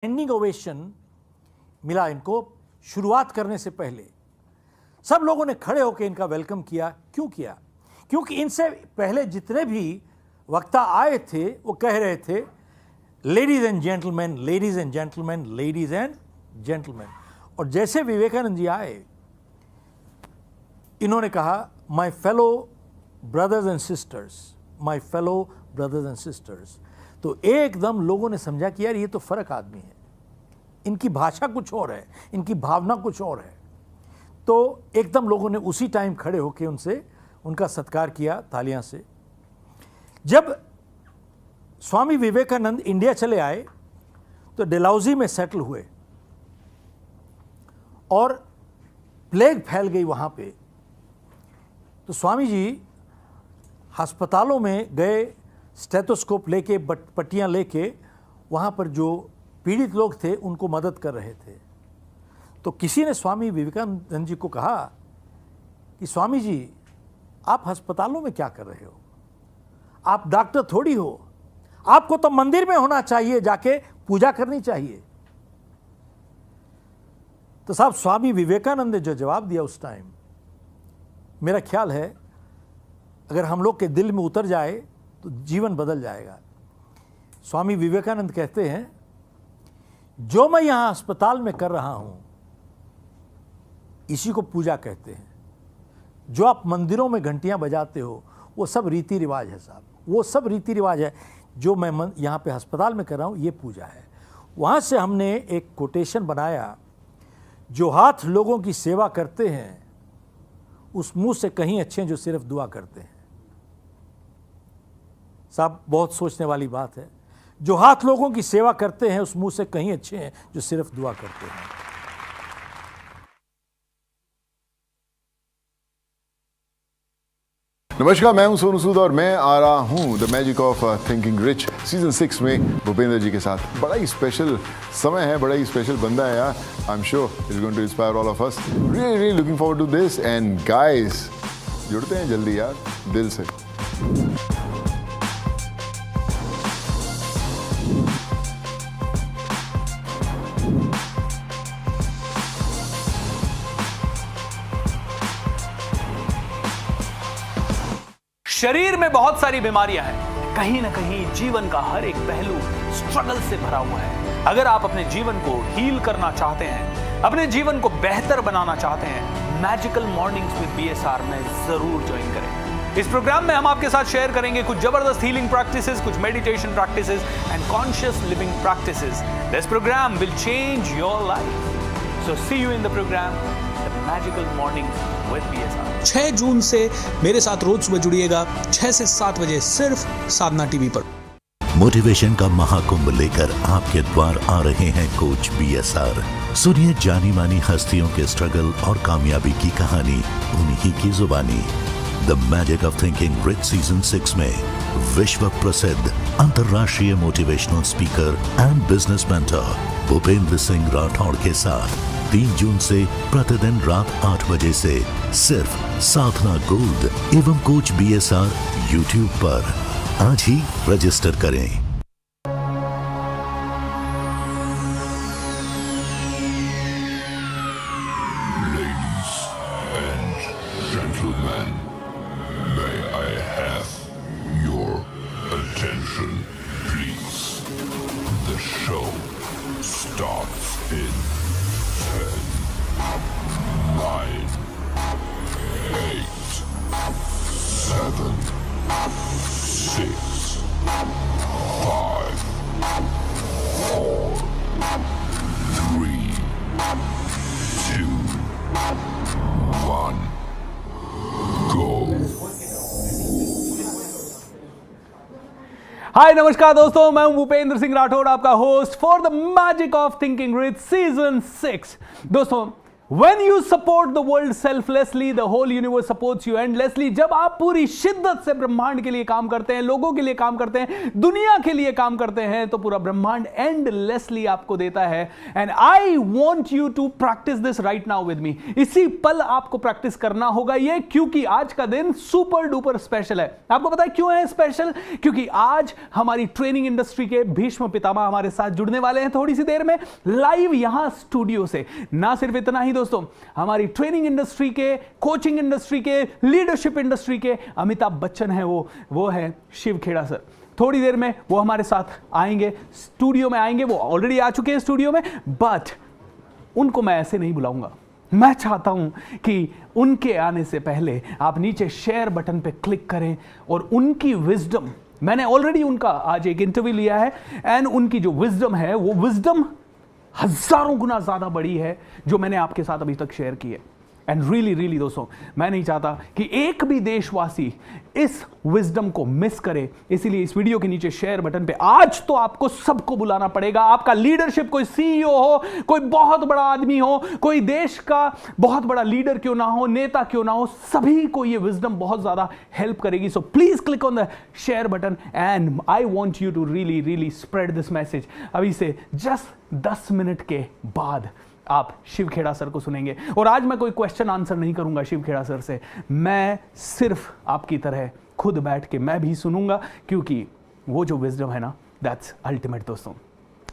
Standing ovation मिला इनको शुरुआत करने से पहले। सब लोगों ने खड़े होकर इनका वेलकम किया। क्यों किया? क्योंकि इनसे पहले जितने भी वक्ता आए थे वो कह रहे थे ladies and gentleman, ladies and gentleman, ladies and gentleman. और जैसे विवेकानंद जी आए इन्होंने कहा my fellow brothers and sisters, my fellow brothers and sisters. तो एकदम लोगों ने समझा कि यार ये तो फर्क आदमी है, इनकी भाषा कुछ और है, इनकी भावना कुछ और है। तो एकदम लोगों ने उसी टाइम खड़े होकर उनसे उनका सत्कार किया तालियां से। जब स्वामी विवेकानंद इंडिया चले आए तो डलहौजी में सेटल हुए और प्लेग फैल गई वहां पे। तो स्वामी जी अस्पतालों में गए, स्टेथोस्कोप लेके, पट्टियां लेके, वहाँ पर जो पीड़ित लोग थे उनको मदद कर रहे थे। तो किसी ने स्वामी विवेकानंद जी को कहा कि स्वामी जी आप अस्पतालों में क्या कर रहे हो? आप डॉक्टर थोड़ी हो, आपको तो मंदिर में होना चाहिए, जाके पूजा करनी चाहिए। तो साहब स्वामी विवेकानंद ने जो जवाब दिया उस टाइम, मेरा ख्याल है अगर हम लोग के दिल में उतर जाए तो जीवन बदल जाएगा। स्वामी विवेकानंद कहते हैं जो मैं यहां अस्पताल में कर रहा हूं इसी को पूजा कहते हैं। जो आप मंदिरों में घंटियां बजाते हो वो सब रीति रिवाज है साहब, वो सब रीति रिवाज है। जो मैं यहां पे अस्पताल में कर रहा हूं ये पूजा है। वहां से हमने एक कोटेशन बनाया, जो हाथ लोगों की सेवा करते हैं उस मुंह से कहीं अच्छे हैं जो सिर्फ दुआ करते हैं। साहब बहुत सोचने वाली बात है। जो हाथ लोगों की सेवा करते हैं उस मुंह से कहीं अच्छे हैं जो सिर्फ दुआ करते हैं। नमस्कार, मैं हूं सोनू सूद और मैं आ रहा हूं the magic of thinking rich season 6 में भूपेंद्र जी के साथ। बड़ा ही स्पेशल समय है, बड़ा ही स्पेशल बंदा है यार। I am sure it's going to inspire all of us. Really looking forward to this. And guys जुड़ते हैं जल्दी यार दिल से। शरीर में बहुत सारी बीमारियां हैं, कहीं ना कहीं जीवन का हर एक पहलू स्ट्रगल से भरा हुआ है। अगर आप अपने जीवन को हील करना चाहते हैं, अपने जीवन को बेहतर बनाना चाहते हैं, मैजिकल मॉर्निंग्स विद बीएसआर में जरूर ज्वाइन करें। इस प्रोग्राम में हम आपके साथ शेयर करेंगे कुछ जबरदस्त हीलिंग प्रैक्टिसेस, कुछ meditation practices and conscious living practices. This programme will change your life. So see you in the programme the magical mornings with BSR. 6 जून से मेरे साथ रोज सुबह जुड़िएगा 6 से 7 बजे सिर्फ साधना टीवी पर। मोटिवेशन का महाकुंभ लेकर आपके द्वार आ रहे हैं कोच बीएसआर। सुनिए जानी मानी हस्तियों के स्ट्रगल और कामयाबी की कहानी उन्हीं की जुबानी। The magic of thinking rich season 6 में विश्व प्रसिद्ध अंतर्राष्ट्रीय motivational speaker and business mentor Bhupendra Singh Rathore के साथ 3 जून से प्रतिदिन रात 8 बजे से सिर्फ साधना गोल्ड एवं कोच बीएसआर यूट्यूब पर। आज ही रजिस्टर करें। Ladies and gentlemen, may I have your attention, please? The show starts in 10, 9, 8, 7, 6, 5, 4, 3, 2, 1, go. हाय नमस्कार दोस्तों, मैं हूं भूपेंद्र सिंह राठौड़, आपका host for the magic of thinking rich season 6। दोस्तों When you support the world selflessly, the whole universe supports you endlessly. जब आप पूरी शिद्दत से ब्रह्मांड के लिए काम करते हैं, लोगों के लिए काम करते हैं, दुनिया के लिए काम करते हैं, तो पूरा ब्रह्मांड endlessly आपको देता है. And I want you to practice this right now with me. इसी पल आपको प्रैक्टिस करना होगा ये, क्योंकि आज का दिन सुपर डुपर स्पेशल है. आपको पता है क्यों है स्पेशल? क्योंकि आज हमारी ट्रेनिंग इंडस्ट्री के भीष्म पितामह हमारे साथ जुड़ने वाले हैं थोड़ी सी देर में लाइव यहां स्टूडियो से. ना सिर्फ इतना ही दोस्तों, हमारी ट्रेनिंग इंडस्ट्री के, कोचिंग इंडस्ट्री के, लीडरशिप इंडस्ट्री के अमिताभ बच्चन है वो है शिव खेड़ा सर. थोड़ी देर में वो हमारे साथ आएंगे, स्टूडियो में आएंगे. वो ऑलरेडी आ चुके हैं स्टूडियो में, बट उनको मैं ऐसे नहीं बुलाऊंगा. मैं चाहता हूं कि उनके आने से पहले आप नीचे शेयर बटन पे क्लिक करें और उनकी विजडम, मैंने ऑलरेडी उनका आज एक इंटरव्यू लिया है, एंड उनकी जो विजडम है वो विजडम हजारों गुना ज्यादा बड़ी है जो मैंने आपके साथ अभी तक शेयर की है. एंड रियली दोस्तों, मैं नहीं चाहता कि एक भी देशवासी इस विजडम को मिस करे. इसीलिए इस वीडियो के नीचे शेयर बटन पे आज तो आपको सबको बुलाना पड़ेगा. आपका लीडरशिप, कोई सीईओ हो, कोई बहुत बड़ा आदमी हो, कोई देश का बहुत बड़ा लीडर क्यों ना हो, नेता क्यों ना हो, सभी को ये विजडम बहुत ज्यादा हेल्प करेगी. So please click on the share button and I want you to really spread this message. अभी से जस्ट 10 मिनट के बाद आप शिव खेड़ा सर को सुनेंगे. और आज मैं कोई क्वेश्चन आंसर नहीं करूंगा शिव खेड़ा सर से, मैं सिर्फ आपकी तरह खुद बैठ के मैं भी सुनूंगा, क्योंकि वो जो विजडम है ना, दैट्स अल्टीमेट.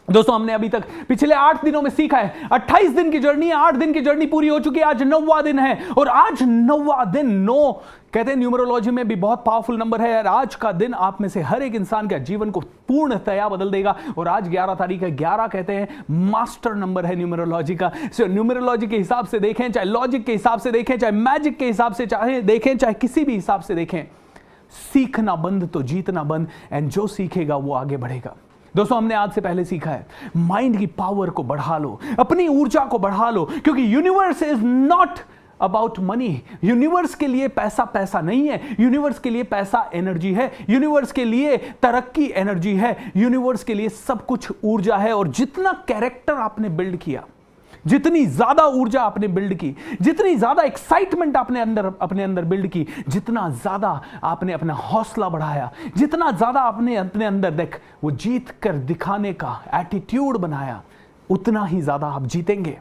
दोस्तों हमने अभी तक पिछले 8 दिनों में सीखा है. 28 दिन की जर्नी है, 8 दिन की जर्नी पूरी हो चुकी है, आज 9वां दिन है. और आज 9वां दिन, 9 कहते हैं न्यूमरोलॉजी में भी बहुत पावरफुल नंबर है. और आज का दिन आप में से हर एक इंसान के जीवन को पूर्णतया बदल देगा. और आज 11 तारीख है. 11 कहते हैं मास्टर नंबर है न्यूमरोलॉजी का. सो न्यूमरोलॉजी के हिसाब से देखें, चाहे लॉजिक के हिसाब से देखें, चाहे मैजिक के हिसाब से चाहे देखें, चाहे किसी भी हिसाब से देखें, सीखना बंद तो जीतना बंद. एंड जो सीखेगा वो आगे बढ़ेगा. दोस्तों हमने आज से पहले सीखा है, माइंड की पावर को बढ़ा लो, अपनी ऊर्जा को बढ़ा लो, क्योंकि universe is not about money. Universe के लिए पैसा नहीं है. यूनिवर्स के लिए पैसा एनर्जी है. यूनिवर्स के लिए तरक्की एनर्जी है. यूनिवर्स के लिए सब कुछ ऊर्जा है. और जितना कैरेक्टर आपने बिल्ड किया, जितनी ज्यादा ऊर्जा आपने बिल्ड की, जितनी ज्यादा एक्साइटमेंट आपने अपने अंदर बिल्ड की, जितना ज्यादा आपने अपना हौसला बढ़ाया, जितना ज्यादा आपने अपने अंदर देख वो जीत कर दिखाने का एटीट्यूड बनाया, उतना ही ज्यादा आप जीतेंगे.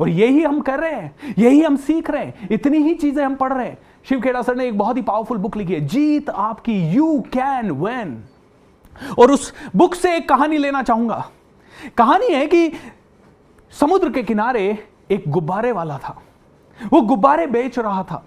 और यही हम कर रहे हैं, यही हम सीख रहे हैं, इतनी ही चीजें हम पढ़ रहे हैं. शिव खेड़ा सर ने एक बहुत ही पावरफुल बुक लिखी है, जीत आपकी, यू कैन विन. और उस बुक से एक कहानी लेना चाहूंगा. कहानी है कि समुद्र के किनारे एक गुब्बारे वाला था. वो गुब्बारे बेच रहा था.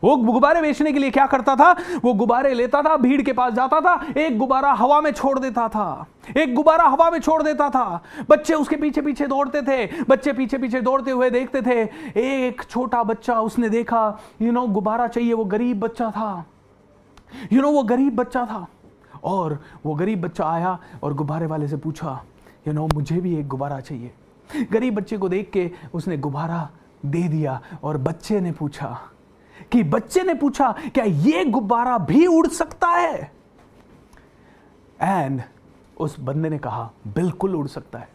वो गुब्बारे बेचने के लिए क्या करता था, वो गुब्बारे लेता था, भीड़ के पास जाता था, एक गुब्बारा हवा में छोड़ देता था, एक गुब्बारा हवा में छोड़ देता था. बच्चे उसके पीछे पीछे दौड़ते थे, बच्चे पीछे पीछे दौड़ते हुए देखते थे. एक छोटा बच्चा, उसने देखा गुब्बारा चाहिए. वो गरीब बच्चा था, वो गरीब बच्चा था. और वो गरीब बच्चा आया और गुब्बारे वाले से पूछा, मुझे भी एक गुब्बारा चाहिए. गरीब बच्चे को देख के उसने गुब्बारा दे दिया. और बच्चे ने पूछा क्या ये गुब्बारा भी उड़ सकता है? एंड उस बंदे ने कहा बिल्कुल उड़ सकता है.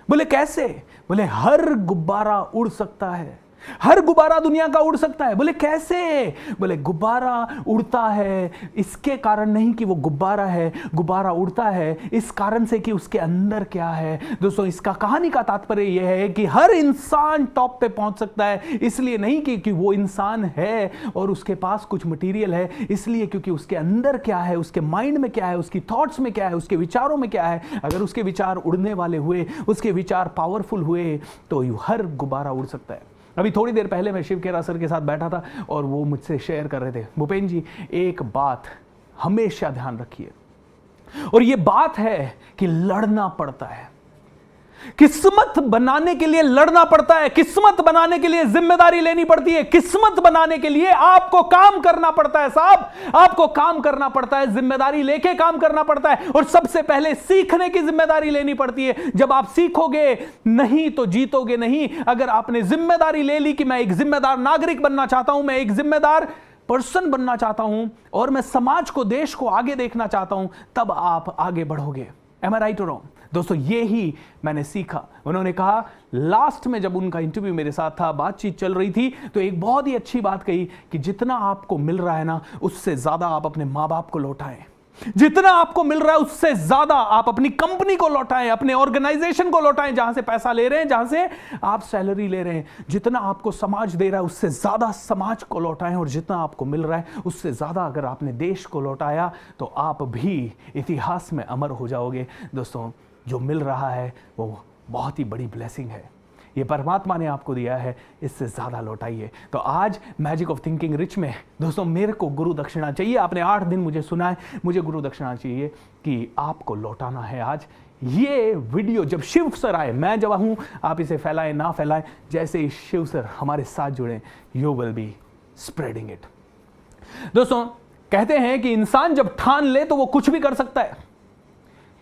बोले कैसे? बोले हर गुब्बारा उड़ सकता है, हर गुब्बारा दुनिया का उड़ सकता है. बोले कैसे? बोले गुब्बारा उड़ता है इसके कारण नहीं कि वो गुब्बारा है, गुब्बारा उड़ता है इस कारण से कि उसके अंदर क्या है. दोस्तों इसका कहानी का तात्पर्य यह है कि हर इंसान टॉप पे पहुंच सकता है, इसलिए नहीं कि वो इंसान है और उसके पास कुछ मटेरियल है, इसलिए क्योंकि उसके अंदर क्या है, उसके माइंड में क्या है, उसकी थॉट्स में क्या है, उसके विचारों में क्या है. अगर उसके विचार उड़ने वाले हुए, उसके विचार पावरफुल हुए, तो हर गुब्बारा उड़ सकता है. अभी थोड़ी देर पहले मैं शिव खेड़ा सर के साथ बैठा था और वो मुझसे शेयर कर रहे थे, भूपेन जी एक बात हमेशा ध्यान रखिए, और ये बात है कि लड़ना पड़ता है. किस्मत बनाने के लिए लड़ना पड़ता है, किस्मत बनाने के लिए जिम्मेदारी लेनी पड़ती है, किस्मत बनाने के लिए आपको काम करना पड़ता है. साहब आपको काम करना पड़ता है, जिम्मेदारी लेके काम करना पड़ता है. और सबसे पहले सीखने की जिम्मेदारी लेनी पड़ती है. जब आप सीखोगे नहीं तो जीतोगे नहीं. अगर आपने जिम्मेदारी ले ली कि मैं एक जिम्मेदार नागरिक बनना चाहता हूं, मैं एक जिम्मेदार पर्सन बनना चाहता हूं और मैं समाज को, देश को आगे देखना चाहता हूं, तब आप आगे बढ़ोगे. Am I right or wrong? दोस्तों ये ही मैंने सीखा। उन्होंने कहा लास्ट में जब उनका इंटरव्यू मेरे साथ था, बातचीत चल रही थी, तो एक बहुत ही अच्छी बात कही कि जितना आपको मिल रहा है ना, उससे ज्यादा आप अपने माँ बाप को लौटाएं। जितना आपको मिल रहा है उससे ज्यादा आप अपनी कंपनी को लौटाएं, अपने ऑर्गेनाइजेशन को लौटाएं जहां से पैसा ले रहे हैं, जहां से आप सैलरी ले रहे हैं। जितना आपको समाज दे रहा है उससे ज्यादा समाज को लौटाएं, और जितना आपको मिल रहा है उससे ज्यादा अगर आपने देश को लौटाया तो आप भी इतिहास में अमर हो जाओगे। दोस्तों जो मिल रहा है वो बहुत ही बड़ी ब्लेसिंग है, ये परमात्मा ने आपको दिया है, इससे ज्यादा लौटाइए। तो आज मैजिक ऑफ थिंकिंग रिच में दोस्तों मेरे को गुरु दक्षिणा चाहिए। आपने 8 दिन मुझे सुना है, मुझे गुरु दक्षिणा चाहिए कि आपको लौटाना है आज। ये वीडियो जब शिव सर आए, मैं जब हूं, आप इसे फैलाएं ना फैलाएं, जैसे ही शिव सर हमारे साथ जुड़े, you will B spreading it. दोस्तों कहते हैं कि इंसान जब ठान ले तो वो कुछ भी कर सकता है।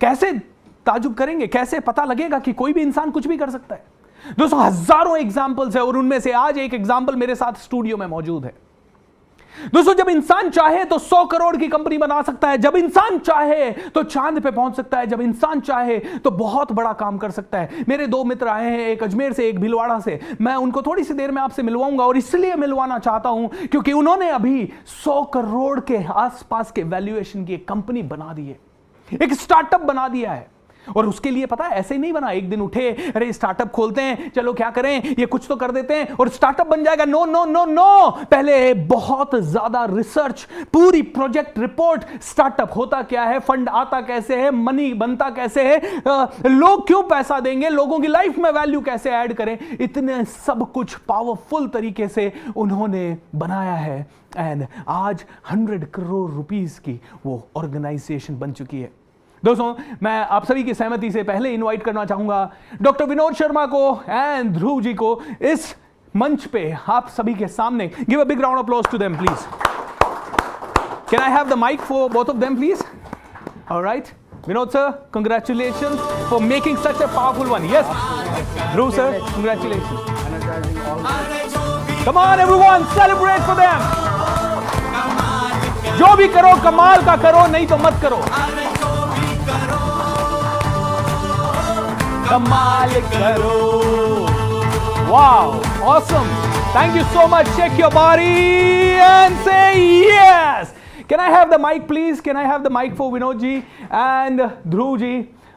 कैसे ताजुब करेंगे, कैसे पता लगेगा कि कोई भी इंसान कुछ भी कर सकता है? दोस्तों हजारों एग्जाम्पल्स है, और उनमें से आज एक एग्जाम्पल मेरे साथ स्टूडियो में मौजूद है। दोस्तों जब इंसान चाहे तो 100 करोड़ की कंपनी बना सकता है, जब इंसान चाहे तो चांद पे पहुंच सकता है, जब इंसान चाहे तो बहुत बड़ा काम कर सकता है। मेरे 2 मित्र आए हैं, एक अजमेर से, एक भीलवाड़ा से। मैं उनको थोड़ी सी देर में आपसे मिलवाऊंगा, और इसलिए मिलवाना चाहता हूं क्योंकि उन्होंने अभी 100 करोड़ के आसपास के वैल्यूएशन की एक कंपनी बना दी है, एक स्टार्टअप बना दिया है। और उसके लिए पता है ऐसे ही नहीं बना, एक दिन उठे अरे स्टार्टअप खोलते हैं, चलो क्या करें, ये कुछ तो कर देते हैं और स्टार्टअप बन जाएगा। नो नो नो नो, पहले बहुत ज्यादा रिसर्च, पूरी प्रोजेक्ट रिपोर्ट, स्टार्टअप होता क्या है, फंड आता कैसे है, मनी बनता कैसे है, लोग क्यों पैसा देंगे, लोगों की लाइफ में वैल्यू कैसे ऐड करें, इतने सब कुछ पावरफुल तरीके से उन्होंने बनाया है। एंड आज 100 करोड़ रुपीस की वो ऑर्गेनाइजेशन बन चुकी है। दोस्तों मैं आप सभी की सहमति से पहले इनवाइट करना चाहूंगा डॉक्टर विनोद शर्मा को एंड ध्रुव जी को इस मंच पे आप सभी के सामने। Give a big round of applause to them please. Can I have the mic for both of them please? Alright, Vinod sir, congratulations for making such a powerful one. Yes, Dhruv sir, congratulations. Come on everyone, celebrate for them. जो भी करो कमाल का करो, नहीं तो मत करो। कमाल करो। Wow, awesome. Thank you so much. Check your body and say yes. Can I have the mic please? Can I have the mic for Vinod ji and Dhruv ji?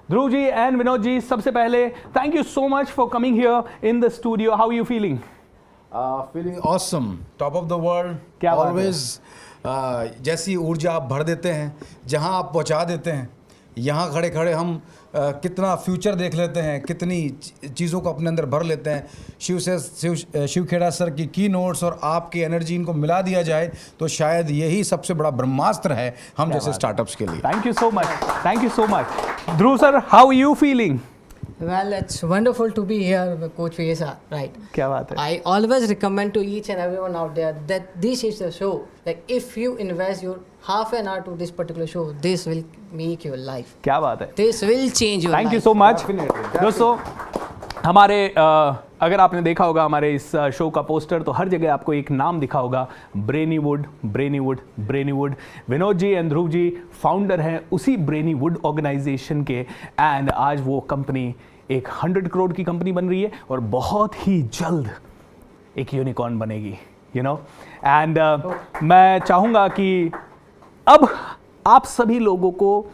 Dhruv ji and Vinod ji, सबसे पहले thank you so much for coming here in the studio. How are you feeling? Feeling awesome, top of the world. क्या बात है? Always जैसी ऊर्जा आप भर देते हैं, जहां आप पहुंचा देते हैं, यहाँ खड़े खड़े हम कितना फ्यूचर देख लेते हैं, कितनी चीज़ों को अपने अंदर भर लेते हैं। शिव खेड़ा सर की नोट्स और आपकी एनर्जी इनको मिला दिया जाए तो शायद यही सबसे बड़ा ब्रह्मास्त्र है हम जैसे स्टार्टअप्स के लिए। Thank you so much. Thank you so much. Dhruv sir, how are you feeling? Well, it's wonderful to be here, Coach VSR, right? क्या बात है? I always recommend to each and everyone out there that this is a show. Like if you invest your half an hour to this particular show, this will make your life. क्या बात है? This will change your life. Thank you so much. दोस्तों हमारे अगर आपने देखा होगा हमारे इस शो का पोस्टर, तो हर जगह आपको एक नाम दिखा होगा, Brainywood Brainywood Brainywood. Vinod ji and Dhruv ji founder हैं उसी ब्रेनीवुड ऑर्गेनाइजेशन के। एंड आज वो कंपनी एक 100 करोड़ की कंपनी बन रही है और बहुत ही जल्द एक यूनिकॉर्न बनेगी, यू नो। एंड मैं चाहूँगा कि अब आप सभी लोगों को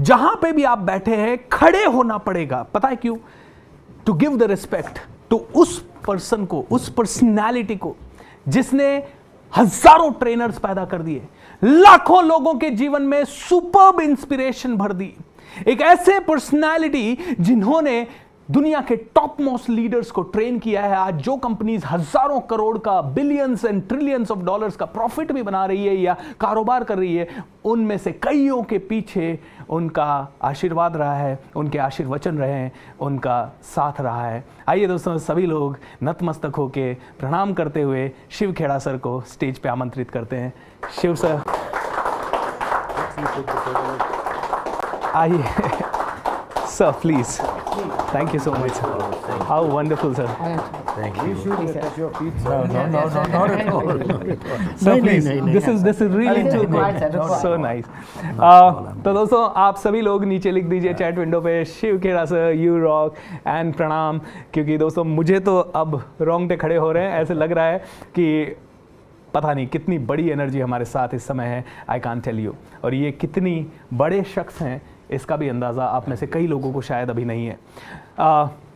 जहाँ पे भी आप बैठे हैं खड़े होना पड़ेगा। पता है क्यों? To give the respect to उस पर्सन को, उस पर्सनैलिटी को जिसने हजारों ट्रेनर्स पैदा कर दिए, लाखों लोगों के जीवन में सुपर्ब इंस्पिरेशन भर दी। एक ऐसे पर्सनैलिटी जिन्होंने दुनिया के टॉप मोस्ट लीडर्स को ट्रेन किया है। आज जो कंपनीज हजारों करोड़ का, billions and trillions of dollars का प्रॉफिट भी बना रही है या कारोबार कर रही है, उनमें से कईयों के पीछे उनका आशीर्वाद रहा है, उनके आशीर्वचन रहे हैं, उनका साथ रहा है। आइए दोस्तों सभी लोग नतमस्तक होके प्रणाम करते हुए शिव खेड़ा सर को स्टेज पे आमंत्रित करते हैं। शिव सर आइए। Sir please. Thank you so much, sir. How wonderful, sir. Thank you. touch your feet. No, not at all. So please, this is really This is too required, sir, required. so nice. तो दोस्तों आप सभी लोग नीचे लिख दीजिए chat window पे Shiv Khera sir, you rock and प्रणाम, क्योंकि दोस्तों मुझे तो अब रोंगटे खड़े हो रहे हैं, ऐसे लग रहा है कि पता नहीं कितनी बड़ी एनर्जी हमारे साथ इस समय है, आई कांट टेल यू। और ये कितनी बड़े शख्स हैं इसका भी अंदाज़ा आप में से कई लोगों को शायद अभी नहीं है।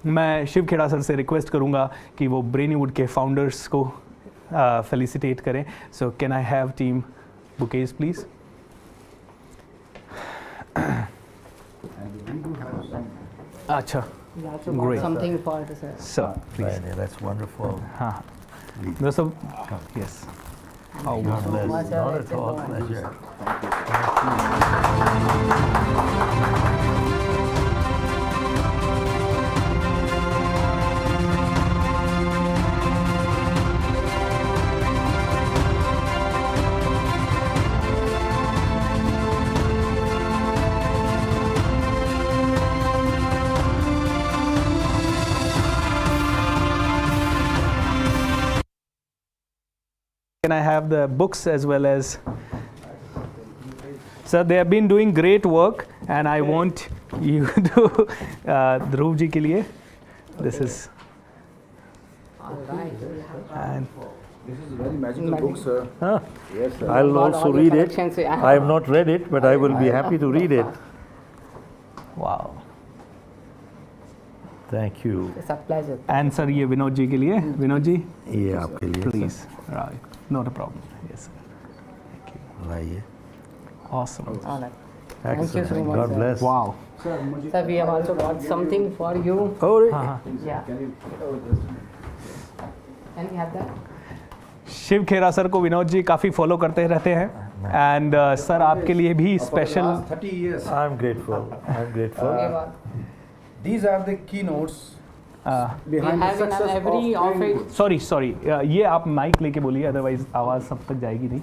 मैं शिव खेड़ा सर से रिक्वेस्ट करूंगा कि वो ब्रेनीवुड के फाउंडर्स को फेलिसिटेट करें। So can I have team bouquets please. अच्छा, Great. Something for the sir. Sir please. That's wonderful. हाँ दोस्तों, yes God bless. much, sir. Not It's at a all. pleasure. Pleasure. Can I have the books as well as? Sir, they have been doing great work, and I want you to Dhruv ji के लिए. This is All right. and This is a very magical book, sir. Huh? Yes, sir. I'll Got also all the read it. collections, yeah. I have not read it, but I will be happy to read it. wow. Thank you. It's a pleasure. And sir, ये विनोद जी के लिए. विनोद जी, ये आपके लिए please. Right. Not a problem. Yes, sir. Thank you. लाइए. Awesome. All right. Thank you so Excellent. much, God sir. bless. Wow. Sir, we have also got something for you. Oh, हाँ हाँ. Yeah. Can we have that? Shiv Khera sir को विनोद जी काफ़ी follow करते रहते हैं, and sir आपके लिए भी For the special. last 30 years. I'm grateful. I'm grateful. We have, These are the keynotes we behind the have in success every of office. Sorry ये आप माइक लेके बोलिए, अदरवाइज आवाज़ सब तक जाएगी नहीं.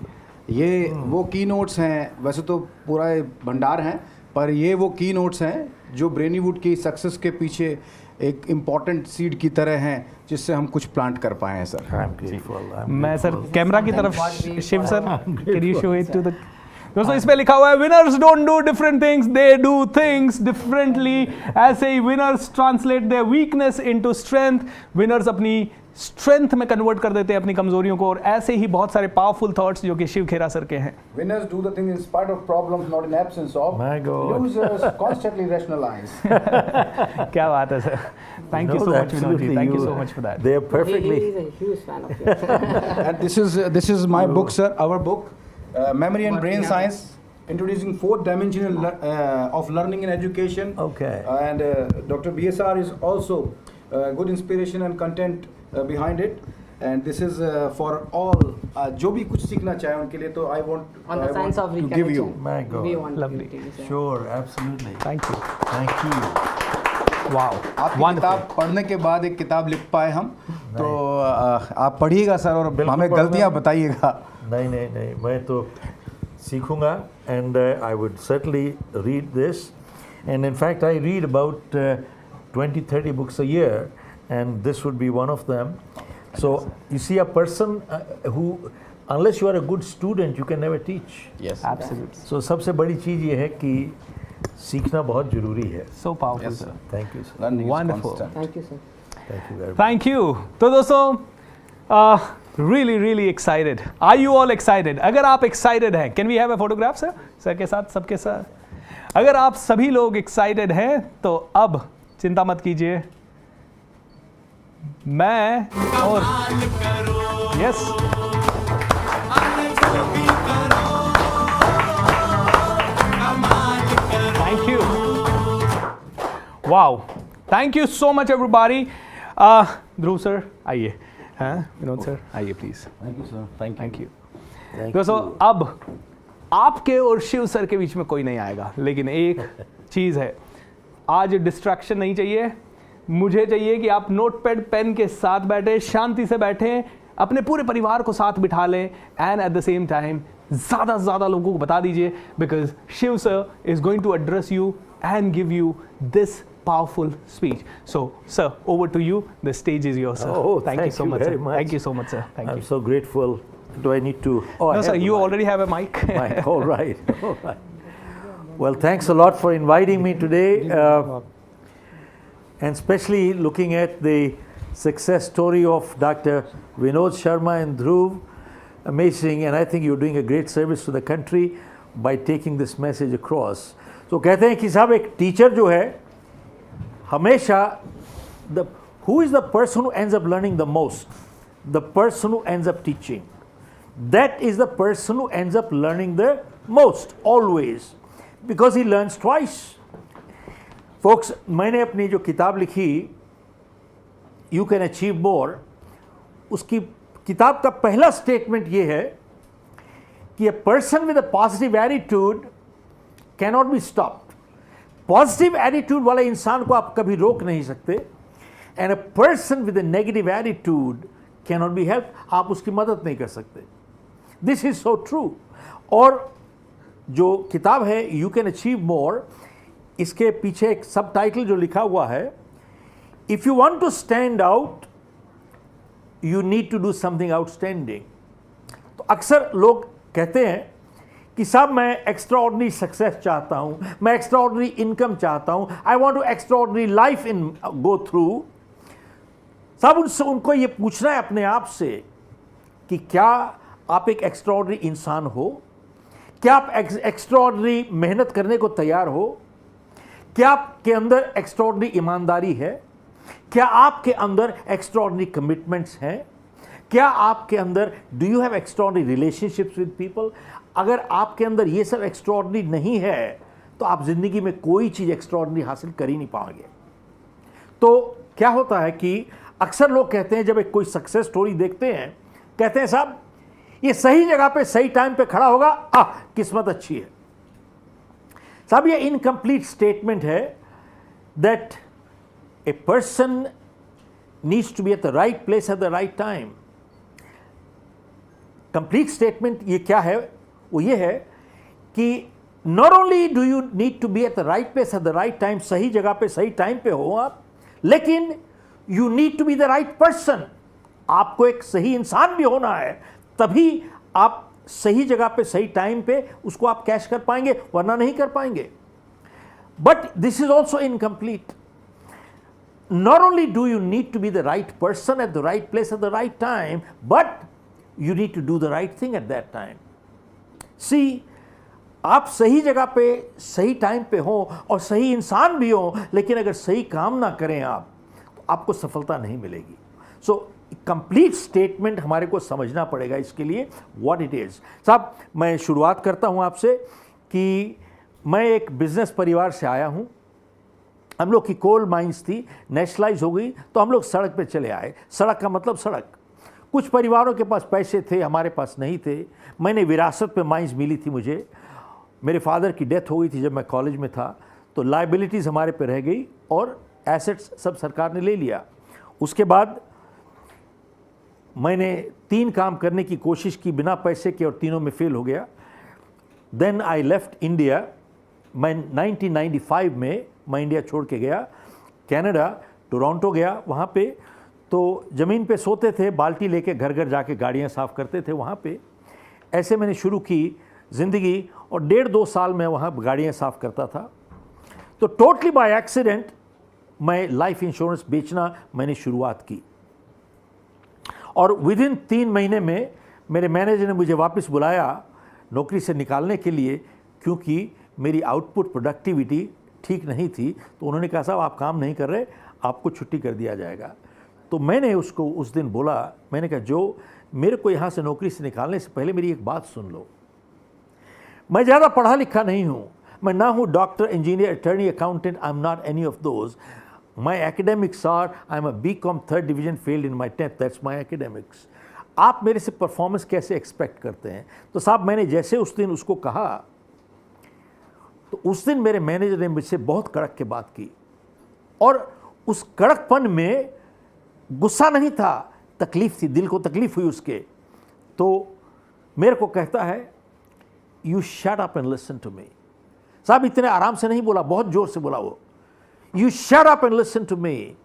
ये वो की नोट्स हैं, वैसे तो पूरा भंडार हैं, पर ये वो की नोट्स हैं जो ब्रेनीवुड की सक्सेस के पीछे एक इम्पॉर्टेंट सीड की तरह हैं, जिससे हम कुछ प्लांट कर पाए हैं सर। I'm grateful. I'm मैं सर grateful. कैमरा की तरफ What we Shiv sir, follow. Can you show it to the दोस्तों, इसमें लिखा हुआ है winners don't do different things, they do things differently. ऐसे ही winners translate their weakness into strength, winners अपनी स्ट्रेंथ में कन्वर्ट कर देते हैं अपनी कमजोरियों को, और ऐसे ही बहुत सारे पावरफुल थॉट्स जो कि शिव खेरा सर के हैं। Winners do the thing in spite of problems, not in absence of. My God. Losers constantly rationalize. क्या बात है sir, thank you No, so much Vinod ji, absolutely. Thank you so much for that. They are He perfectly. is a huge fan of yours. And this is my book, sir. Our book, Memory and Brain Science, introducing 4 dimensional of learning and education. Okay. And Dr. BSR is also good inspiration and content behind it. And this is for all जो भी कुछ सीखना चाहे उनके लिए, तो I want On the science of to give you. reconnection. My God. We want Lovely. you to use it. Sure, absolutely. Thank you. Thank you. Wow, आपकी किताब पढ़ने के बाद एक किताब लिख पाए हम, तो आप पढ़िएगा सर, और बिल्कुल हमें पढ़ूंगा। गलतियाँ बताइएगा। नहीं नहीं नहीं, मैं तो सीखूंगा, and I would certainly read this, and in fact I read about 20-30 books a year, and this would be one of them. So you see, a person who, unless you are a good student, you can never teach. Yes. Absolutely So सबसे बड़ी चीज़ ये है कि सीखना बहुत ज़रूरी है. So powerful Yes, sir, Thank you, sir. Learning is Wonderful. constant. Thank you, sir. Thank you very much. Thank you. तो दोस्तों really excited, are you all excited? अगर आप एक्साइटेड हैं, can we have a photograph sir, sir के साथ, सबके साथ? अगर आप सभी लोग एक्साइटेड हैं तो अब चिंता मत कीजिए, मैं और yes thank you, wow, thank you so much everybody. Dhruv sir आइए, हाँ विनोद सर आइए please. Thank you, sir. Thank you. Thank दोस्तों you. अब आपके और शिव सर के बीच में कोई नहीं आएगा, लेकिन एक चीज़ है, आज डिस्ट्रैक्शन नहीं चाहिए। मुझे चाहिए कि आप नोटपैड पेन के साथ बैठे, शांति से बैठें, अपने पूरे परिवार को साथ बिठा लें, and at the same time ज़्यादा से ज़्यादा लोगों को बता दीजिए, because Shiv sir is going to address you and give you this powerful speech. So, sir, over to you. The stage is yours, sir. Oh, thank you so much, very sir. much. Thank you so much, sir. Thank I'm you. so grateful. Do I need to? Oh, I No, have sir, the you mic. already have a mic. Mic. All right. All right. Well, thanks a lot for inviting me today, and especially looking at the success story of Dr. Vinod Sharma and Dhruv. Amazing, and I think you're doing a great service to the country by taking this message across. So कहते हैं कि साहब एक teacher जो है हमेशा who is the person who ends up learning the most? The person who ends up teaching. That is the person who ends up learning the most always, because he learns twice. Folks, मैंने अपनी जो किताब लिखी You Can Achieve More, उसकी किताब का पहला statement ये है कि a person with a positive attitude cannot be stopped. Positive attitude वाले इंसान को आप कभी रोक नहीं सकते, and a person with a negative attitude can not be help, आप उसकी मदद नहीं कर सकते. This is so true. और जो किताब है यू कैन अचीव मोर, इसके पीछे एक सब टाइटल जो लिखा हुआ है, if you want to stand out you need to do something outstanding. तो अक्सर लोग कहते हैं कि साहब मैं एक्स्ट्राऑर्डिनरी सक्सेस चाहता हूं, मैं एक्स्ट्राऑर्डिनरी इनकम चाहता हूं, I want to extraordinary life in go through. साहब उनको ये पूछना है अपने आप से कि क्या आप एक एक्स्ट्राऑर्डिनरी इंसान हो, क्या आप एक्स्ट्राऑर्डिनरी मेहनत करने को तैयार हो, क्या आपके अंदर एक्स्ट्राऑर्डिनरी ईमानदारी है, क्या आपके अंदर एक्स्ट्राऑर्डिनरी कमिटमेंट्स हैं, क्या आपके अंदर do you have extraordinary relationships with people. अगर आपके अंदर ये सब एक्स्ट्राऑर्डिनरी नहीं है तो आप जिंदगी में कोई चीज एक्स्ट्राऑर्डिनरी हासिल कर ही नहीं पाओगे. तो क्या होता है कि अक्सर लोग कहते हैं, जब एक कोई सक्सेस स्टोरी देखते हैं, कहते हैं साहब ये सही जगह पे सही टाइम पे खड़ा होगा, किस्मत अच्छी है. साहब ये इनकम्प्लीट स्टेटमेंट है. That a person needs to be at the right place at the right time. Complete statement ये क्या है? वो ये है कि not only do you need to be at the right place at the right time, सही जगह पे सही टाइम पे हो आप, लेकिन you need to be the right person. आपको एक सही इंसान भी होना है, तभी आप सही जगह पे सही टाइम पे उसको आप कैश कर पाएंगे, वरना नहीं कर पाएंगे. But this is also incomplete. Not only do you need to be the right person at the right place at the right time, but you need to do the right thing at that time. See, आप सही जगह पे सही time पे हो और सही इंसान भी हो, लेकिन अगर सही काम ना करें आप, तो आपको सफलता नहीं मिलेगी. सो कंप्लीट स्टेटमेंट हमारे को समझना पड़ेगा इसके लिए व्हाट इट इज़. साहब मैं शुरुआत करता हूँ आपसे कि मैं एक बिजनेस परिवार से आया हूँ. हम लोग की कोल माइंस थी, नेशनलाइज हो गई तो हम लोग सड़क पे चले आए. सड़क का मतलब सड़क. कुछ परिवारों के पास पैसे थे, हमारे पास नहीं थे. मैंने विरासत पे माइंस मिली थी मुझे. मेरे फादर की डेथ हो गई थी जब मैं कॉलेज में था, तो लाइबिलिटीज़ हमारे पे रह गई और एसेट्स सब सरकार ने ले लिया. उसके बाद मैंने 3 काम करने की कोशिश की बिना पैसे के और तीनों में फेल हो गया. Then I left India. मैं 1995 में मैं इंडिया छोड़ के गया, कनाडा, टोरंटो गया. वहाँ पे तो ज़मीन पे सोते थे, बाल्टी लेके घर घर जाके गाड़ियाँ साफ़ करते थे वहाँ पे. ऐसे मैंने शुरू की ज़िंदगी और 1.5-2 साल में वहाँ गाड़ियाँ साफ़ करता था. तो टोटली बाय एक्सीडेंट मैं लाइफ इंश्योरेंस बेचना मैंने शुरुआत की और विदिन 3 महीने में मेरे मैनेजर ने मुझे वापस बुलाया नौकरी से निकालने के लिए, क्योंकि मेरी आउटपुट प्रोडक्टिविटी ठीक नहीं थी. तो उन्होंने कहा साहब आप काम नहीं कर रहे, आपको छुट्टी कर दिया जाएगा. तो मैंने उसको उस दिन बोला, मैंने कहा जो मेरे को यहाँ से नौकरी से निकालने से पहले मेरी एक बात सुन लो. मैं ज़्यादा पढ़ा लिखा नहीं हूँ, मैं ना हूँ doctor, engineer, attorney, accountant. I am not any of those. My academics are, I am a BCom 3rd division failed in my 10th. That's my academics. आप मेरे से परफॉर्मेंस कैसे एक्सपेक्ट करते हैं? तो साहब मैंने जैसे उस दिन उसको कहा, तो उस दिन मेरे मैनेजर ने मुझसे बहुत कड़क के बात की. और उस कड़कपन में गुस्सा नहीं था, तकलीफ थी, दिल को तकलीफ हुई उसके. तो मेरे को कहता है you shut up and listen to me. साहब इतने आराम से नहीं बोला, बहुत जोर से बोला वो. You shut up and listen to me.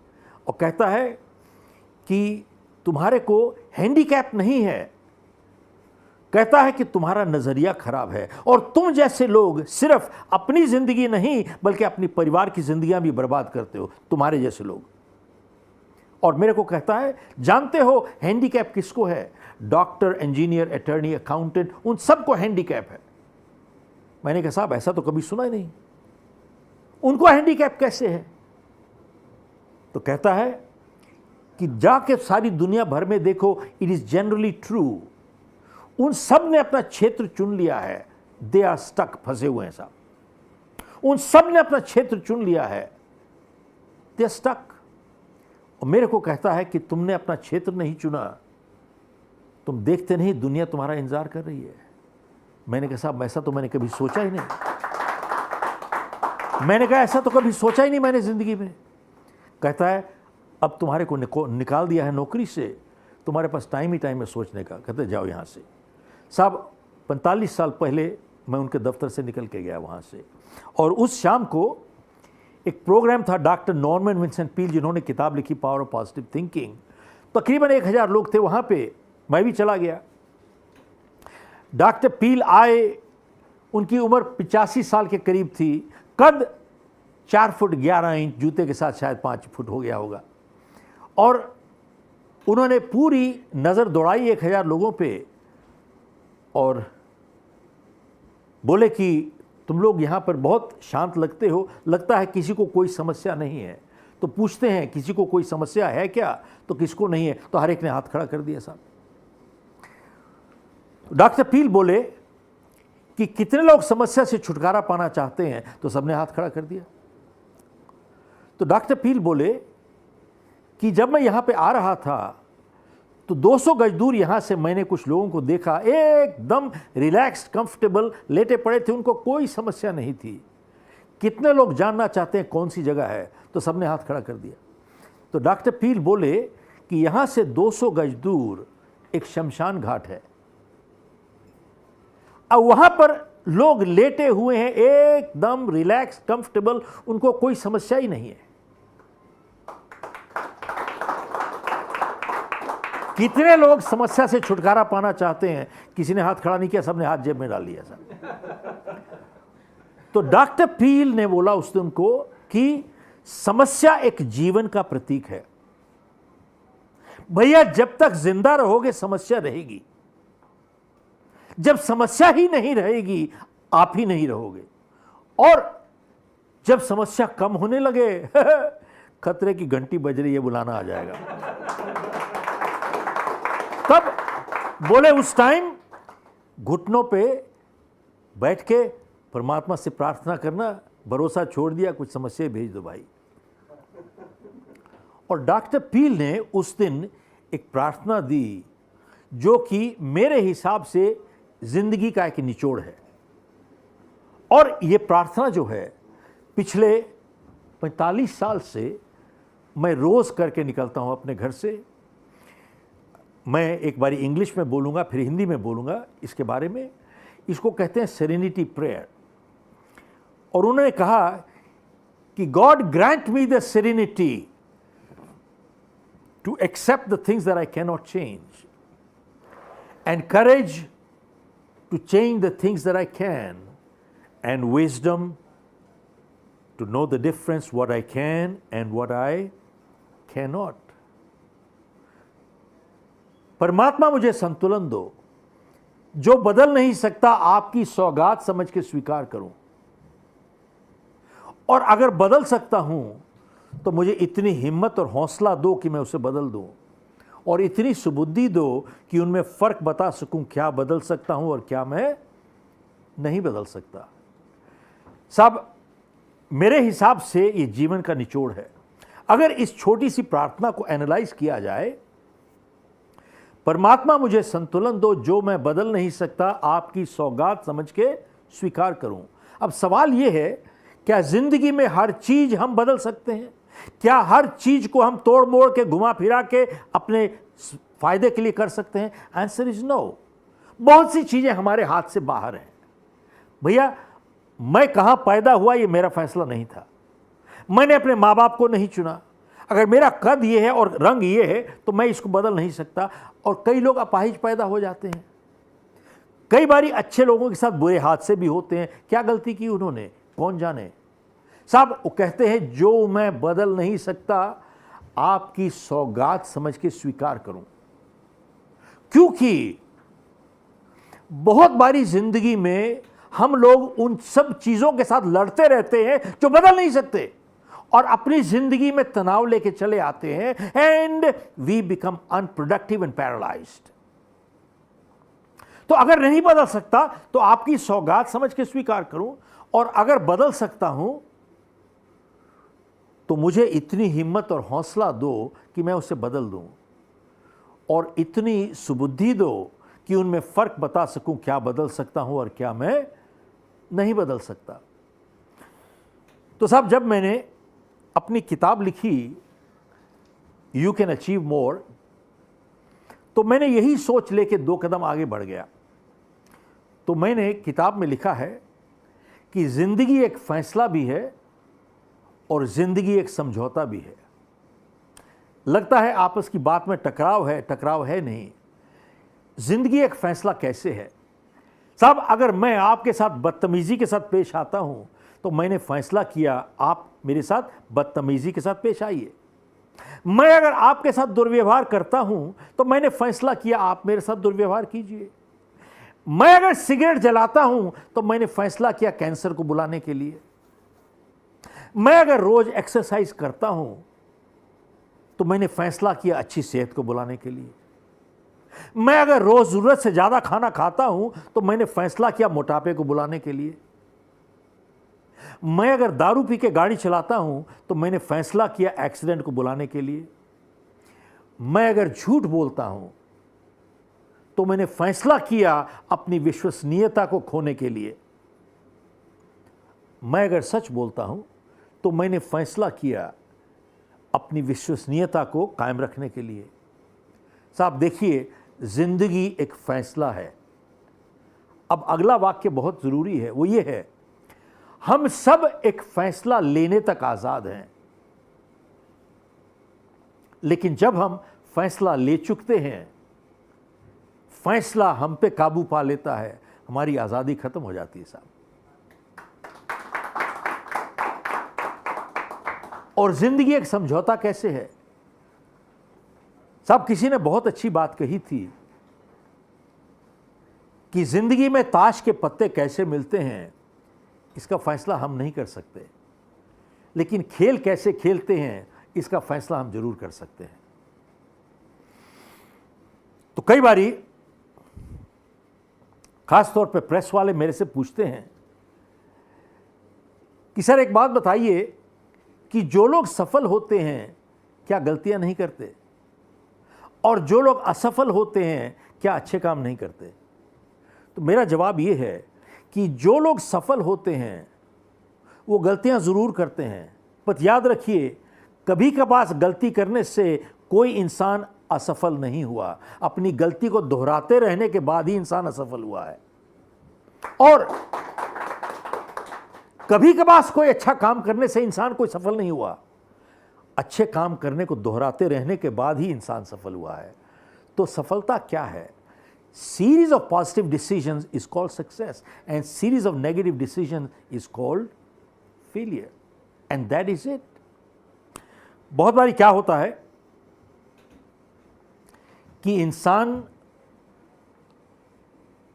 और कहता है कि तुम्हारे को हैंडीकैप नहीं है, कहता है कि तुम्हारा नजरिया खराब है और तुम जैसे लोग सिर्फ अपनी जिंदगी नहीं बल्कि अपनी परिवार की जिंदगियां भी बर्बाद करते हो, तुम्हारे जैसे लोग। और मेरे को कहता है जानते हो हैंडीकैप किसको है? डॉक्टर, इंजीनियर, अटर्नी, अकाउंटेंट, उन सबको हैंडीकैप है। मैंने कहा साहब ऐसा तो कभी सुना ही नहीं, उनको हैंडीकैप कैसे है? तो कहता है कि जाके सारी दुनिया भर में देखो, इट इज जनरली ट्रू, उन सब ने अपना क्षेत्र चुन लिया है, दे आर स्टक, फंसे हुए हैं साहब। उन सब ने अपना क्षेत्र चुन लिया है, दे आर स्टक। और मेरे को कहता है कि तुमने अपना क्षेत्र नहीं चुना, तुम देखते नहीं दुनिया तुम्हारा इंतजार कर रही है। मैंने कहा साहब ऐसा तो मैंने कभी सोचा ही नहीं, मैंने कहा ऐसा तो कभी सोचा ही नहीं मैंने जिंदगी में। कहता है अब तुम्हारे को निकाल दिया है नौकरी से, तुम्हारे पास टाइम ही टाइम है सोचने का। कहते जाओ यहाँ से। साहब 45 साल पहले मैं उनके दफ्तर से निकल के गया वहाँ से, और उस शाम को एक प्रोग्राम था डॉक्टर नॉर्मन विंसेंट पील जिन्होंने किताब लिखी पावर ऑफ पॉजिटिव थिंकिंग। तकरीबन 1000 लोग थे वहाँ पे, मैं भी चला गया। डॉक्टर पील आए, उनकी उम्र 85 साल के करीब थी, कद 4 फुट 11 इंच, जूते के साथ शायद 5 फुट हो गया होगा। और उन्होंने पूरी नज़र दौड़ाई 1000 लोगों पे और बोले कि तुम लोग यहाँ पर बहुत शांत लगते हो, लगता है किसी को कोई समस्या नहीं है। तो पूछते हैं किसी को कोई समस्या है क्या, तो किसको नहीं है, तो हर एक ने हाथ खड़ा कर दिया साहब। डॉक्टर पील बोले कि कितने लोग समस्या से छुटकारा पाना चाहते हैं, तो सबने हाथ खड़ा कर दिया। तो डॉक्टर पील बोले कि जब मैं यहाँ पे आ रहा था तो 200 गज दूर यहाँ से मैंने कुछ लोगों को देखा, एकदम रिलैक्स्ड, कंफर्टेबल लेटे पड़े थे, उनको कोई समस्या नहीं थी। कितने लोग जानना चाहते हैं कौन सी जगह है, तो सबने हाथ खड़ा कर दिया। तो डॉक्टर पील बोले कि यहाँ से 200 गज दूर एक शमशान घाट है, अब वहाँ पर लोग लेटे हुए हैं, एकदम रिलैक्स, कंफर्टेबल, उनको कोई समस्या ही नहीं है। कितने लोग समस्या से छुटकारा पाना चाहते हैं? किसी ने हाथ खड़ा नहीं किया, सबने हाथ जेब में डाल लिया सब। तो डॉक्टर पील ने बोला उस दिन को कि समस्या एक जीवन का प्रतीक है। भैया जब तक जिंदा रहोगे समस्या रहेगी, जब समस्या ही नहीं रहेगी आप ही नहीं रहोगे, और जब समस्या कम होने लगे खतरे की घंटी बज रही है, बुलाना आ जाएगा। तब बोले उस टाइम घुटनों पे बैठ के परमात्मा से प्रार्थना करना, भरोसा छोड़ दिया, कुछ समस्या भेज दो भाई। और डॉक्टर पील ने उस दिन एक प्रार्थना दी जो कि मेरे हिसाब से जिंदगी का एक निचोड़ है। और ये प्रार्थना जो है पिछले 45 साल से मैं रोज करके निकलता हूं अपने घर से। मैं एक बारी इंग्लिश में बोलूँगा, फिर हिंदी में बोलूँगा इसके बारे में। इसको कहते हैं सेरेनिटी प्रेयर। और उन्होंने कहा कि God grant me the serenity to accept the things that I can not change, and courage to change the things that I can, and wisdom to know the difference what I can and what I can not. परमात्मा मुझे संतुलन दो, जो बदल नहीं सकता आपकी सौगात समझ के स्वीकार करूं, और अगर बदल सकता हूं तो मुझे इतनी हिम्मत और हौसला दो कि मैं उसे बदल दूं, और इतनी सुबुद्धि दो कि उनमें फर्क बता सकूं, क्या बदल सकता हूं और क्या मैं नहीं बदल सकता। साहब मेरे हिसाब से ये जीवन का निचोड़ है। अगर इस छोटी सी प्रार्थना को एनालाइज किया जाए, परमात्मा मुझे संतुलन दो, जो मैं बदल नहीं सकता आपकी सौगात समझ के स्वीकार करूं। अब सवाल यह है, क्या जिंदगी में हर चीज हम बदल सकते हैं? क्या हर चीज को हम तोड़ मोड़ के, घुमा फिरा के अपने फायदे के लिए कर सकते हैं? Answer is no. बहुत सी चीजें हमारे हाथ से बाहर हैं। भैया मैं कहां पैदा हुआ ये मेरा फैसला नहीं था, मैंने अपने माँ बाप को नहीं चुना। अगर मेरा कद ये है और रंग ये है तो मैं इसको बदल नहीं सकता। और कई लोग अपाहिज पैदा हो जाते हैं। कई बारी अच्छे लोगों के साथ बुरे हादसे भी होते हैं। क्या गलती की उन्होंने, कौन जाने। साहब वो कहते हैं जो मैं बदल नहीं सकता आपकी सौगात समझ के स्वीकार करूं, क्योंकि बहुत बारी जिंदगी में हम लोग उन सब चीजों के साथ लड़ते रहते हैं जो बदल नहीं सकते और अपनी जिंदगी में तनाव लेके चले आते हैं and we become unproductive and paralysed. तो अगर नहीं बदल सकता तो आपकी सौगात समझ के स्वीकार करूं, और अगर बदल सकता हूं तो मुझे इतनी हिम्मत और हौसला दो कि मैं उसे बदल दूं, और इतनी सुबुद्धि दो कि उनमें फ़र्क बता सकूं क्या बदल सकता हूं और क्या मैं नहीं बदल सकता। तो साहब जब मैंने अपनी किताब लिखी यू कैन अचीव मोर, तो मैंने यही सोच लेके 2 कदम आगे बढ़ गया। तो मैंने किताब में लिखा है कि ज़िंदगी एक फ़ैसला भी है और ज़िंदगी एक समझौता भी है। लगता है आपस की बात में टकराव है नहीं। ज़िंदगी एक फ़ैसला कैसे है साहब? अगर मैं आपके साथ बदतमीज़ी के साथ पेश आता हूं तो मैंने फ़ैसला किया आप मेरे साथ बदतमीज़ी के साथ पेश आइए। मैं अगर आपके साथ दुर्व्यवहार करता हूं तो मैंने फ़ैसला किया आप मेरे साथ दुर्व्यवहार कीजिए। मैं अगर सिगरेट जलाता हूं तो मैंने फ़ैसला किया कैंसर को बुलाने के लिए। मैं अगर रोज़ एक्सरसाइज करता हूं तो मैंने फ़ैसला किया अच्छी सेहत को बुलाने के लिए। मैं अगर रोज़ ज़रूरत से ज़्यादा खाना खाता हूं तो मैंने फ़ैसला किया मोटापे को बुलाने के लिए। मैं अगर दारू पी के गाड़ी चलाता हूं तो मैंने फ़ैसला किया एक्सीडेंट को बुलाने के लिए। मैं अगर झूठ बोलता हूं तो मैंने फ़ैसला किया अपनी विश्वसनीयता को खोने के लिए। मैं अगर सच बोलता हूं तो मैंने फ़ैसला किया अपनी विश्वसनीयता को कायम रखने के लिए। साहब देखिए, ज़िंदगी एक फ़ैसला है। अब अगला वाक्य बहुत ज़रूरी है, वो ये है, हम सब एक फ़ैसला लेने तक आज़ाद हैं, लेकिन जब हम फ़ैसला ले चुकते हैं, फ़ैसला हम पे काबू पा लेता है, हमारी आज़ादी ख़त्म हो जाती है साहब। और ज़िंदगी एक समझौता कैसे है साहब? किसी ने बहुत अच्छी बात कही थी कि ज़िंदगी में ताश के पत्ते कैसे मिलते हैं इसका फ़ैसला हम नहीं कर सकते, लेकिन खेल कैसे खेलते हैं इसका फ़ैसला हम ज़रूर कर सकते हैं। तो कई बारी ख़ास तौर पे प्रेस वाले मेरे से पूछते हैं कि सर एक बात बताइए कि जो लोग सफल होते हैं क्या गलतियां नहीं करते, और जो लोग असफल होते हैं क्या अच्छे काम नहीं करते? तो मेरा जवाब ये है कि जो लोग सफल होते हैं वो गलतियां ज़रूर करते हैं, पर याद रखिए कभी कभार गलती करने से कोई इंसान असफल नहीं हुआ। अपनी गलती को दोहराते रहने के बाद ही इंसान असफल हुआ है। और कभी कभार कोई अच्छा काम करने से इंसान कोई सफल नहीं हुआ। अच्छे काम करने को दोहराते रहने के बाद ही इंसान सफल हुआ है। तो सफलता क्या है? Series of positive decisions is called success and series of negative decisions is called failure, and that is it. बहुत बारी क्या होता है कि इंसान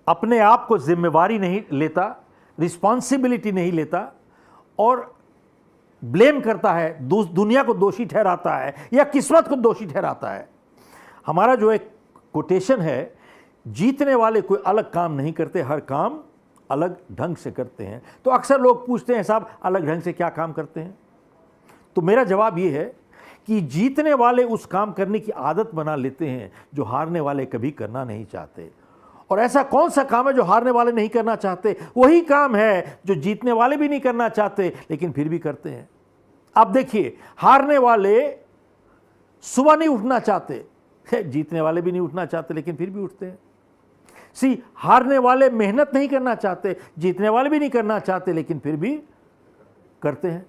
अपने आप को जिम्मेवारी नहीं लेता, रिस्पॉन्सिबिलिटी नहीं लेता और ब्लेम करता है, दुनिया को दोषी ठहराता है या किस्मत को दोषी ठहराता है। हमारा जो एक कोटेशन है, जीतने वाले कोई अलग काम नहीं करते, हर काम अलग ढंग से करते हैं। तो अक्सर लोग पूछते हैं साहब अलग ढंग से क्या काम करते हैं? तो मेरा जवाब ये है कि जीतने वाले उस काम करने की आदत बना लेते हैं जो हारने वाले कभी करना नहीं चाहते। और ऐसा कौन सा काम है जो हारने वाले नहीं करना चाहते? वही काम है जो जीतने वाले भी नहीं करना चाहते लेकिन फिर भी करते हैं। आप देखिए, हारने वाले सुबह नहीं उठना चाहते, जीतने वाले भी नहीं उठना चाहते लेकिन फिर भी उठते हैं। हारने वाले मेहनत नहीं करना चाहते, जीतने वाले भी नहीं करना चाहते लेकिन फिर भी करते हैं।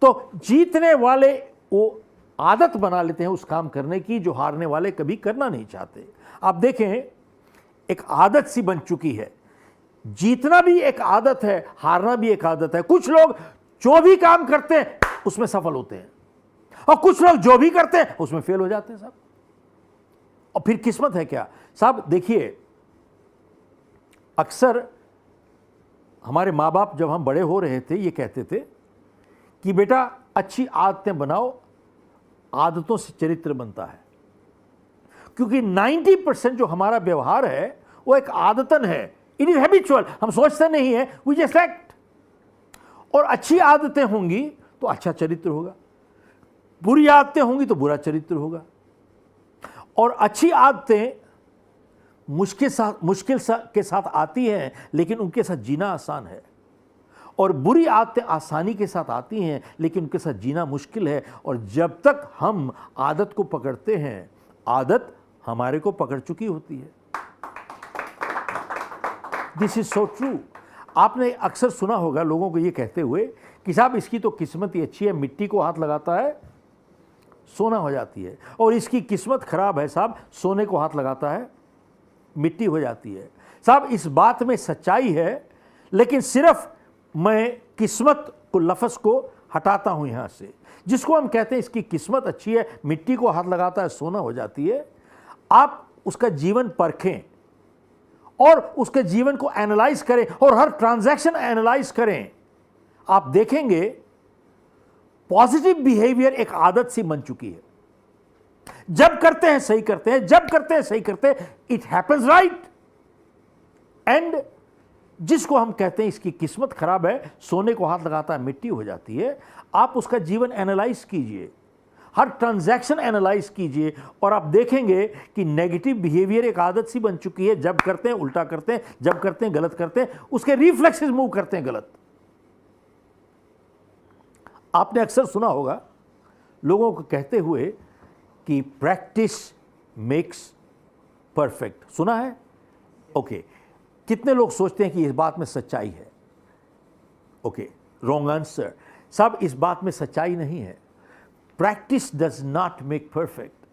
तो जीतने वाले वो आदत बना लेते हैं उस काम करने की जो हारने वाले कभी करना नहीं चाहते। आप देखें, एक आदत सी बन चुकी है, जीतना भी एक आदत है, हारना भी एक आदत है। कुछ लोग जो भी काम करते हैं उसमें सफल होते हैं और कुछ लोग जो भी करते हैं उसमें फेल हो जाते हैं साहब। और फिर किस्मत है क्या साहब? देखिए, अक्सर हमारे माँ बाप जब हम बड़े हो रहे थे ये कहते थे कि बेटा अच्छी आदतें बनाओ, आदतों से चरित्र बनता है। क्योंकि 90% जो हमारा व्यवहार है वो एक आदतन है, इट इज हैबिचुअल। हम सोचते नहीं है, वी जस्ट एक्ट। और अच्छी आदतें होंगी तो अच्छा चरित्र होगा, बुरी आदतें होंगी तो बुरा चरित्र होगा। और अच्छी आदतें मुश्किल के साथ आती हैं, लेकिन उनके साथ जीना आसान है। और बुरी आदतें आसानी के साथ आती हैं, लेकिन उनके साथ जीना मुश्किल है। और जब तक हम आदत को पकड़ते हैं, आदत हमारे को पकड़ चुकी होती है। This is so true. आपने अक्सर सुना होगा लोगों को ये कहते हुए कि साहब इसकी तो किस्मत ही अच्छी है, मिट्टी को हाथ लगाता है सोना हो जाती है, और इसकी किस्मत खराब है साहब, सोने को हाथ लगाता है मिट्टी हो जाती है। साहब इस बात में सच्चाई है, लेकिन सिर्फ मैं किस्मत को, लफ्ज़ को हटाता हूं यहां से। जिसको हम कहते हैं इसकी किस्मत अच्छी है, मिट्टी को हाथ लगाता है सोना हो जाती है, आप उसका जीवन परखें और उसके जीवन को एनालाइज करें और हर ट्रांजैक्शन एनालाइज करें। आप देखेंगे पॉजिटिव बिहेवियर एक आदत सी बन चुकी है। जब करते हैं सही करते हैं, जब करते हैं सही करते हैं, इट हैपेंस राइट। एंड जिसको हम कहते हैं इसकी किस्मत खराब है, सोने को हाथ लगाता है मिट्टी हो जाती है, आप उसका जीवन एनालाइज कीजिए, हर ट्रांजैक्शन एनालाइज कीजिए और आप देखेंगे कि नेगेटिव बिहेवियर एक आदत सी बन चुकी है। जब करते हैं उल्टा करते हैं, जब करते हैं गलत करते हैं, उसके रिफ्लेक्सेस मूव करते हैं गलत। आपने अक्सर सुना होगा लोगों को कहते हुए कि प्रैक्टिस मेक्स परफेक्ट। सुना है? ओके। कितने लोग सोचते हैं कि इस बात में सच्चाई है? ओके, रॉन्ग आंसर साहब। इस बात में सच्चाई नहीं है। Practice does not make perfect.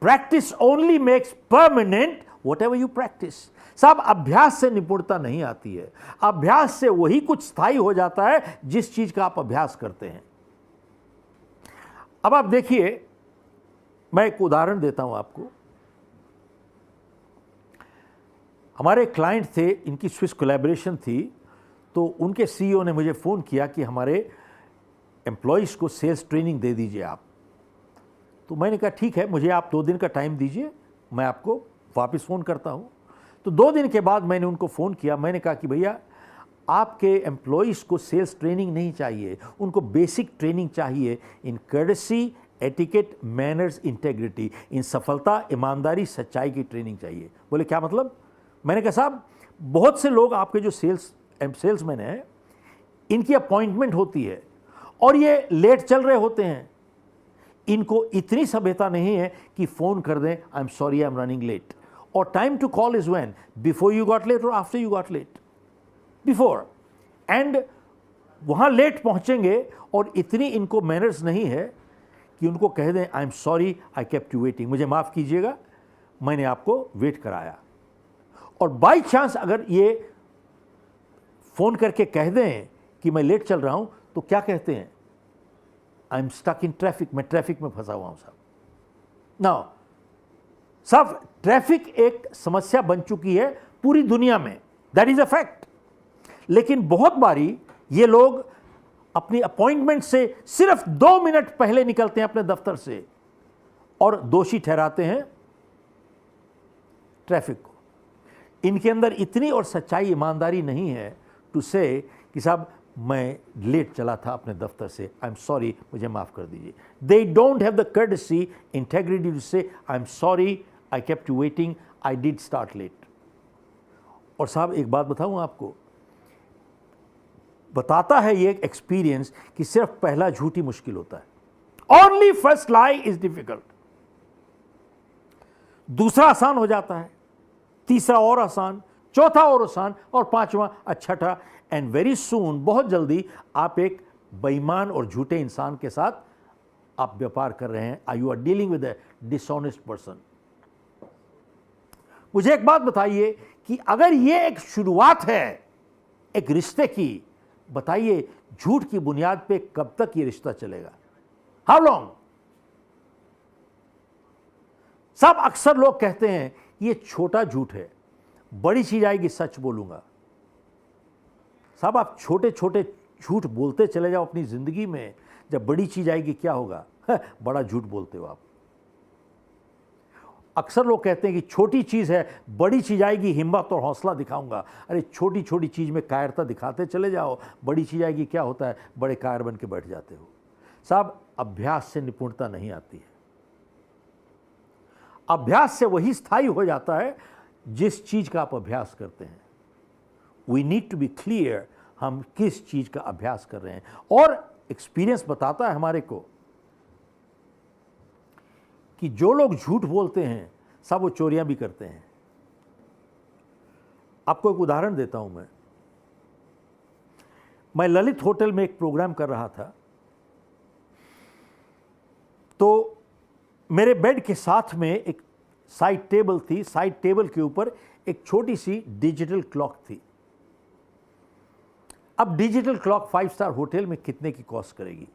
Practice only makes permanent what ever you practice. साहब अभ्यास से निपुणता नहीं आती है, अभ्यास से वही कुछ स्थायी हो जाता है जिस चीज का आप अभ्यास करते हैं। अब आप देखिए, मैं एक उदाहरण देता हूं आपको। हमारे क्लाइंट थे, इनकी स्विस कोलैबोरेशन थी, तो उनके सीईओ ने मुझे फ़ोन किया कि हमारे एम्प्लॉयज़ को सेल्स ट्रेनिंग दे दीजिए आप। तो मैंने कहा ठीक है, मुझे आप 2 दिन का टाइम दीजिए, मैं आपको वापस फ़ोन करता हूँ। तो 2 दिन के बाद मैंने उनको फ़ोन किया। मैंने कहा कि भैया आपके एम्प्लॉयज़ को सेल्स ट्रेनिंग नहीं चाहिए, उनको बेसिक ट्रेनिंग चाहिए इन कर्टसी, एटिकेट, मैनर्स, इंटेग्रिटी। इन सफलता, ईमानदारी, सच्चाई की ट्रेनिंग चाहिए। बोले क्या मतलब? मैंने कहा साहब बहुत से लोग आपके जो सेल्समैन हैं, इनकी अपॉइंटमेंट होती है और ये लेट चल रहे होते हैं। इनको इतनी सभ्यता नहीं है कि फ़ोन कर दें I am sorry I am running late. और time to call is when, before you got late और after you got late, before. And वहाँ लेट पहुँचेंगे और इतनी इनको मैनर्स नहीं है कि उनको कह दें I am sorry I kept you waiting, मुझे माफ़ कीजिएगा मैंने आपको वेट कराया। और बाई चांस अगर ये फ़ोन करके कह दें कि मैं लेट चल रहा हूँ, तो क्या कहते हैं? I am stuck in traffic, मैं ट्रैफिक में फंसा हुआ हूँ साहब। नाउ साहब ट्रैफिक एक समस्या बन चुकी है पूरी दुनिया में, दैट इज़ अ फैक्ट। लेकिन बहुत बारी ये लोग अपनी अपॉइंटमेंट से सिर्फ 2 मिनट पहले निकलते हैं अपने दफ्तर से और दोषी ठहराते हैं ट्रैफिक को। इनके अंदर इतनी और सच्चाई, ईमानदारी नहीं है टू से कि साहब मैं लेट चला था अपने दफ्तर से, आई एम सॉरी मुझे माफ़ कर दीजिए। They don't have the courtesy, integrity to say I am sorry I kept you waiting, I did start late. और साहब एक बात बताऊं आपको, बताता है ये एक्सपीरियंस कि सिर्फ पहला झूठ ही मुश्किल होता है। Only first lie is difficult. दूसरा आसान हो जाता है, तीसरा और आसान, चौथा और आसान, और 5वां, छठा, एंड वेरी सून, बहुत जल्दी आप एक बेईमान और झूठे इंसान के साथ आप व्यापार कर रहे हैं, you are dealing with a dishonest person. मुझे एक बात बताइए कि अगर ये एक शुरुआत है एक रिश्ते की, बताइए झूठ की बुनियाद पे कब तक ये रिश्ता चलेगा? How long? सब अक्सर लोग कहते हैं ये छोटा झूठ है, बड़ी चीज आएगी सच बोलूंगा। सब आप छोटे छोटे झूठ बोलते चले जाओ अपनी जिंदगी में, जब बड़ी चीज आएगी क्या होगा? बड़ा झूठ बोलते हो आप। अक्सर लोग कहते हैं कि छोटी चीज है, बड़ी चीज आएगी हिम्मत और हौसला दिखाऊंगा। अरे छोटी छोटी चीज में कायरता दिखाते चले जाओ, बड़ी चीज आएगी क्या होता है? बड़े कायर बन के बैठ जाते हो। साहब, अभ्यास से निपुणता नहीं आती है। अभ्यास से वही स्थायी हो जाता है जिस चीज का आप अभ्यास करते हैं। We need to be clear हम किस चीज का अभ्यास कर रहे हैं। और एक्सपीरियंस बताता है हमारे को कि जो लोग झूठ बोलते हैं सब वो चोरियां भी करते हैं। आपको एक उदाहरण देता हूं। मैं ललित होटल में एक प्रोग्राम कर रहा था, तो मेरे बेड के साथ में एक साइड टेबल थी। साइड टेबल के ऊपर एक छोटी सी डिजिटल क्लॉक थी। अब डिजिटल क्लॉक 5 स्टार होटल में कितने की कॉस्ट करेगी?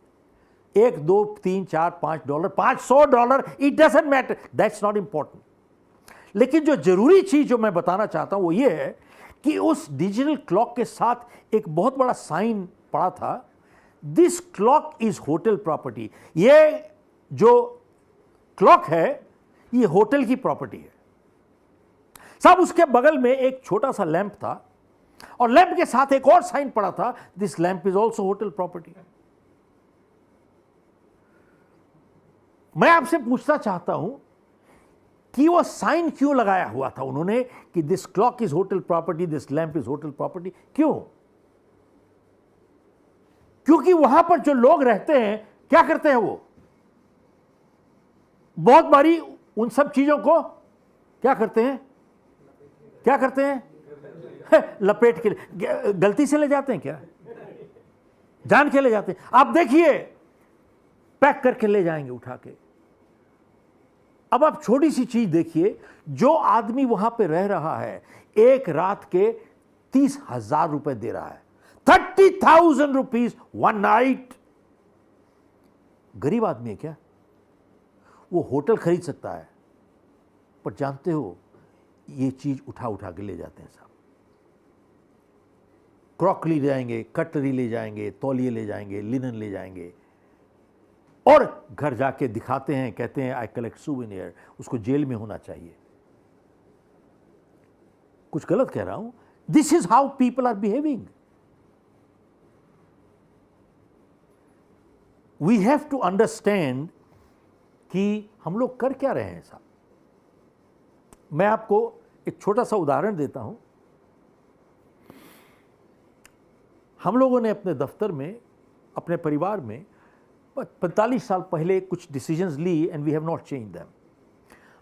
1, 2, 3, 4, $5, $500, it doesn't matter, that's not important. लेकिन जो जरूरी चीज जो मैं बताना चाहता हूं वो ये है कि उस डिजिटल क्लॉक के साथ एक बहुत बड़ा साइन पड़ा था, this clock is hotel property. ये जो क्लॉक है ये होटल की प्रॉपर्टी है। साहब, उसके बगल में एक छोटा सा लैंप था और लैंप के साथ एक और साइन पड़ा था, this lamp is also hotel property. मैं आपसे पूछना चाहता हूं कि वो साइन क्यों लगाया हुआ था उन्होंने कि this clock is hotel property, this lamp is hotel property? क्यों? क्योंकि वहां पर जो लोग रहते हैं क्या करते हैं? वो बहुत बारी उन सब चीजों को क्या करते हैं? क्या करते हैं? लपेट के गलती से ले जाते हैं क्या? जान के ले जाते हैं। आप देखिए, पैक करके ले जाएंगे उठा के। अब आप छोटी सी चीज देखिए, जो आदमी वहां पे रह रहा है एक रात के 30,000 रुपए दे रहा है, 30,000 रुपीज वन नाइट। गरीब आदमी है क्या? वो होटल खरीद सकता है, पर जानते हो ये चीज उठा उठा के ले जाते हैं साहब। क्रॉकरी ले जाएंगे, कटलरी ले जाएंगे, तौलिए ले जाएंगे, लिनन ले जाएंगे और घर जाके दिखाते हैं, कहते हैं आई कलेक्ट सूवेनियर। उसको जेल में होना चाहिए। कुछ गलत कह रहा हूं? This is how people are behaving. We have to understand कि हम लोग कर क्या रहे हैं साहब। मैं आपको एक छोटा सा उदाहरण देता हूं। हम लोगों ने अपने दफ्तर में, अपने परिवार में 45 साल पहले कुछ डिसीजंस ली and we have not change them.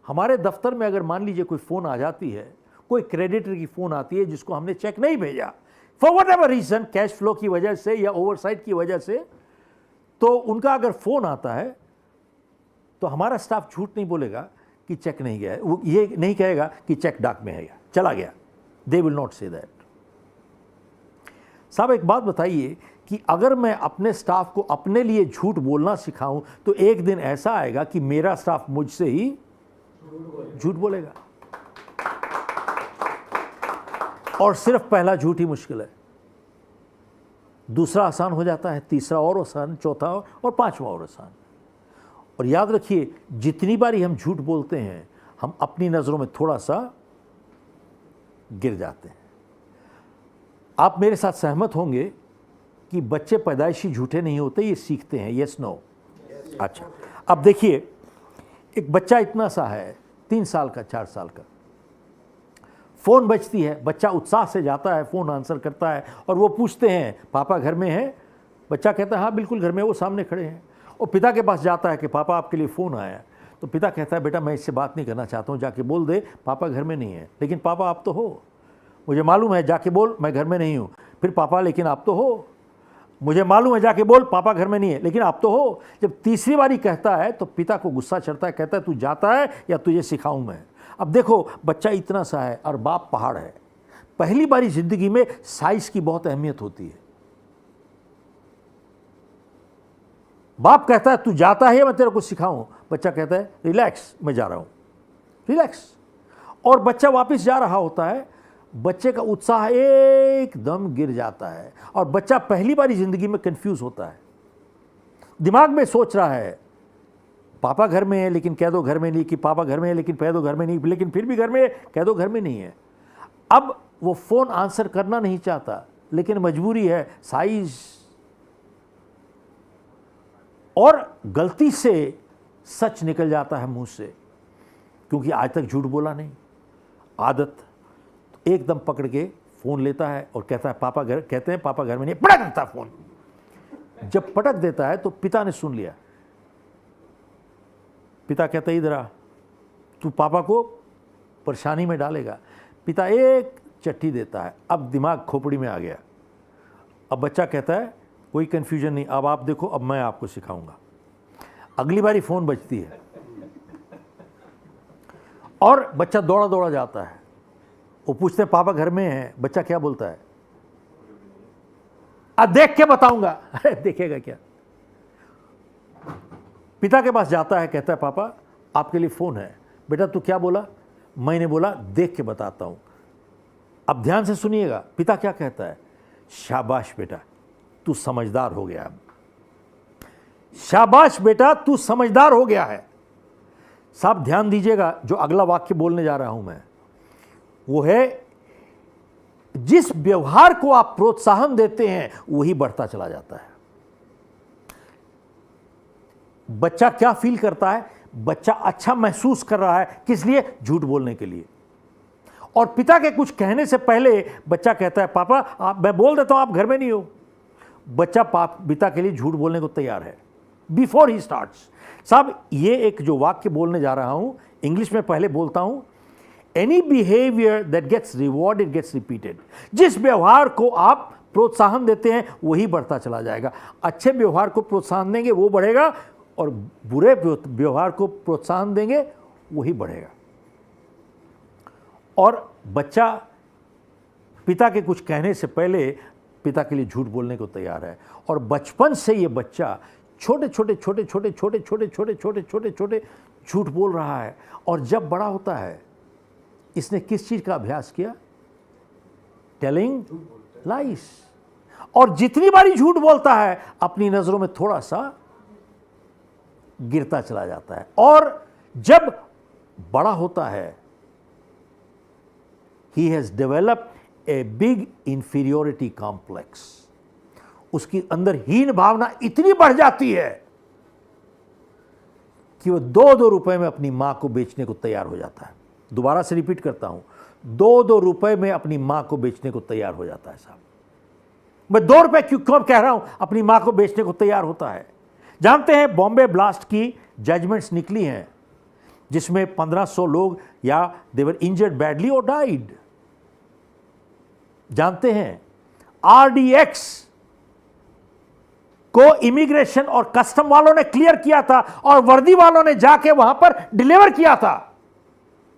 हमारे दफ्तर में अगर मान लीजिए कोई फ़ोन आ जाती है, कोई क्रेडिटर की फ़ोन आती है जिसको हमने चेक नहीं भेजा for what ever reason, cash flow की वजह से या ओवरसाइट की वजह से, तो उनका अगर फ़ोन आता है तो हमारा स्टाफ झूठ नहीं बोलेगा कि चेक नहीं गया है। वो ये नहीं कहेगा कि चेक डाक में है, चला गया। They will not say that. साहब, एक बात बताइए कि अगर मैं अपने स्टाफ को अपने लिए झूठ बोलना सिखाऊं तो एक दिन ऐसा आएगा कि मेरा स्टाफ मुझसे ही झूठ बोलेगा। और सिर्फ पहला झूठ ही मुश्किल है, दूसरा आसान हो जाता है, तीसरा और आसान, चौथा और पांचवा और आसान। और याद रखिए, जितनी बारी हम झूठ बोलते हैं हम अपनी नज़रों में थोड़ा सा गिर जाते हैं। आप मेरे साथ सहमत होंगे कि बच्चे पैदाइशी झूठे नहीं होते, ये सीखते हैं। Yes no? अच्छा, अब देखिए, एक बच्चा इतना सा है, 3 साल का, 4 साल का, फ़ोन बजती है, बच्चा उत्साह से जाता है, फ़ोन आंसर करता है और वो पूछते हैं पापा घर में हैं? बच्चा कहता है हाँ बिल्कुल घर में, वो सामने खड़े हैं। और पिता के पास जाता है कि पापा आपके लिए फ़ोन आया है। तो पिता कहता है बेटा मैं इससे बात नहीं करना चाहता हूँ, जाके बोल दे पापा घर में नहीं है। लेकिन पापा आप तो हो, मुझे मालूम है, जाके बोल मैं घर में नहीं हूँ। फिर पापा लेकिन आप तो हो। मुझे मालूम है, जाके बोल पापा घर में नहीं है। लेकिन अब तो हो, जब तीसरी बारी कहता है तो पिता को गुस्सा चढ़ता है, कहता है तू जाता है या तुझे सिखाऊं मैं। अब देखो बच्चा इतना सा है और बाप पहाड़ है। पहली बारी जिंदगी में साइज की बहुत अहमियत होती है। बाप कहता है तू जाता है या मैं तेरे को सिखाऊं, बच्चा कहता है रिलैक्स मैं जा रहा हूं, रिलैक्स। और बच्चा वापस जा रहा होता है, बच्चे का उत्साह एकदम गिर जाता है और बच्चा पहली बारी जिंदगी में कंफ्यूज होता है। दिमाग में सोच रहा है पापा घर में है लेकिन कह दो घर में नहीं, कि पापा घर में है लेकिन कह दो घर में नहीं, लेकिन फिर भी घर में है, कह दो घर में नहीं है। अब वो फोन आंसर करना नहीं चाहता लेकिन मजबूरी है, साइज। और गलती से सच निकल जाता है मुंह से, क्योंकि आज तक झूठ बोला नहीं, आदत। तो एकदम पकड़ के फोन लेता है और कहता है पापा घर, कहते हैं पापा घर में नहीं, पटक देता है फोन। जब पटक देता है तो पिता ने सुन लिया। पिता कहता है इधर आ, तू पापा को परेशानी में डालेगा। पिता एक चट्टी देता है, अब दिमाग खोपड़ी में आ गया। अब बच्चा कहता है कोई कन्फ्यूजन नहीं, अब आप देखो, अब मैं आपको सिखाऊंगा। अगली बारी फोन बजती है और बच्चा दौड़ा दौड़ा जाता है। वो पूछते हैं पापा घर में हैं, बच्चा क्या बोलता है, देख के बताऊंगा। अरे देखेगा क्या। पिता के पास जाता है, कहता है पापा आपके लिए फोन है। बेटा तू क्या बोला, मैंने बोला देख के बताता हूं। अब ध्यान से सुनिएगा, पिता क्या कहता है, शाबाश बेटा तू समझदार हो गया। शाबाश बेटा तू समझदार हो गया है। साहब ध्यान दीजिएगा, जो अगला वाक्य बोलने जा रहा हूं मैं, वो है जिस व्यवहार को आप प्रोत्साहन देते हैं वही बढ़ता चला जाता है। बच्चा क्या फील करता है, बच्चा अच्छा महसूस कर रहा है, किस लिए, झूठ बोलने के लिए। और पिता के कुछ कहने से पहले बच्चा कहता है पापा आप, मैं बोल देता हूं आप घर में नहीं हो। बच्चा पिता के लिए झूठ बोलने को तैयार है बिफोर ही स्टार्ट्स। साहब ये एक जो वाक्य बोलने जा रहा हूं, इंग्लिश में पहले बोलता हूं, any behaviour that gets rewarded gets repeated. जिस व्यवहार को आप प्रोत्साहन देते हैं वही बढ़ता चला जाएगा। अच्छे व्यवहार को प्रोत्साहन देंगे वो बढ़ेगा, और बुरे व्यवहार को प्रोत्साहन देंगे वही बढ़ेगा। और बच्चा पिता के कुछ कहने से पहले पिता के लिए झूठ बोलने को तैयार है। और बचपन से ये बच्चा छोटे छोटे छोटे छोटे छोटे छोटे छोटे छोटे छोटे छोटे झूठ बोल रहा है। और जब बड़ा होता है, इसने किस चीज का अभ्यास किया, टेलिंग लाइस। और जितनी बारी झूठ बोलता है अपनी नजरों में थोड़ा सा गिरता चला जाता है। और जब बड़ा होता है, he has developed a big inferiority complex। उसकी अंदर हीन भावना इतनी बढ़ जाती है कि वो 2-2 रुपए में अपनी मां को बेचने को तैयार हो जाता है। दोबारा से रिपीट करता हूं, 2-2 रुपए में अपनी मां को बेचने को तैयार हो जाता है। साहब मैं 2 रुपए क्यों कह रहा हूं, अपनी मां को बेचने को तैयार होता है। जानते हैं बॉम्बे ब्लास्ट की जजमेंट्स निकली हैं जिसमें 1500 लोग या दे वर इंजर्ड बैडली और डाइड। जानते हैं आरडीएक्स को इमिग्रेशन और कस्टम वालों ने क्लियर किया था और वर्दी वालों ने जाके वहां पर डिलीवर किया था,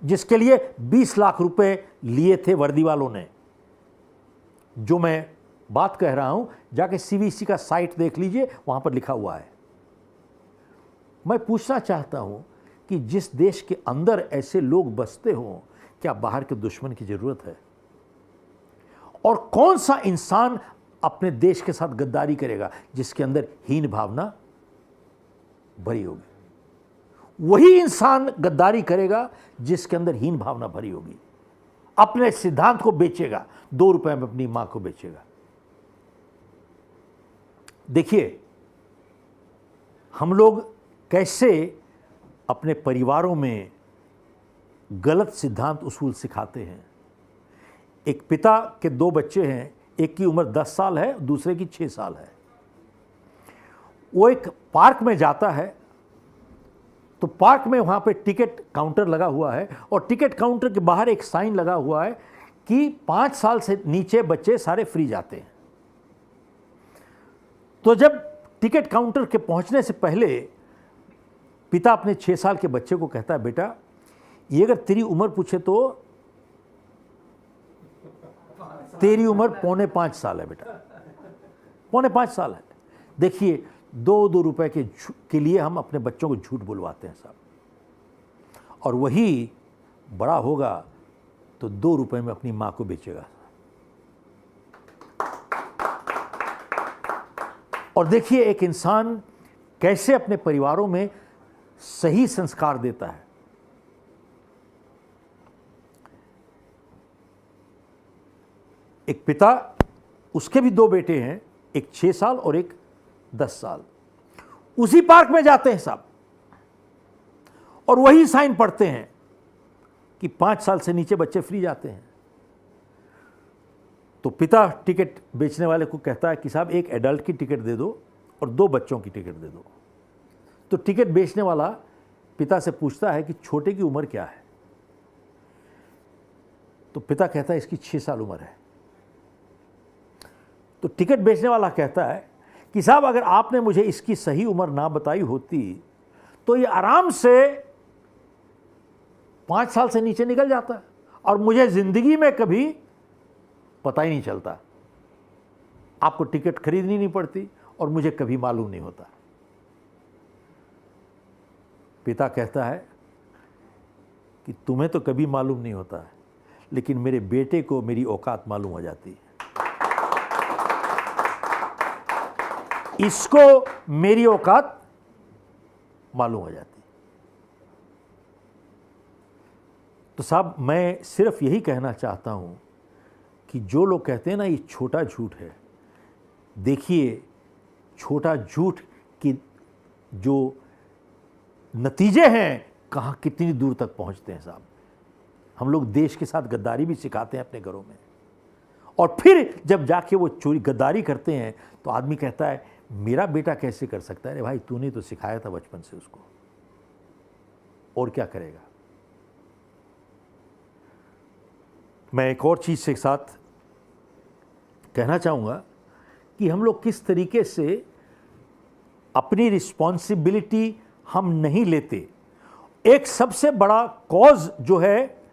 जिसके लिए 20 लाख रुपए लिए थे वर्दी वालों ने। जो मैं बात कह रहा हूं जाके सीवीसी का साइट देख लीजिए, वहां पर लिखा हुआ है। मैं पूछना चाहता हूं कि जिस देश के अंदर ऐसे लोग बसते हों, क्या बाहर के दुश्मन की जरूरत है? और कौन सा इंसान अपने देश के साथ गद्दारी करेगा जिसके अंदर हीन भावना भरी होगी? वही इंसान गद्दारी करेगा जिसके अंदर हीन भावना भरी होगी। अपने सिद्धांत को बेचेगा, 2 रुपए में अपनी मां को बेचेगा। देखिए हम लोग कैसे अपने परिवारों में गलत सिद्धांत उसूल सिखाते हैं। एक पिता के 2 बच्चे हैं, एक की उम्र 10 साल है, दूसरे की 6 साल है। वो एक पार्क में जाता है तो पार्क में वहाँ पे टिकट काउंटर लगा हुआ है और टिकट काउंटर के बाहर एक साइन लगा हुआ है कि 5 साल से नीचे बच्चे सारे फ्री जाते हैं। तो जब टिकट काउंटर के पहुंचने से पहले पिता अपने 6 साल के बच्चे को कहता है, बेटा ये अगर तेरी उम्र पूछे तो तेरी उम्र 4.25 साल है बेटा, 4.25 साल है। देखिए 2 रुपए के लिए हम अपने बच्चों को झूठ बुलवाते हैं साहब, और वही बड़ा होगा तो 2 रुपए में अपनी मां को बेचेगा। और देखिए एक इंसान कैसे अपने परिवारों में सही संस्कार देता है। एक पिता, उसके भी 2 बेटे हैं, एक 6 साल और एक 10 साल, उसी पार्क में जाते हैं साहब और वही साइन पढ़ते हैं कि 5 साल से नीचे बच्चे फ्री जाते हैं। तो पिता टिकट बेचने वाले को कहता है कि साहब एक एडल्ट की टिकट दे दो और 2 बच्चों की टिकट दे दो। तो टिकट बेचने वाला पिता से पूछता है कि छोटे की उम्र क्या है। तो पिता कहता है इसकी 6 साल उम्र है। तो टिकट बेचने वाला कहता है कि साहब अगर आपने मुझे इसकी सही उम्र ना बताई होती तो ये आराम से 5 साल से नीचे निकल जाता और मुझे जिंदगी में कभी पता ही नहीं चलता, आपको टिकट खरीदनी नहीं पड़ती और मुझे कभी मालूम नहीं होता। पिता कहता है कि तुम्हें तो कभी मालूम नहीं होता, लेकिन मेरे बेटे को मेरी औकात मालूम हो जाती है, इसको मेरी औकात मालूम हो जाती। तो साहब मैं सिर्फ यही कहना चाहता हूं कि जो लोग कहते हैं ना ये छोटा झूठ है, देखिए छोटा झूठ की जो नतीजे हैं कहाँ कितनी दूर तक पहुंचते हैं साहब। हम लोग देश के साथ गद्दारी भी सिखाते हैं अपने घरों में, और फिर जब जाके वो चोरी गद्दारी करते हैं तो आदमी कहता है मेरा बेटा कैसे कर सकता है। अरे भाई तूने तो सिखाया था बचपन से उसको, और क्या करेगा। मैं एक और चीज़ के साथ कहना चाहूँगा कि हम लोग किस तरीके से अपनी रिस्पॉन्सिबिलिटी हम नहीं लेते। एक सबसे बड़ा कॉज जो है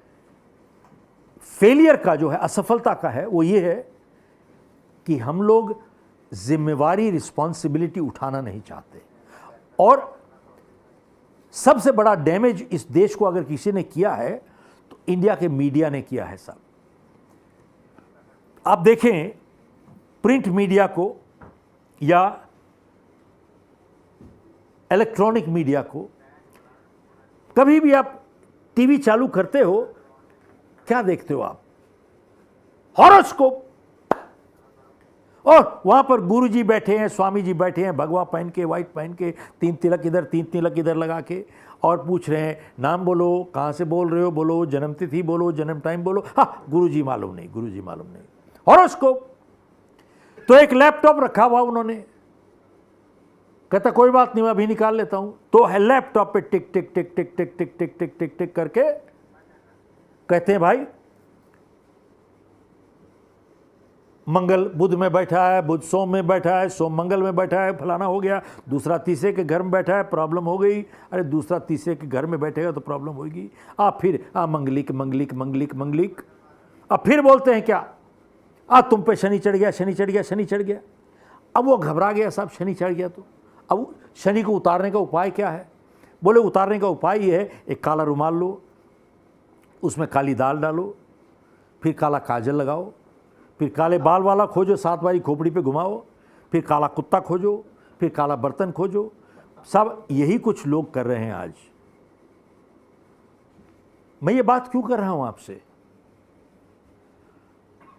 फेलियर का, जो है असफलता का है, वो ये है कि हम लोग जिम्मेवारी रिस्पॉन्सिबिलिटी उठाना नहीं चाहते। और सबसे बड़ा डैमेज इस देश को अगर किसी ने किया है तो इंडिया के मीडिया ने किया है साहब। आप देखें प्रिंट मीडिया को या इलेक्ट्रॉनिक मीडिया को, कभी भी आप टीवी चालू करते हो क्या देखते हो आप? हॉरोस्कोप। और वहां पर गुरुजी बैठे हैं, स्वामी जी बैठे हैं, भगवा पहन के, व्हाइट पहन के, 3 तिलक इधर 3 तिलक इधर लगा के, और पूछ रहे हैं नाम बोलो, कहां से बोल रहे हो बोलो, जन्म तिथि बोलो, जन्म टाइम बोलो। हाँ गुरुजी मालूम नहीं, गुरुजी मालूम नहीं। हॉरोस्कोप। तो एक लैपटॉप रखा हुआ उन्होंने, कहता कोई बात नहीं मैं अभी निकाल लेता हूं। तो है लैपटॉप पे टिक टिक टिक टिक टिक टिक टिक टिक टिक टिक करके कहते हैं भाई मंगल बुध में बैठा है, बुध सोम में बैठा है, सोम मंगल में बैठा है, फलाना हो गया। दूसरा तीसरे के घर में बैठा है, प्रॉब्लम हो गई। अरे दूसरा तीसरे के घर में बैठेगा तो प्रॉब्लम होगी। फिर मंगलिक मंगलिक मंगलिक मंगलिक। अब फिर बोलते हैं क्या, तुम पे शनि चढ़ गया, शनि चढ़ गया, शनि चढ़ गया। अब वो घबरा गया साहब, शनि चढ़ गया तो अब शनि को उतारने का उपाय क्या है? बोले उतारने का उपाय ये है, एक काला रुमाल लो, उसमें काली दाल डालो, फिर काला काजल लगाओ, फिर काले बाल वाला खोजो, 7 बारी खोपड़ी पे घुमाओ, फिर काला कुत्ता खोजो, फिर काला बर्तन खोजो। सब यही कुछ लोग कर रहे हैं आज। मैं ये बात क्यों कर रहा हूं आपसे?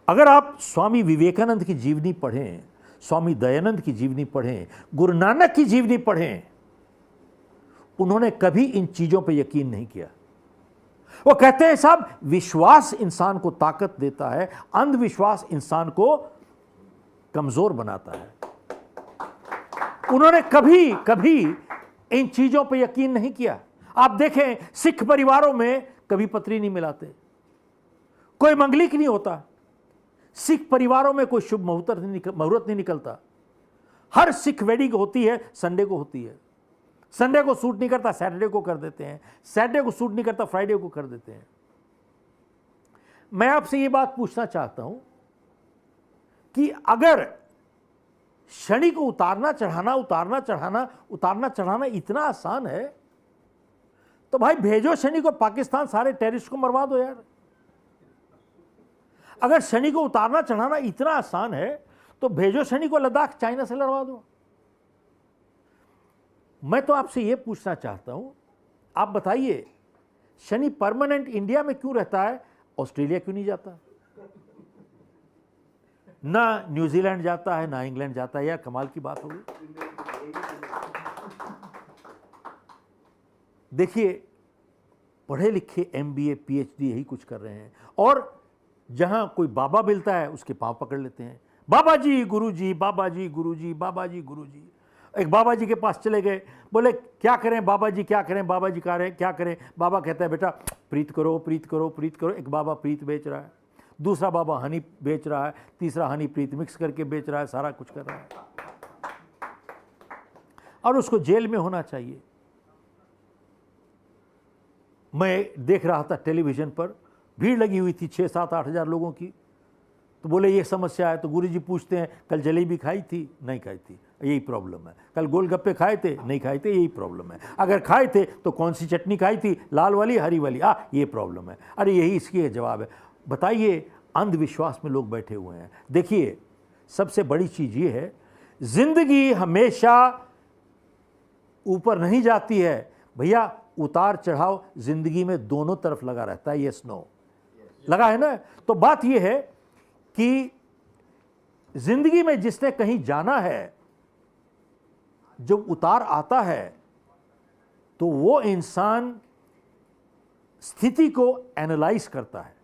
अगर आप स्वामी विवेकानंद की जीवनी पढ़ें, स्वामी दयानंद की जीवनी पढ़ें, गुरु नानक की जीवनी पढ़ें, उन्होंने कभी इन चीजों पर यकीन नहीं किया। वो कहते हैं साहब विश्वास इंसान को ताकत देता है, अंधविश्वास इंसान को कमजोर बनाता है। उन्होंने कभी कभी इन चीजों पर यकीन नहीं किया। आप देखें सिख परिवारों में कभी पत्री नहीं मिलाते, कोई मंगलिक नहीं होता, सिख परिवारों में कोई शुभ मुहूर्त नहीं निकलता। हर सिख वेडिंग होती है संडे को होती है। संडे को सूट नहीं करता सैटरडे को कर देते हैं, सैटरडे को सूट नहीं करता फ्राइडे को कर देते हैं। मैं आपसे ये बात पूछना चाहता हूं कि अगर शनि को उतारना चढ़ाना इतना आसान है तो भाई भेजो शनि को पाकिस्तान, सारे टेररिस्ट को मरवा दो यार। अगर शनि को उतारना चढ़ाना इतना आसान है तो भेजो शनि को लद्दाख, चाइना से लड़वा दो। मैं तो आपसे यह पूछना चाहता हूं, आप बताइए शनि परमानेंट इंडिया में क्यों रहता है, ऑस्ट्रेलिया क्यों नहीं जाता, ना न्यूजीलैंड जाता है, ना इंग्लैंड जाता है? यार कमाल की बात होगी। देखिए पढ़े लिखे MBA PhD यही कुछ कर रहे हैं, और जहां कोई बाबा मिलता है उसके पांव पकड़ लेते हैं, बाबा जी गुरुजी, बाबा जी गुरुजी, बाबा जी गुरुजी। एक बाबा जी के पास चले गए, बोले क्या करें बाबा जी, क्या करें बाबा जी, क्या करें? बाबा कहता है बेटा प्रीत करो, प्रीत करो, प्रीत करो। एक बाबा प्रीत बेच रहा है, दूसरा बाबा हनी बेच रहा है, तीसरा हनी प्रीत मिक्स करके बेच रहा है, सारा कुछ कर रहा है, और उसको जेल में होना चाहिए। मैं देख रहा था टेलीविजन पर, भीड़ लगी हुई थी 6-7-8 हज़ार लोगों की। तो बोले ये समस्या है, तो गुरुजी पूछते हैं कल जलेबी खाई थी? नहीं खाई थी, यही प्रॉब्लम है। कल गोलगप्पे खाए थे? नहीं खाए थे, यही प्रॉब्लम है। अगर खाए थे तो कौन सी चटनी खाई थी, लाल वाली हरी वाली? ये प्रॉब्लम है। अरे यही इसकी जवाब है। बताइए अंधविश्वास में लोग बैठे हुए हैं। देखिए सबसे बड़ी चीज़ ये है, जिंदगी हमेशा ऊपर नहीं जाती है भैया, उतार चढ़ाव जिंदगी में दोनों तरफ लगा रहता है। यस नो लगा है ना? तो बात यह है कि जिंदगी में जिसने कहीं जाना है, जब उतार आता है तो वो इंसान स्थिति को एनालाइज करता है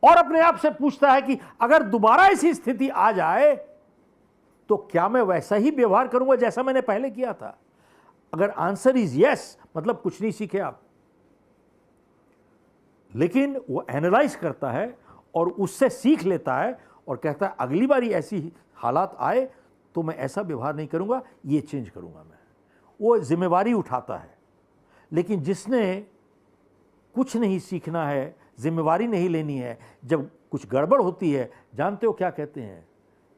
और अपने आप से पूछता है कि अगर दोबारा ऐसी स्थिति आ जाए तो क्या मैं वैसा ही व्यवहार करूंगा जैसा मैंने पहले किया था? अगर आंसर इज यस, मतलब कुछ नहीं सीखे आप। लेकिन वो एनालाइज करता है और उससे सीख लेता है और कहता है अगली बारी ऐसी हालात आए तो मैं ऐसा व्यवहार नहीं करूंगा, ये चेंज करूंगा मैं। वो जिम्मेवारी उठाता है। लेकिन जिसने कुछ नहीं सीखना है, जिम्मेवारी नहीं लेनी है, जब कुछ गड़बड़ होती है, जानते हो क्या कहते हैं?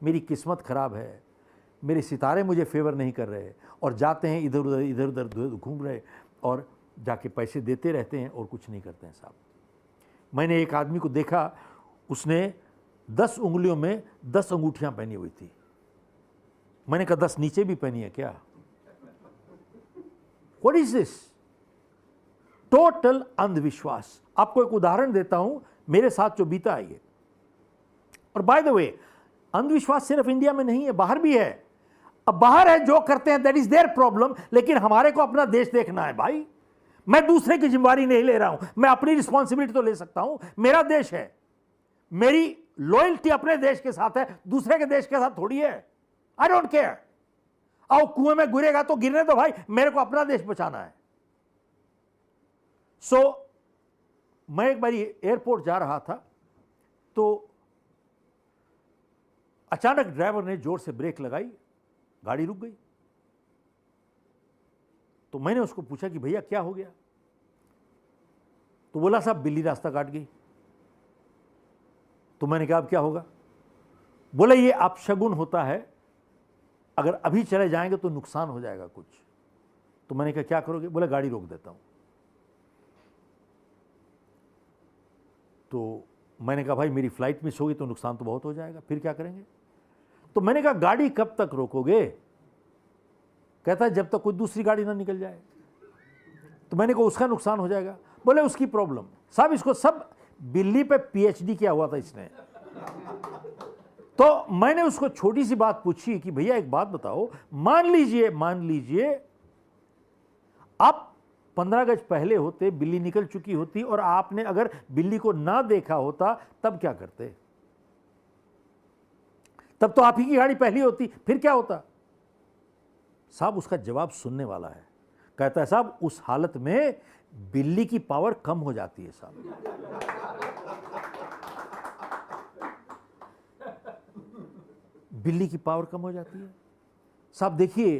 मेरी किस्मत खराब है, मेरे सितारे मुझे फेवर नहीं कर रहे, और जाते हैं इधर उधर घूम रहे और जाके पैसे देते रहते हैं और कुछ नहीं करते हैं साहब। मैंने एक आदमी को देखा, उसने 10 उंगलियों में 10 अंगूठियां पहनी हुई थी। मैंने कहा 10 नीचे भी पहनी है क्या? What is this? टोटल अंधविश्वास। आपको एक उदाहरण देता हूं, मेरे साथ जो बीता है ये। और बाय द वे, अंधविश्वास सिर्फ इंडिया में नहीं है, बाहर भी है। अब बाहर है जो करते हैं दैट इज देयर प्रॉब्लम, लेकिन हमारे को अपना देश देखना है भाई। मैं दूसरे की जिम्मेवारी नहीं ले रहा हूं, मैं अपनी रिस्पॉन्सिबिलिटी तो ले सकता हूं। मेरा देश है, मेरी लॉयल्टी अपने देश के साथ है, दूसरे के देश के साथ थोड़ी है। I don't care. आओ कुएं में गिरेगा तो गिरने दो भाई, मेरे को अपना देश बचाना है। मैं एक बारी एयरपोर्ट जा रहा था तो अचानक ड्राइवर ने जोर से ब्रेक लगाई, गाड़ी रुक गई। तो मैंने उसको पूछा कि भैया क्या हो गया? तो बोला साहब बिल्ली रास्ता काट गई। तो मैंने कहा अब क्या होगा? बोला ये अपशगुन होता है, अगर अभी चले जाएंगे तो नुकसान हो जाएगा कुछ। तो मैंने कहा क्या करोगे? बोला गाड़ी रोक देता हूं। तो मैंने कहा भाई मेरी फ्लाइट मिस होगी तो नुकसान तो बहुत हो जाएगा, फिर क्या करेंगे? तो मैंने कहा गाड़ी कब तक रोकोगे? कहता है जब तक कोई दूसरी गाड़ी ना निकल जाए। तो मैंने कहा उसका नुकसान हो जाएगा। बोले उसकी प्रॉब्लम। साहब इसको सब बिल्ली पे PhD किया हुआ था इसने। तो मैंने उसको छोटी सी बात पूछी कि भैया एक बात बताओ, मान लीजिए आप 15 गज पहले होते, बिल्ली निकल चुकी होती और आपने अगर बिल्ली को ना देखा होता तब क्या करते? तब तो आप ही की गाड़ी पहली होती, फिर क्या होता? साहब उसका जवाब सुनने वाला है। कहता है साहब उस हालत में बिल्ली की पावर कम हो जाती है साहब। बिल्ली की पावर कम हो जाती है। साहब देखिए,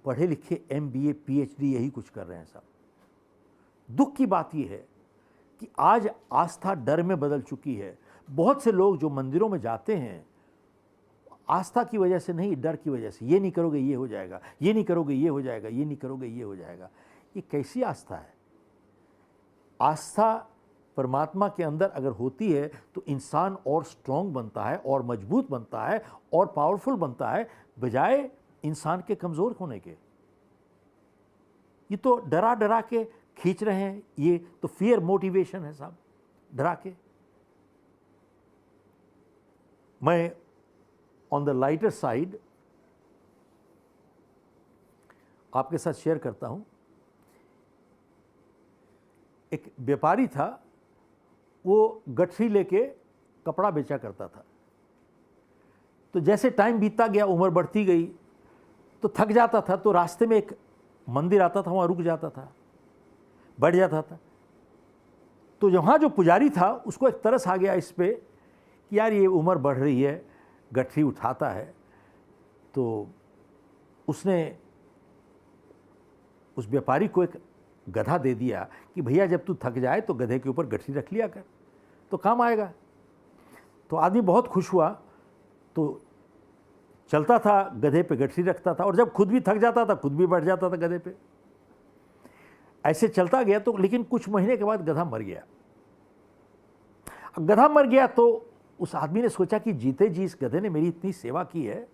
पढ़े लिखे MBA PhD यही कुछ कर रहे हैं साहब। दुख की बात यह है कि आज आस्था डर में बदल चुकी है। बहुत से लोग जो मंदिरों में जाते हैं आस्था की वजह से नहीं, डर की वजह से, ये नहीं करोगे ये हो जाएगा, ये नहीं करोगे ये हो जाएगा, ये नहीं करोगे ये हो जाएगा। ये कैसी आस्था है? आस्था परमात्मा के अंदर अगर होती है तो इंसान और स्ट्रांग बनता है, और मजबूत बनता है, और पावरफुल बनता है, बजाय इंसान के कमज़ोर होने के। ये तो डरा डरा के खींच रहे हैं, ये तो फियर मोटिवेशन है साहब, डरा के। मैं ऑन द लाइटर साइड आपके साथ शेयर करता हूं। एक व्यापारी था, वो गठरी लेके कपड़ा बेचा करता था। तो जैसे टाइम बीतता गया, उम्र बढ़ती गई, तो थक जाता था, तो रास्ते में एक मंदिर आता था, वहाँ रुक जाता था, बैठ जाता था। तो वहाँ जो पुजारी था उसको एक तरस आ गया इस पे कि यार ये उम्र बढ़ रही है, गठरी उठाता है। तो उसने उस व्यापारी को एक गधा दे दिया कि भैया जब तू थक जाए तो गधे के ऊपर गठरी रख लिया कर, तो काम आएगा। तो आदमी बहुत खुश हुआ, तो चलता था, गधे पे गठरी रखता था, और जब खुद भी थक जाता था खुद भी बैठ जाता था गधे पे। ऐसे चलता गया। तो लेकिन कुछ महीने के बाद गधा मर गया। अब गधा मर गया तो उस आदमी ने सोचा कि जीते जी इस गधे ने मेरी इतनी सेवा की है,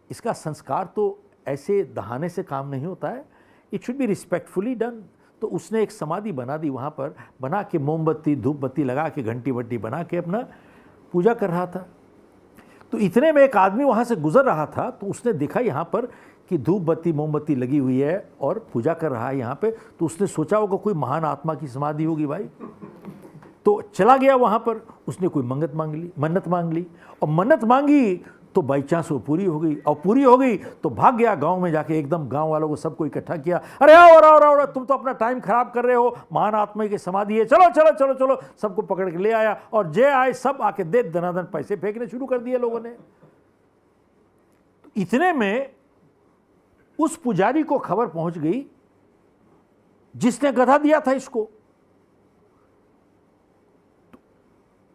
इसका संस्कार तो ऐसे दहाने से काम नहीं होता है, it should be respectfully done. तो उसने एक समाधि बना दी, वहाँ पर बना के मोमबत्ती धूप बत्ती लगा के घंटी वट्टी बना के अपना पूजा कर रहा था। तो इतने में एक आदमी वहाँ से गुजर रहा था, तो उसने देखा यहाँ पर कि धूप बत्ती मोमबत्ती लगी हुई है और पूजा कर रहा है यहाँ पे। तो उसने सोचा होगा कोई महान आत्मा की समाधि होगी भाई। तो चला गया वहाँ पर, उसने कोई मन्नत मांग ली, और मन्नत मांगी तो बाई चांस वो पूरी हो गई, और पूरी हो गई तो भाग गया गांव में जाके, एकदम गांव वालों को सबको इकट्ठा किया, अरे आओ, तुम तो अपना टाइम खराब कर रहे हो, महान आत्मा की समाधि है, चलो चलो चलो चलो, सबको पकड़ के ले आया, और जे आए सब आके दे दनादन पैसे फेंकने शुरू कर दिए लोगों ने। तो इतने में उस पुजारी को खबर पहुंच गई जिसने गधा दिया था इसको।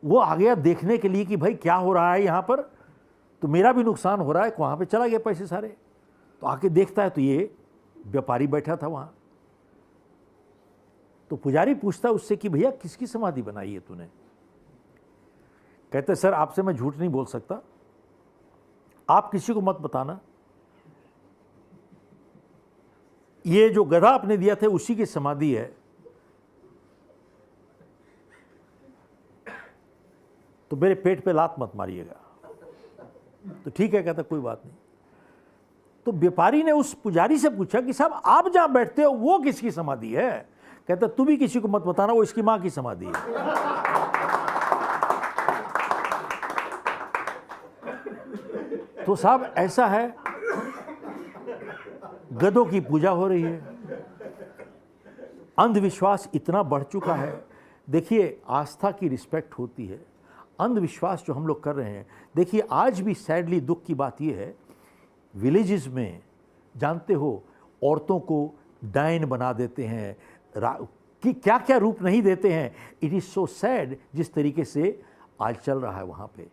वो आ गया देखने के लिए कि भाई क्या हो रहा है यहाँ पर, तो मेरा भी नुकसान हो रहा है। वहाँ पे चला गया पैसे सारे। तो आके देखता है तो ये व्यापारी बैठा था वहाँ। तो पुजारी पूछता है उससे कि भैया किसकी समाधि बनाई है तूने? कहते सर आपसे मैं झूठ नहीं बोल सकता, आप किसी को मत बताना, ये जो गधा आपने दिया था उसी की समाधि है। तो मेरे पेट पे लात मत मारिएगा। तो ठीक है, कहता कोई बात नहीं। तो व्यापारी ने उस पुजारी से पूछा कि साहब आप जहां बैठते हो वो किसकी समाधि है? कहता तू भी किसी को मत बताना, वो इसकी मां की समाधि है। तो साहब ऐसा है, गधों की पूजा हो रही है, अंधविश्वास इतना बढ़ चुका है। देखिए आस्था की रिस्पेक्ट होती है, अंधविश्वास जो हम लोग कर रहे हैं। देखिए आज भी सैडली दुख की बात यह है, विलेजेस में जानते हो औरतों को डायन बना देते हैं, कि क्या क्या रूप नहीं देते हैं। इट इज़ सो सैड जिस तरीके से आज चल रहा है वहाँ पे।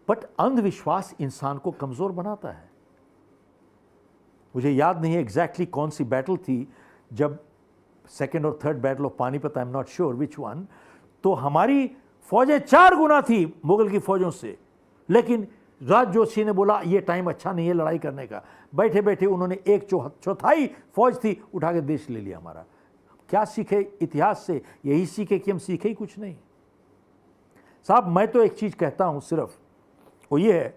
बट अंधविश्वास इंसान को कमज़ोर बनाता है। मुझे याद नहीं है एग्जैक्टली कौन सी बैटल थी, जब सेकेंड और third battle of Panipat, I am not sure which one, तो हमारी फौजें 4 गुना थी मुगल की फौजों से। लेकिन राज जोशी ने बोला ये टाइम अच्छा नहीं है लड़ाई करने का। बैठे बैठे उन्होंने 1/4 फौज थी उठा के देश ले लिया हमारा। क्या सीखे इतिहास से? यही सीखे कि हम सीखे ही कुछ नहीं। साहब मैं तो एक चीज़ कहता हूँ सिर्फ, वो ये है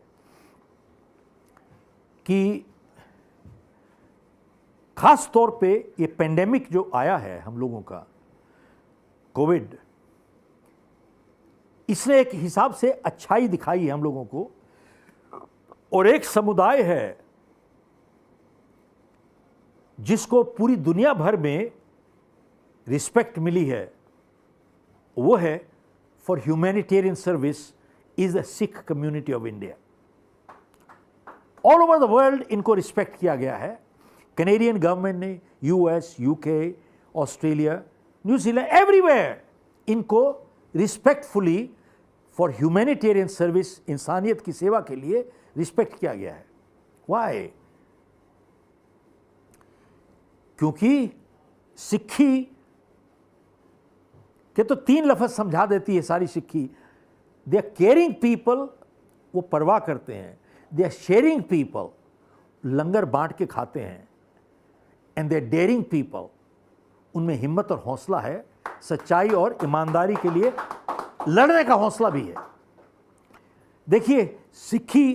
कि खास तौर पे ये पेंडेमिक जो आया है हम लोगों का, कोविड, इसने एक हिसाब से अच्छाई दिखाई है हम लोगों को। और एक समुदाय है जिसको पूरी दुनिया भर में रिस्पेक्ट मिली है, वो है for humanitarian service is the Sikh community of India. All over the world इनको रिस्पेक्ट किया गया है। कैनेडियन गवर्नमेंट ने, US, UK, Australia, New Zealand, everywhere इनको रिस्पेक्टफुली फॉर ह्यूमैनिटेरियन सर्विस, इंसानियत की सेवा के लिए रिस्पेक्ट किया गया है। वाई? क्योंकि सिक्खी के तो 3 लफ्ज़ समझा देती है सारी सिक्खी। दे आर केयरिंग पीपल, वो परवाह करते हैं। They are sharing people, langar बांट के खाते हैं। And they are daring people, उनमें हिम्मत और हौसला है, सच्चाई और ईमानदारी के लिए लड़ने का हौसला भी है। देखिए, सिक्खी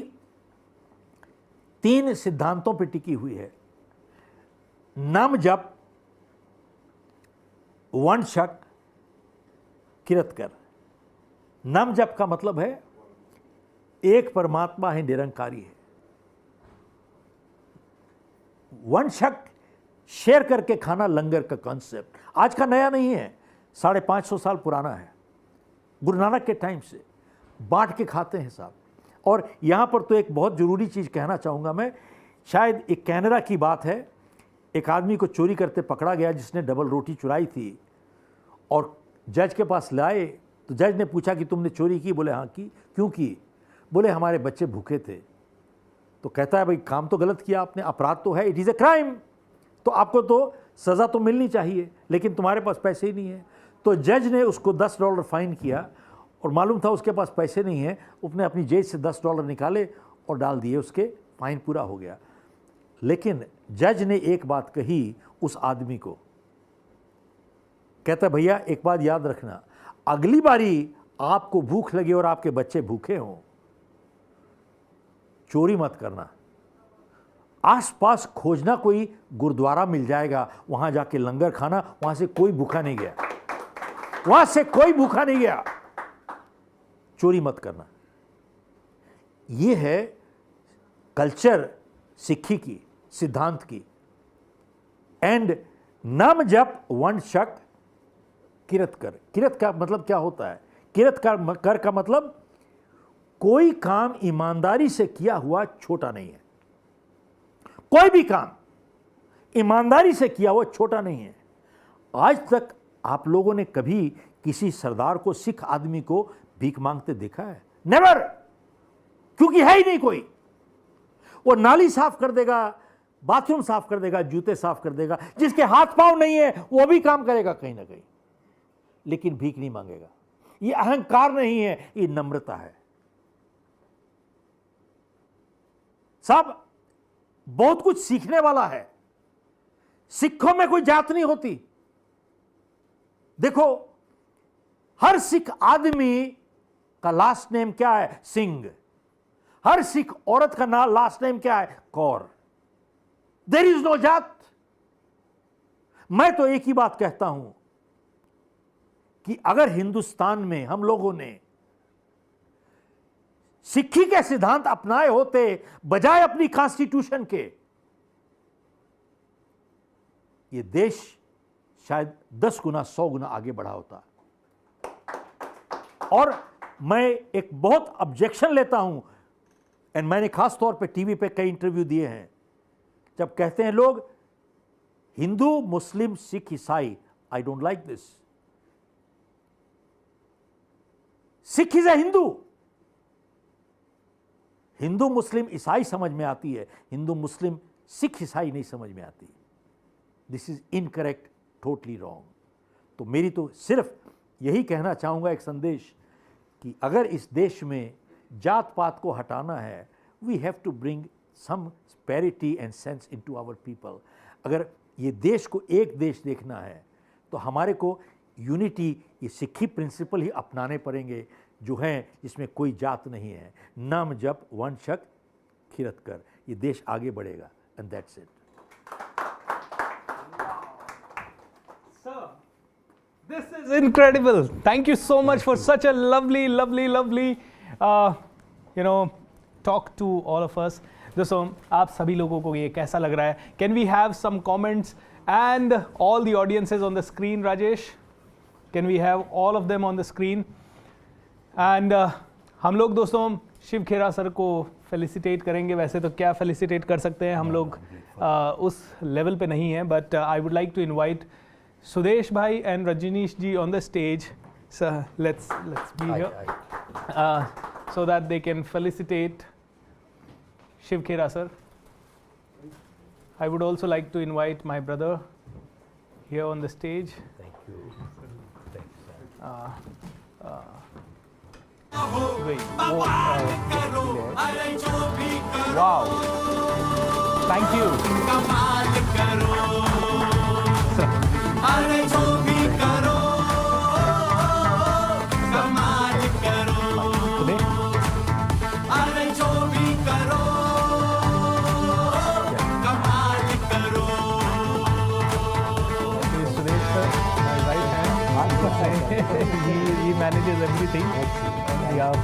3 सिद्धांतों पर टिकी हुई है। नाम जप, वंशक, किरत कर। नाम जप का मतलब है एक परमात्मा है, निरंकारी है। वंशक, शेयर करके खाना, लंगर का कॉन्सेप्ट आज का नया नहीं है, 550 साल पुराना है। गुरु नानक के टाइम से बांट के खाते हैं साहब। और यहाँ पर तो एक बहुत ज़रूरी चीज़ कहना चाहूँगा मैं, शायद एक कैनेडा की बात है। एक आदमी को चोरी करते पकड़ा गया जिसने डबल रोटी चुराई थी, और जज के पास लाए तो जज ने पूछा कि तुमने चोरी की? बोले हाँ की। क्यों की? बोले हमारे बच्चे भूखे थे। तो कहता है भाई काम तो गलत किया आपने, अपराध तो है, इट इज़ ए क्राइम, तो आपको तो सज़ा तो मिलनी चाहिए, लेकिन तुम्हारे पास पैसे ही नहीं है। तो जज ने उसको $10 फाइन किया, और मालूम था उसके पास पैसे नहीं है, उसने अपनी जेब से $10 निकाले और डाल दिए, उसके फाइन पूरा हो गया। लेकिन जज ने एक बात कही उस आदमी को, कहता भैया एक बात याद रखना, अगली बारी आपको भूख लगे और आपके बच्चे भूखे हों, चोरी मत करना, आसपास खोजना, कोई गुरुद्वारा मिल जाएगा, वहां जाके लंगर खाना, वहां से कोई भूखा नहीं गया, वहां से कोई भूखा नहीं गया, चोरी मत करना। यह है कल्चर सिक्खी की, सिद्धांत की। एंड नाम जप, वंशक, किरत कर। किरत का मतलब क्या होता है? किरत कर का मतलब कोई काम ईमानदारी से किया हुआ छोटा नहीं है। कोई भी काम ईमानदारी से किया हुआ छोटा नहीं है। आज तक आप लोगों ने कभी किसी सरदार को, सिख आदमी को भीख मांगते देखा है? नेवर, क्योंकि है ही नहीं कोई। वो नाली साफ कर देगा, बाथरूम साफ कर देगा, जूते साफ कर देगा। जिसके हाथ पांव नहीं है वो भी काम करेगा कहीं ना कहीं, लेकिन भीख नहीं मांगेगा। ये अहंकार नहीं है, ये नम्रता है। सब बहुत कुछ सीखने वाला है। सिखों में कोई जात नहीं होती। देखो, हर सिख आदमी का लास्ट नेम क्या है? सिंह। हर सिख औरत का लास्ट नेम क्या है? कौर। देयर इज नो जात। मैं तो एक ही बात कहता हूं कि अगर हिंदुस्तान में हम लोगों ने सिक्खी के सिद्धांत अपनाए होते बजाय अपनी कॉन्स्टिट्यूशन के, ये देश शायद 10 गुना 100 गुना आगे बढ़ा होता। और मैं एक बहुत ऑब्जेक्शन लेता हूं, एंड मैंने खास तौर पे टीवी पे कई इंटरव्यू दिए हैं, जब कहते हैं लोग हिंदू, मुस्लिम, सिख, ईसाई, I don't like this. Sikh is a Hindu. हिंदू मुस्लिम ईसाई समझ में आती है, हिंदू मुस्लिम सिख ईसाई नहीं समझ में आती। This is incorrect, totally wrong. तो मेरी तो सिर्फ यही कहना चाहूँगा, एक संदेश, कि अगर इस देश में जात पात को हटाना है, we have to bring some parity and sense into our people. अगर ये देश को एक देश देखना है तो हमारे को यूनिटी, ये सिक्खी प्रिंसिपल ही अपनाने पड़ेंगे, जो हैं जिसमें कोई जात नहीं है। नाम जप, वंशक, किरत कर, ये देश आगे बढ़ेगा। And that's it. This is incredible. Thank you so much for such a lovely, talk to all of us. दोस्तों, आप सभी लोगों को ये कैसा लग रहा है? Can we have some comments and all the audiences on the screen, Rajesh? Can we have all of them on the screen? And हम लोग दोस्तों शिव खेरा सर को फेलिसिटेट करेंगे। वैसे तो क्या फेलिसिटेट कर सकते हैं, हम लोग उस लेवल पे नहीं हैं, but I would like to invite Sudesh bhai and Rajneesh ji on the stage. Sir let's be here so that they can felicitate Shiv Khera sir. I would also like to invite my brother here on the stage. Thank you. Wait, wow, thank you. Today? Suresh sir, my right hand. he manages everything. और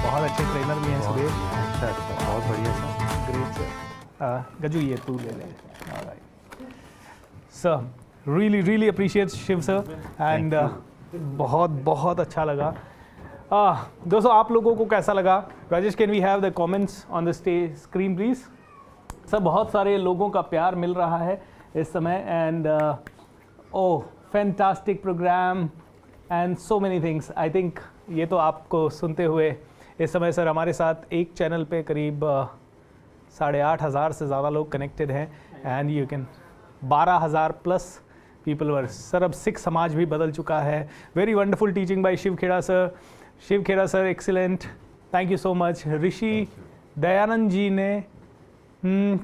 बहुत अच्छे trainer भी हैं सुरेश। अच्छा, बहुत बढ़िया sir. Great sir. Gaju ये तू ले ले। Sir really appreciate Shiv sir and बहुत अच्छा लगा। दोस्तों आप लोगों को कैसा लगा? Rajesh, can we have the comments on the screen please? Sir बहुत सारे लोगों का प्यार मिल रहा है इस समय and oh fantastic programme and so many things. I think ये तो आपको सुनते हुए इस समय सर हमारे साथ एक चैनल पे करीब 8,500 से ज़्यादा लोग कनेक्टेड हैं and you can 12,000 plus people were. Sir अब सिख समाज भी बदल चुका है। Very wonderful teaching by Shiv Khera sir. Shiv Khera sir excellent, thank you so much. Rishi Dayanand ji ने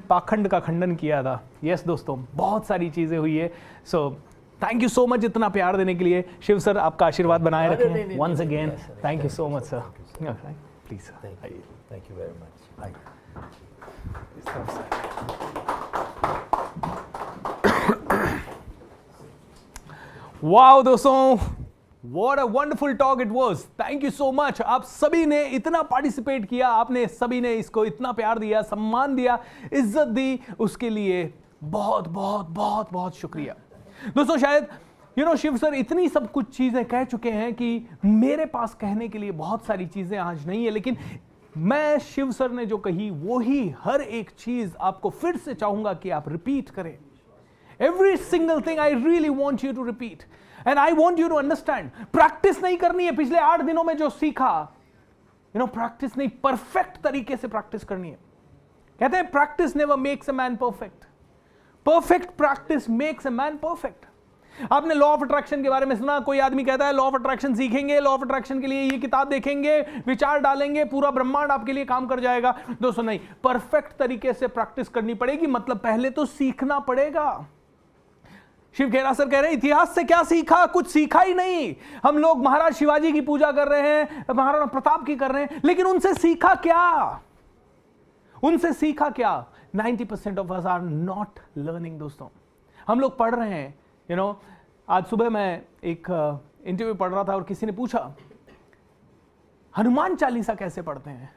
पाखंड का खंडन किया था। यस दोस्तों बहुत सारी चीज़ें हुई है। So thank you so much इतना प्यार देने के लिए। शिव सर आपका आशीर्वाद बनाए रखें। Once again thank you so much sir. Please sir. Thank you very much. Wow दोस्तों, what a wonderful talk it was. Thank you so much. आप सभी ने इतना पार्टिसिपेट किया, आपने सभी ने इसको इतना प्यार दिया, सम्मान दिया, इज्जत दी, उसके लिए बहुत शुक्रिया। दोस्तों शायद शिव सर इतनी सब कुछ चीजें कह चुके हैं कि मेरे पास कहने के लिए बहुत सारी चीजें आज नहीं है, लेकिन मैं शिव सर ने जो कही वो ही हर एक चीज आपको फिर से चाहूंगा कि आप रिपीट करें। Every single thing I really want you to repeat and I want you to understand. Practice नहीं करनी है पिछले 8 दिनों में जो सीखा, प्रैक्टिस नहीं, परफेक्ट तरीके से प्रैक्टिस करनी है। कहते हैं practice never makes a man perfect, perfect practice makes a man perfect. आपने लॉ ऑफ अट्रैक्शन के बारे में सुना, कोई आदमी कहता है लॉ ऑफ अट्रैक्शन सीखेंगे, लॉ ऑफ अट्रैक्शन के लिए ये किताब देखेंगे, विचार डालेंगे, पूरा ब्रह्मांड आपके लिए काम कर जाएगा। दोस्तों नहीं, परफेक्ट तरीके से प्रैक्टिस करनी पड़ेगी। मतलब पहले तो सीखना पड़ेगा। शिव खेरा सर कह रहे हैं इतिहास से क्या सीखा? कुछ सीखा ही नहीं। हम लोग महाराज शिवाजी की पूजा कर रहे हैं, महाराणा प्रताप की कर रहे हैं, लेकिन उनसे सीखा क्या? उनसे सीखा क्या? 90% of us are not learning. दोस्तों हम लोग पढ़ रहे हैं। आज सुबह मैं एक इंटरव्यू पढ़ रहा था और किसी ने पूछा हनुमान चालीसा कैसे पढ़ते हैं,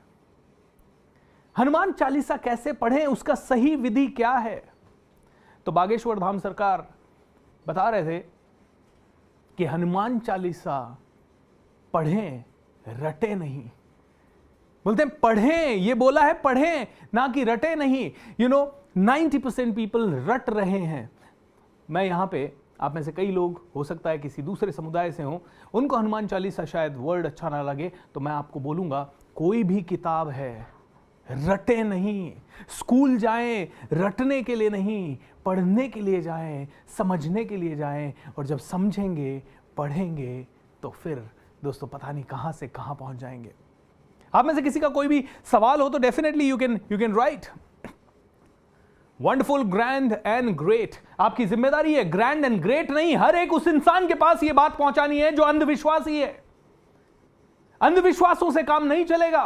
हनुमान चालीसा कैसे पढ़ें, उसका सही विधि क्या है? तो बागेश्वर धाम सरकार बता रहे थे कि हनुमान चालीसा पढ़ें, रटे नहीं। बोलते हैं पढ़ें, ये बोला है पढ़ें, ना कि रटे नहीं। 90% पीपल रट रहे हैं। मैं यहां पे, आप में से कई लोग हो सकता है किसी दूसरे समुदाय से हो, उनको हनुमान चालीसा शायद वर्ड अच्छा ना लगे, तो मैं आपको बोलूंगा कोई भी किताब है, रटे नहीं। स्कूल जाएं रटने के लिए नहीं, पढ़ने के लिए जाएं, समझने के लिए जाएं, और जब समझेंगे, पढ़ेंगे, तो फिर दोस्तों पता नहीं कहां से कहां पहुंच जाएंगे। आप में से किसी का कोई भी सवाल हो तो definitely you can write. Wonderful, grand and great आपकी जिम्मेदारी है। ग्रैंड एंड ग्रेट नहीं, हर एक उस इंसान के पास यह बात पहुंचानी है जो अंधविश्वासी है। अंधविश्वासों से काम नहीं चलेगा।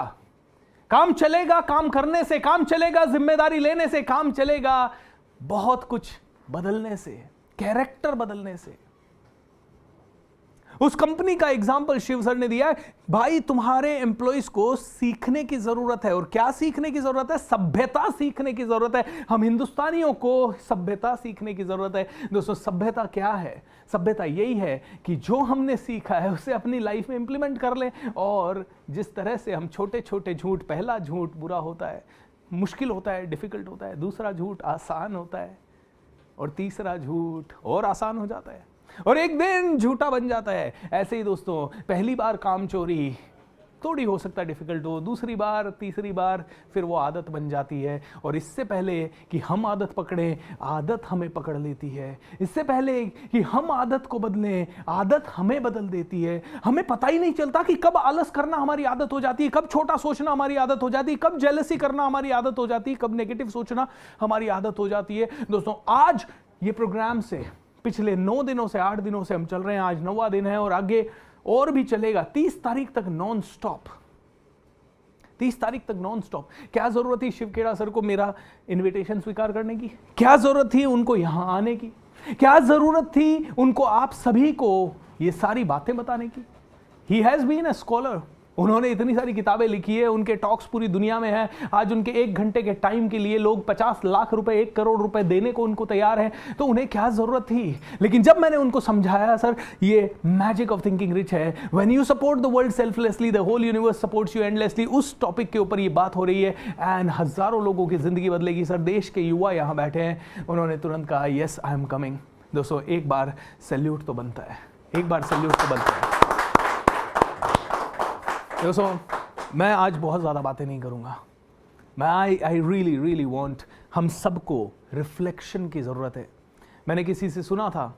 काम चलेगा काम करने से, काम चलेगा जिम्मेदारी लेने से, काम चलेगा बहुत कुछ बदलने से, कैरेक्टर बदलने से। उस कंपनी का एग्जाम्पल शिव सर ने दिया है। भाई तुम्हारे एम्प्लॉइज को सीखने की जरूरत है, और क्या सीखने की जरूरत है? सभ्यता सीखने की जरूरत है। हम हिंदुस्तानियों को सभ्यता सीखने की जरूरत है। दोस्तों, सभ्यता क्या है? सभ्यता यही है कि जो हमने सीखा है उसे अपनी लाइफ में इंप्लीमेंट कर लें। और जिस तरह से हम छोटे छोटे झूठ, पहला झूठ बुरा होता है, मुश्किल होता है, डिफिकल्ट होता है, दूसरा झूठ आसान होता है, और तीसरा झूठ और आसान हो जाता है, और एक दिन झूठा बन जाता है। ऐसे ही दोस्तों, पहली बार काम चोरी थोड़ी हो सकता है डिफिकल्ट हो, दूसरी बार, तीसरी बार फिर वो आदत बन जाती है। और इससे पहले कि हम आदत पकड़ें, आदत हमें पकड़ लेती है। इससे पहले कि हम आदत को बदलें, आदत हमें बदल देती है। हमें पता ही नहीं चलता कि कब आलस करना हमारी आदत हो जाती है, कब छोटा सोचना हमारी आदत हो जाती है, कब जेलसी करना हमारी आदत हो जाती है, कब नेगेटिव सोचना हमारी आदत हो जाती है। दोस्तों, आज ये प्रोग्राम से पिछले 9 दिनों से, 8 दिनों से हम चल रहे हैं, आज 9वां दिन है और आगे और भी चलेगा 30 तारीख तक नॉन स्टॉप। 30 तारीख तक नॉन स्टॉप। क्या जरूरत थी शिव खेड़ा सर को मेरा इनविटेशन स्वीकार करने की? क्या जरूरत थी उनको यहां आने की? क्या जरूरत थी उनको आप सभी को ये सारी बातें बताने की? He has been a scholar. उन्होंने इतनी सारी किताबें लिखी है, उनके टॉक्स पूरी दुनिया में हैं। आज उनके 1 घंटे के टाइम के लिए लोग 50 लाख रुपए, 1 करोड़ रुपए देने को उनको तैयार हैं। तो उन्हें क्या जरूरत थी? लेकिन जब मैंने उनको समझाया, सर ये मैजिक ऑफ थिंकिंग रिच है, when you support the world selflessly the whole universe supports you endlessly, उस टॉपिक के ऊपर ये बात हो रही है एंड हजारों लोगों की जिंदगी बदलेगी। सर, देश के युवा यहाँ बैठे हैं, उन्होंने तुरंत कहा यस आई एम कमिंग। दोस्तों, एक बार सैल्यूट तो बनता है, एक बार सैल्यूट तो बनता है। दोस्तों, मैं आज बहुत ज़्यादा बातें नहीं करूँगा। मैं आई रियली वांट, हम सबको रिफ्लेक्शन की ज़रूरत है। मैंने किसी से सुना था,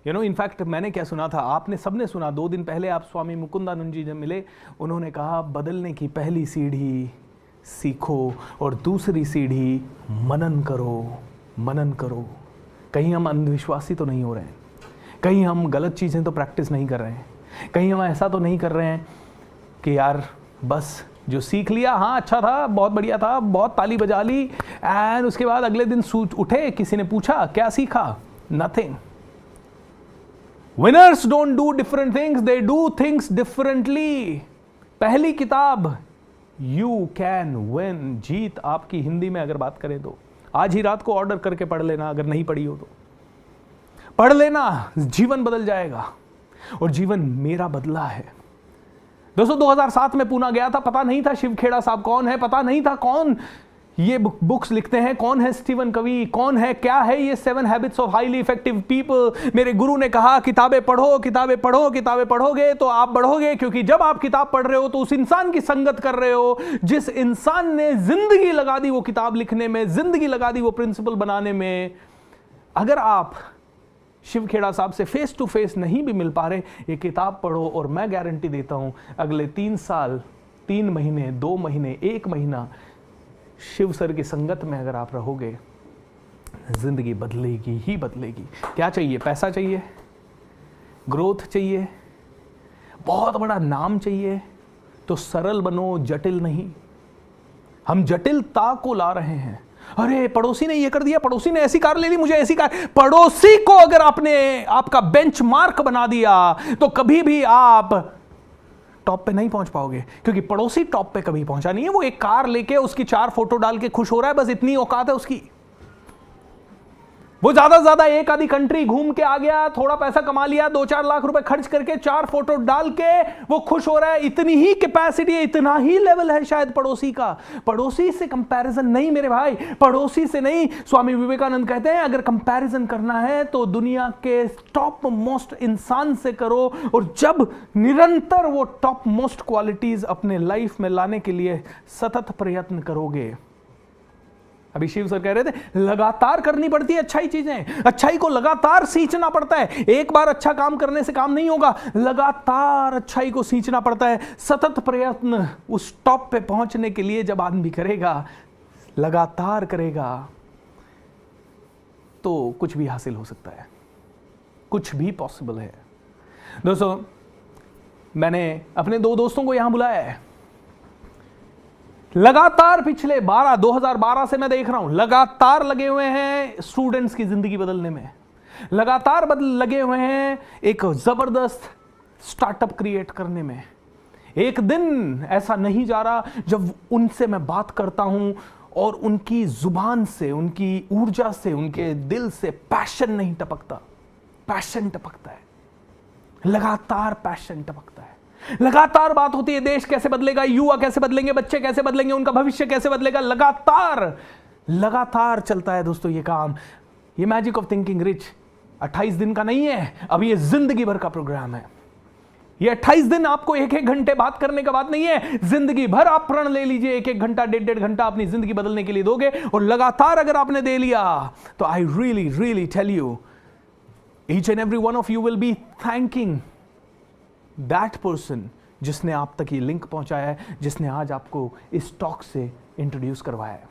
इनफैक्ट मैंने क्या सुना था, आपने सबने सुना। 2 दिन पहले आप स्वामी मुकुंदानंद जी जब मिले, उन्होंने कहा बदलने की पहली सीढ़ी सीखो और दूसरी सीढ़ी मनन करो, मनन करो। कहीं हम अंधविश्वासी तो नहीं हो रहे हैं, कहीं हम गलत चीज़ें तो प्रैक्टिस नहीं कर रहे हैं, कहीं हम ऐसा तो नहीं कर रहे हैं कि यार बस जो सीख लिया, हाँ अच्छा था, बहुत बढ़िया था, बहुत ताली बजा ली, एंड उसके बाद अगले दिन उठे, किसी ने पूछा क्या सीखा? Nothing. Winners don't do different things, they do things differently. पहली किताब यू कैन विन, जीत आपकी, हिंदी में अगर बात करें तो आज ही रात को ऑर्डर करके पढ़ लेना, अगर नहीं पढ़ी हो तो पढ़ लेना, जीवन बदल जाएगा। और जीवन मेरा बदला है। दोस्तों, 2007 में पूना गया था, पता नहीं था शिव खेड़ा साहब कौन है, पता नहीं था कौन ये बुक्स लिखते हैं, कौन है स्टीवन कवी, कौन है, क्या है ये 7 habits of highly effective people. मेरे गुरु ने कहा किताबें पढ़ो, किताबें पढ़ो, किताबें पढ़ोगे तो आप बढ़ोगे, क्योंकि जब आप किताब पढ़ रहे हो तो उस इंसान की संगत कर रहे हो जिस इंसान ने जिंदगी लगा दी वो किताब लिखने में, जिंदगी लगा दी वो प्रिंसिपल बनाने में। अगर आप शिव खेड़ा साहब से फेस टू फेस नहीं भी मिल पा रहे, ये किताब पढ़ो और मैं गारंटी देता हूं अगले 3 साल, 3 महीने, 2 महीने, 1 महीना शिव सर की संगत में अगर आप रहोगे, जिंदगी बदलेगी ही बदलेगी। क्या चाहिए? पैसा चाहिए, ग्रोथ चाहिए, बहुत बड़ा नाम चाहिए, तो सरल बनो, जटिल नहीं। हम जटिलता को ला रहे हैं। अरे पड़ोसी ने ये कर दिया, पड़ोसी ने ऐसी कार ले ली, मुझे ऐसी कार। पड़ोसी को अगर आपने आपका बेंचमार्क बना दिया तो कभी भी आप टॉप पे नहीं पहुंच पाओगे, क्योंकि पड़ोसी टॉप पे कभी पहुंचा नहीं है। वो एक कार लेके उसकी 4 फोटो डाल के खुश हो रहा है, बस इतनी औकात है उसकी। वो ज्यादा से ज्यादा एक आधी कंट्री घूम के आ गया, थोड़ा पैसा कमा लिया, 2-4 लाख रुपए खर्च करके 4 फोटो डाल के वो खुश हो रहा है। इतनी ही कैपेसिटी है, इतना ही लेवल है शायद पड़ोसी का। पड़ोसी से कंपैरिजन नहीं मेरे भाई, पड़ोसी से नहीं। स्वामी विवेकानंद कहते हैं अगर कंपैरिजन करना है तो दुनिया के टॉप मोस्ट इंसान से करो, और जब निरंतर वो टॉप मोस्ट क्वालिटीज अपने लाइफ में लाने के लिए सतत प्रयत्न करोगे। अभी शिव सर कह रहे थे लगातार करनी पड़ती है अच्छाई चीजें, अच्छाई को लगातार सींचना पड़ता है। एक बार अच्छा काम करने से काम नहीं होगा, लगातार अच्छाई को सींचना पड़ता है। सतत प्रयत्न उस टॉप पे पहुंचने के लिए जब आदमी करेगा, लगातार करेगा, तो कुछ भी हासिल हो सकता है, कुछ भी पॉसिबल है। दोस्तों, मैंने अपने 2 दोस्तों को यहां बुलाया है। लगातार पिछले 2012 से मैं देख रहा हूं, लगातार लगे हुए हैं स्टूडेंट्स की जिंदगी बदलने में, लगातार लगे हुए हैं एक जबरदस्त स्टार्टअप क्रिएट करने में। एक दिन ऐसा नहीं जा रहा जब उनसे मैं बात करता हूं और उनकी जुबान से, उनकी ऊर्जा से, उनके दिल से पैशन नहीं टपकता। पैशन टपकता है, लगातार पैशन टपकता है। लगातार बात होती है देश कैसे बदलेगा, युवा कैसे बदलेंगे, बच्चे कैसे बदलेंगे, उनका भविष्य कैसे बदलेगा। लगातार चलता है दोस्तों ये काम। ये मैजिक ऑफ थिंकिंग रिच 28 दिन का नहीं है, अब ये जिंदगी भर का प्रोग्राम है। ये 28 दिन आपको एक घंटे बात करने का बात नहीं है, जिंदगी भर आप प्रण ले लीजिए, एक घंटा, डेढ़ घंटा अपनी जिंदगी बदलने के लिए दोगे, और लगातार अगर आपने दे लिया तो I really tell you, each and every one of you will be thanking that person जिसने आप तक ये लिंक पहुंचाया है, जिसने आज आपको इस टॉक से इंट्रोड्यूस करवाया है।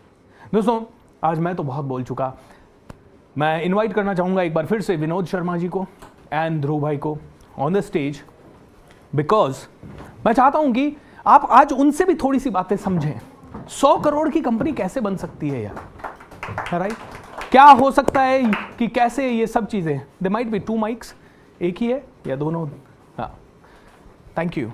दोस्तों आज मैं तो बहुत बोल चुका, मैं इनवाइट करना चाहूंगा एक बार फिर से विनोद शर्मा जी को एंड ध्रुव भाई को ऑन द स्टेज, बिकॉज मैं चाहता हूं कि आप आज उनसे भी थोड़ी सी बातें समझें। 100 करोड़ की कंपनी कैसे बन सकती है यार, राइट? क्या हो सकता है कि कैसे ये सब चीजें, दे माइट बी 2 माइक्स, एक ही है या दोनों? हाँ, thank you.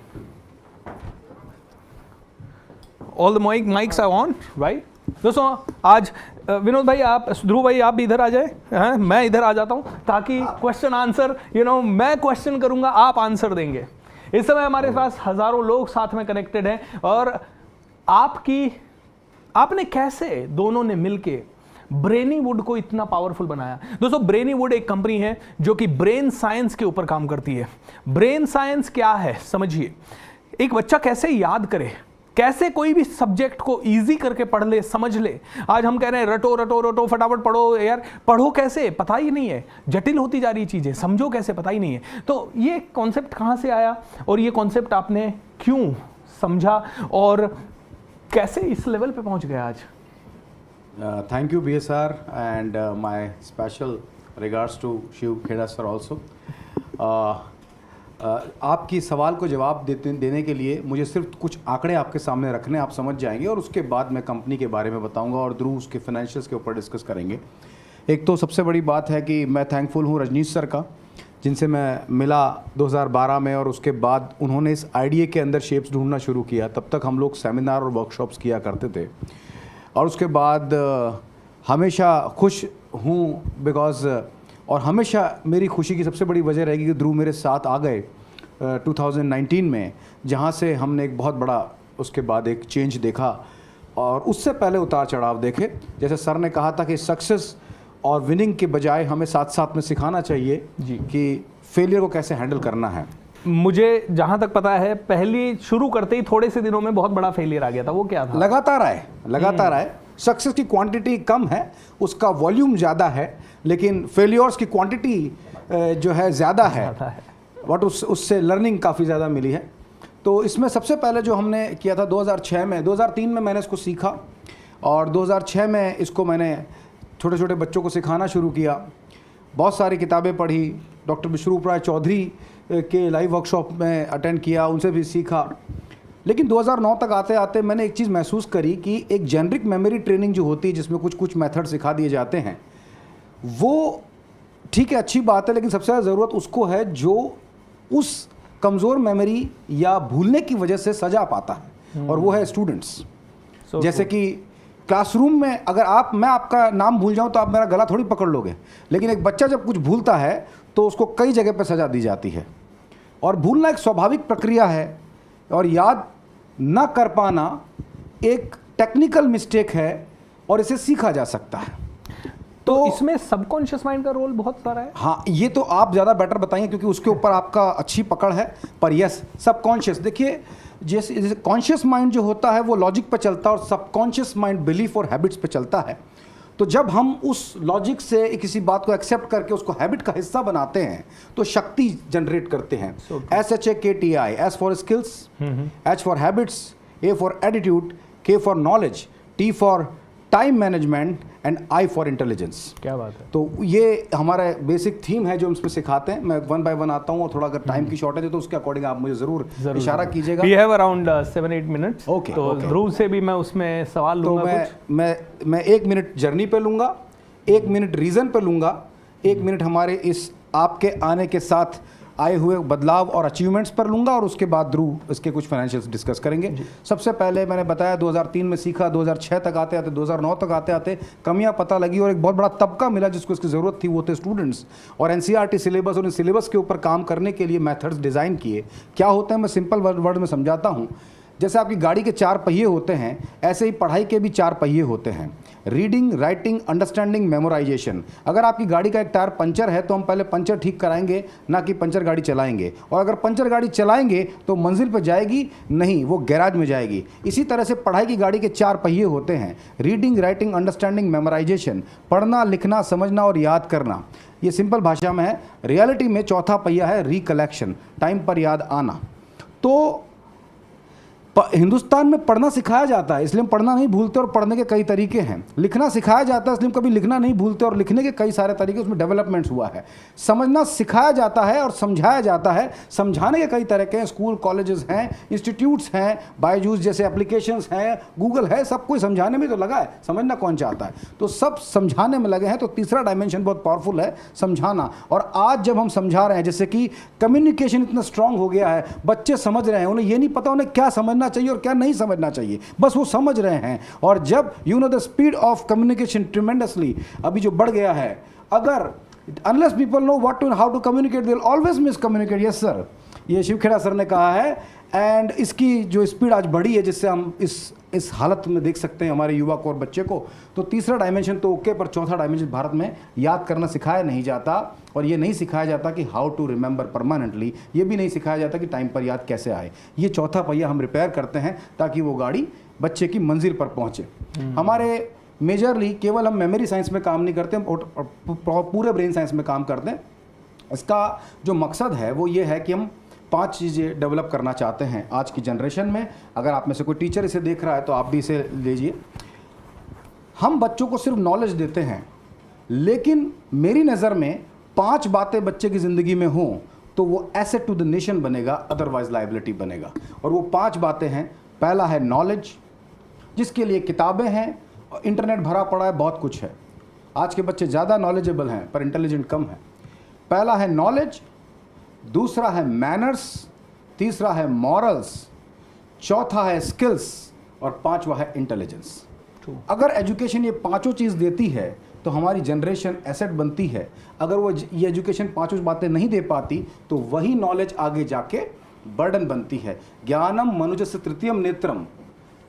All the mics are on, right? दोस्तों आज विनोद भाई, आप, ध्रुव भाई आप भी इधर आ जाए, मैं इधर आ जाता हूं ताकि क्वेश्चन आंसर, मैं क्वेश्चन करूंगा, आप आंसर देंगे। इस समय हमारे पास हजारों लोग साथ में कनेक्टेड हैं, और आपने कैसे दोनों ने मिलके ब्रेनीवुड को इतना पावरफुल बनाया। दोस्तों ब्रेनीवुड एक कंपनी है जो कि ब्रेन साइंस के ऊपर काम करती है। ब्रेन साइंस क्या है समझिए, एक बच्चा कैसे याद करे, कैसे कोई भी सब्जेक्ट को इजी करके पढ़ ले, समझ ले। आज हम कह रहे हैं रटो रटो रटो, फटाफट पढ़ो यार, पढ़ो कैसे पता ही नहीं है, जटिल होती जा रही चीजें, समझो कैसे पता ही नहीं है। तो ये कॉन्सेप्ट कहाँ से आया, और ये कॉन्सेप्ट आपने क्यों समझा, और कैसे इस लेवल पे पहुंच गया आज? Thank you BSR, and my special regards to Shiv Kheda sir also. आपकी सवाल को जवाब देने के लिए मुझे सिर्फ कुछ आंकड़े आपके सामने रखने, आप समझ जाएंगे, और उसके बाद मैं कंपनी के बारे में बताऊंगा और ध्रुव उसके फाइनेंशियल्स के ऊपर डिस्कस करेंगे। एक तो सबसे बड़ी बात है कि मैं थैंकफुल हूँ रजनीश सर का, जिनसे मैं मिला 2012 में, और उसके बाद उन्होंने इस आइडिया के अंदर शेप्स ढूंढना शुरू किया। तब तक हम लोग सेमिनार और वर्कशॉप्स किया करते थे, और उसके बाद हमेशा खुश हूँ बिकॉज, और हमेशा मेरी खुशी की सबसे बड़ी वजह रहेगी कि ध्रुव मेरे साथ आ गए 2019 में, जहाँ से हमने एक बहुत बड़ा उसके बाद एक चेंज देखा, और उससे पहले उतार चढ़ाव देखे। जैसे सर ने कहा था कि सक्सेस और विनिंग के बजाय हमें साथ साथ में सिखाना चाहिए जी कि फेलियर को कैसे हैंडल करना है। मुझे जहाँ तक पता है पहली शुरू करते ही थोड़े से दिनों में बहुत बड़ा फेलियर आ गया था, वो क्या था? लगातार आए। सक्सेस की क्वांटिटी कम है, उसका वॉल्यूम ज़्यादा है, लेकिन फेलियर्स की क्वांटिटी जो है ज़्यादा है, बट उससे लर्निंग काफ़ी ज़्यादा मिली है। तो इसमें सबसे पहले जो हमने किया था 2006 में, 2003 में मैंने इसको सीखा, और 2006 में इसको मैंने छोटे छोटे बच्चों को सिखाना शुरू किया। बहुत सारी किताबें पढ़ी, डॉक्टर विश्वरूप राय चौधरी के लाइव वर्कशॉप में अटेंड किया, उनसे भी सीखा। लेकिन 2009 तक आते आते मैंने एक चीज़ महसूस करी कि एक जेनरिक मेमोरी ट्रेनिंग जो होती है, जिसमें कुछ मेथड सिखा दिए जाते हैं, वो ठीक है, अच्छी बात है, लेकिन सबसे ज़्यादा ज़रूरत उसको है जो उस कमज़ोर मेमोरी या भूलने की वजह से सजा पाता है, और वो है स्टूडेंट्स। जैसे कि क्लासरूम में अगर मैं आपका नाम भूल जाऊं तो आप मेरा गला थोड़ी पकड़ लोगे, लेकिन एक बच्चा जब कुछ भूलता है तो उसको कई जगह पर सजा दी जाती है, और भूलना एक स्वाभाविक प्रक्रिया है, और याद न कर पाना एक टेक्निकल मिस्टेक है, और इसे सीखा जा सकता है। तो इसमें सबकॉन्शियस माइंड का रोल बहुत सारा है। हाँ, ये तो आप ज़्यादा बेटर बताएंगे क्योंकि उसके ऊपर आपका अच्छी पकड़ है। पर यस, सबकॉन्शियस, देखिए जैसे कॉन्शियस माइंड जो होता है वो लॉजिक पे चलता है, और सबकॉन्शियस माइंड बिलीफ और हैबिट्स पे चलता है। तो जब हम उस लॉजिक से किसी बात को एक्सेप्ट करके उसको हैबिट का हिस्सा बनाते हैं तो शक्ति जनरेट करते हैं। SHAKTI, S for skills, H for habits, A for attitude, K for knowledge, T for time management, and I for intelligence. क्या बात है। तो ये हमारा बेसिक थीम है जो हम इसमें सिखाते हैं। मैं 1 बाय 1 आता हूँ, और थोड़ा अगर टाइम की शॉर्टेज है तो उसके अकॉर्डिंग आप मुझे जरूर इशारा कीजिएगा। We have around 7-8 minutes। Okay, तो ध्रुव से भी मैं उसमें सवाल लूंगा। तो मैं 1 मिनट जर्नी पे लूँगा, 1 मिनट रीज़न पे लूँगा, 1 मिनट हमारे इस आपके आने के साथ आए हुए बदलाव और अचीवमेंट्स पर लूँगा और उसके बाद ध्रुव इसके कुछ फाइनेंशियल्स डिस्कस करेंगे। सबसे पहले मैंने बताया 2003 में सीखा, 2006 तक आते आते 2009 तक आते आते कमियां पता लगी और एक बहुत बड़ा तबका मिला जिसको इसकी ज़रूरत थी, वो थे स्टूडेंट्स। और एनसीईआरटी सिलेबस और इन सिलेबस के ऊपर काम करने के लिए मेथड्स डिज़ाइन किए। क्या होते हैं मैं सिंपल वर्ड में समझाता हूँ। जैसे आपकी गाड़ी के 4 पहिए होते हैं, ऐसे ही पढ़ाई के भी 4 पहिए होते हैं, रीडिंग, राइटिंग, अंडरस्टैंडिंग, मेमोराइजेशन। अगर आपकी गाड़ी का एक टायर पंचर है तो हम पहले पंचर ठीक कराएंगे, ना कि पंचर गाड़ी चलाएंगे। और अगर पंचर गाड़ी चलाएंगे तो मंजिल पर जाएगी नहीं, वो गैराज में जाएगी। इसी तरह से पढ़ाई की गाड़ी के 4 पहिए होते हैं, रीडिंग, राइटिंग, अंडरस्टैंडिंग, मेमोराइजेशन। पढ़ना, लिखना, समझना और याद करना, ये सिंपल भाषा में है। रियलिटी में चौथा पहिया है रिकलेक्शन, टाइम पर याद आना। तो हिंदुस्तान में पढ़ना सिखाया जाता है, इसलिए हम पढ़ना नहीं भूलते, और पढ़ने के कई तरीके हैं। लिखना सिखाया जाता है, इसलिए हम कभी लिखना नहीं भूलते, और लिखने के कई सारे तरीके, उसमें डेवलपमेंट्स हुआ है। समझना सिखाया जाता है और समझाया जाता है, समझाने के कई तरीके हैं। स्कूल, कॉलेजेस हैं, इंस्टीट्यूट्स हैं, बायजूस जैसे एप्लीकेशंस हैं, गूगल है, सब कोई समझाने में तो लगा है, समझना कौन चाहता है। तो सब समझाने में लगे हैं। तो तीसरा डायमेंशन बहुत पावरफुल है, समझाना। और आज जब हम समझा रहे हैं, जैसे कि कम्युनिकेशन इतना स्ट्रांग हो गया है, बच्चे समझ रहे हैं, उन्हें ये नहीं पता उन्हें क्या समझना चाहिए और क्या नहीं समझना चाहिए, बस वो समझ रहे हैं। और जब the speed of communication tremendously अभी जो बढ़ गया है, अगर unless people know what to how to communicate they will always miss communicate. Yes sir, ये शिवखेड़ा सर ने कहा है। एंड इसकी जो स्पीड आज बढ़ी है, जिससे हम इस हालत में देख सकते हैं हमारे युवा को और बच्चे को। तो तीसरा डायमेंशन तो ओके, पर चौथा डायमेंशन भारत में याद करना सिखाया नहीं जाता। और ये नहीं सिखाया जाता कि हाउ टू रिमेंबर परमानेंटली, ये भी नहीं सिखाया जाता कि टाइम पर याद कैसे आए। ये चौथा पहिया हम रिपेयर करते हैं ताकि वो गाड़ी बच्चे की मंजिल पर पहुँचे। हमारे मेजरली केवल हम मेमोरी साइंस में काम नहीं करते, हम पूरे ब्रेन साइंस में काम करते हैं। इसका जो मकसद है वो ये है कि हम 5 चीज़ें डेवलप करना चाहते हैं आज की जनरेशन में। अगर आप में से कोई टीचर इसे देख रहा है तो आप भी इसे लीजिए। हम बच्चों को सिर्फ नॉलेज देते हैं, लेकिन मेरी नज़र में 5 बातें बच्चे की ज़िंदगी में हों तो वो एसेट टू द नेशन बनेगा, अदरवाइज लायबिलिटी बनेगा। और वो 5 बातें हैं। पहला है नॉलेज, जिसके लिए किताबें हैं, इंटरनेट भरा पड़ा है, बहुत कुछ है। आज के बच्चे ज़्यादा नॉलेजेबल हैं पर इंटेलिजेंट कम है। पहला है नॉलेज, दूसरा है मैनर्स, तीसरा है मॉरल्स, चौथा है स्किल्स और 5वां है इंटेलिजेंस। अगर एजुकेशन ये 5 चीज़ देती है तो हमारी जनरेशन एसेट बनती है। अगर वो ये एजुकेशन 5 बातें नहीं दे पाती तो वही नॉलेज आगे जाके बर्डन बनती है। ज्ञानम मनुजस्य तृतीयम नेत्रम,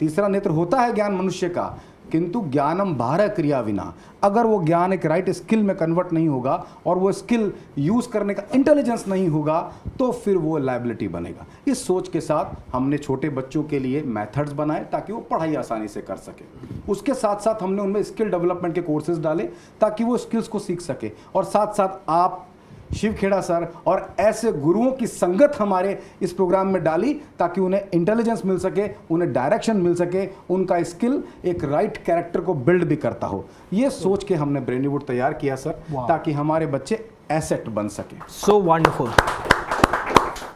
तीसरा नेत्र होता है ज्ञान मनुष्य का, किंतु ज्ञानम बाह्य क्रिया विना। अगर वो ज्ञान एक राइट स्किल में कन्वर्ट नहीं होगा और वो स्किल यूज़ करने का इंटेलिजेंस नहीं होगा तो फिर वो लायबिलिटी बनेगा। इस सोच के साथ हमने छोटे बच्चों के लिए मेथड्स बनाए ताकि वो पढ़ाई आसानी से कर सके। उसके साथ साथ हमने उनमें स्किल डेवलपमेंट के कोर्सेज डाले ताकि वो स्किल्स को सीख सके। और साथ साथ आप शिवखेड़ा सर और ऐसे गुरुओं की संगत हमारे इस प्रोग्राम में डाली ताकि उन्हें इंटेलिजेंस मिल सके, उन्हें डायरेक्शन मिल सके, उनका स्किल एक राइट कैरेक्टर को बिल्ड भी करता हो। ये सोच के हमने ब्रेनीवुड तैयार किया सर, ताकि हमारे बच्चे एसेट बन सके। So wonderful.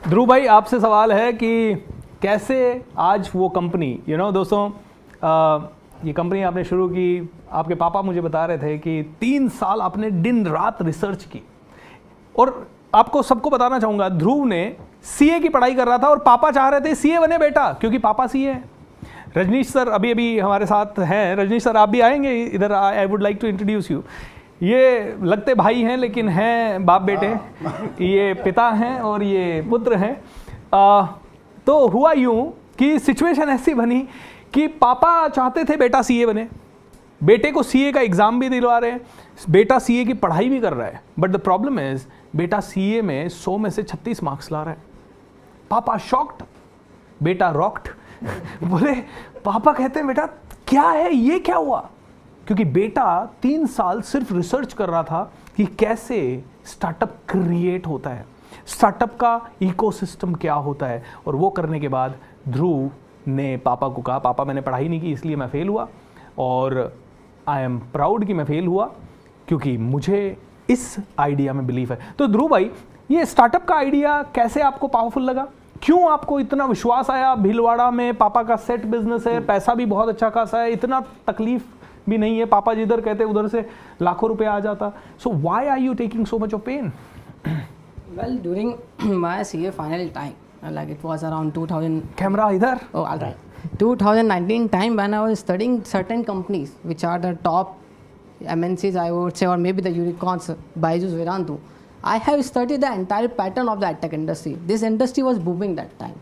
ध्रुव भाई, आपसे सवाल है कि कैसे आज वो कंपनी, दोस्तों, ये कंपनी आपने शुरू की, आपके पापा मुझे बता रहे थे कि 3 साल आपने दिन रात रिसर्च की। और आपको सबको बताना चाहूंगा, ध्रुव ने सीए की पढ़ाई कर रहा था और पापा चाह रहे थे सीए बने बेटा, क्योंकि पापा सीए हैं। रजनीश सर अभी हमारे साथ हैं। रजनीश सर, आप भी आएंगे इधर? I would like to introduce you. ये लगते भाई हैं लेकिन हैं बाप बेटे। ये पिता हैं और ये पुत्र हैं। तो हुआ यूं कि सिचुएशन ऐसी बनी कि पापा चाहते थे बेटा सीए बने, बेटे को सीए का एग्जाम भी दिलवा रहे हैं, बेटा सीए की पढ़ाई भी कर रहा है। बट द प्रॉब्लम इज बेटा सीए में 100 में से 36 मार्क्स ला रहा है। पापा शॉक्ड, बेटा रॉक्ड। बोले, पापा कहते हैं बेटा क्या है ये, क्या हुआ? क्योंकि बेटा 3 साल सिर्फ रिसर्च कर रहा था कि कैसे स्टार्टअप क्रिएट होता है, स्टार्टअप का इकोसिस्टम क्या होता है। और वो करने के बाद ध्रुव ने पापा को कहा, पापा मैंने पढ़ाई नहीं की इसलिए मैं फेल हुआ, और आई एम प्राउड कि मैं फेल हुआ क्योंकि मुझे इस आइडिया में बिलीफ है। तो ध्रुव भाई, ये स्टार्टअप का आइडिया कैसे आपको पावरफुल लगा? क्यों आपको इतना विश्वास आया? भीलवाड़ा में पापा का सेट बिजनेस है, पैसा भी बहुत अच्छा खासा है, इतना तकलीफ भी नहीं है, पापा जिधर कहते उधर से लाखों रुपए आ जाता। So why are you taking so much of pain? Well, during my CA final time, like it was around 2000. Camera इधर. Oh, all right. 2019 time when I was studying certain companies which are the top MNCs, I would say, or maybe the unicorns, Byju's, Vedantu. I have studied the entire pattern of the edtech industry. This industry was booming that time.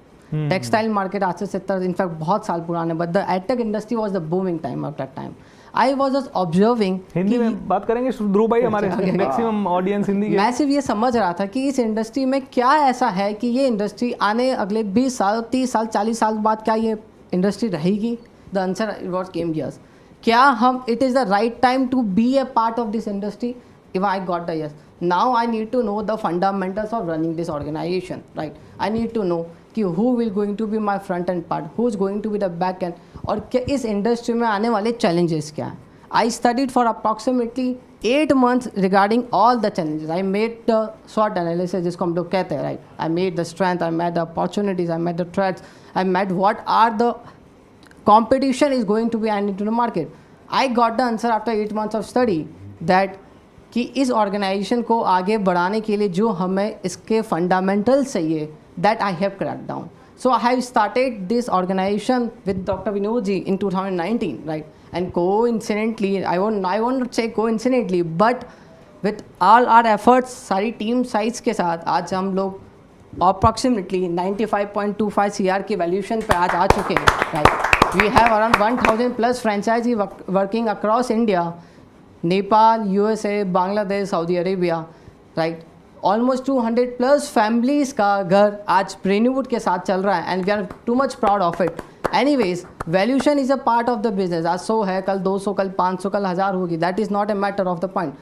Textile market आज से 70 in fact बहुत साल पुराने, but the edtech industry was the booming time of that time. I was just observing. Hindi में बात करेंगे ध्रुव भाई, हमारे मैक्सिमम ऑडियंस हिंदी के. मैं सिर्फ ये समझ रहा था कि इस इंडस्ट्री में क्या ऐसा है कि ये इंडस्ट्री आने अगले 20 साल 30 साल 40 साल बाद क्या ये इंडस्ट्री रहेगी. The answer was came yes. क्या हम it is the right time to be a part of this industry. If I got the yes, now I need to know the fundamentals of running this organisation. Right, I need to know कि who will going to be my front end part, who is going to be the back end, और क्या इस industry में आने वाले challenges क्या हैं. I studied for approximately 8 months regarding all the challenges. I made the SWOT analysis, जिसको हम लोग कहते हैं, right? I made the strength, I made the opportunities, I made the threats, I made what are the competition is going to be into the market. I got the answer after 8 months of study that कि इस organisation को आगे बढ़ाने के लिए जो हमें इसके फंडामेंटल्स चाहिए, that I have cracked down. So I have started this organization with Dr. Vinod ji in 2019, right? And coincidentally, I won't say coincidentally, but with all our efforts, सारी टीम साइज के साथ आज हम लोग approximately 95.25 CR की valuation पे आज आ चुके हैं. Right? We have around 1000 plus franchisee working across India, Nepal, USA, Bangladesh, Saudi Arabia, right? Almost 200 plus families का घर आज ब्रेन्यूवुड के साथ चल रहा है, and we are too much proud of it. Anyways, valuation is a part of the business. आज 100 है, कल 200, कल 500, कल 1000 होगी. That is not a matter of the point.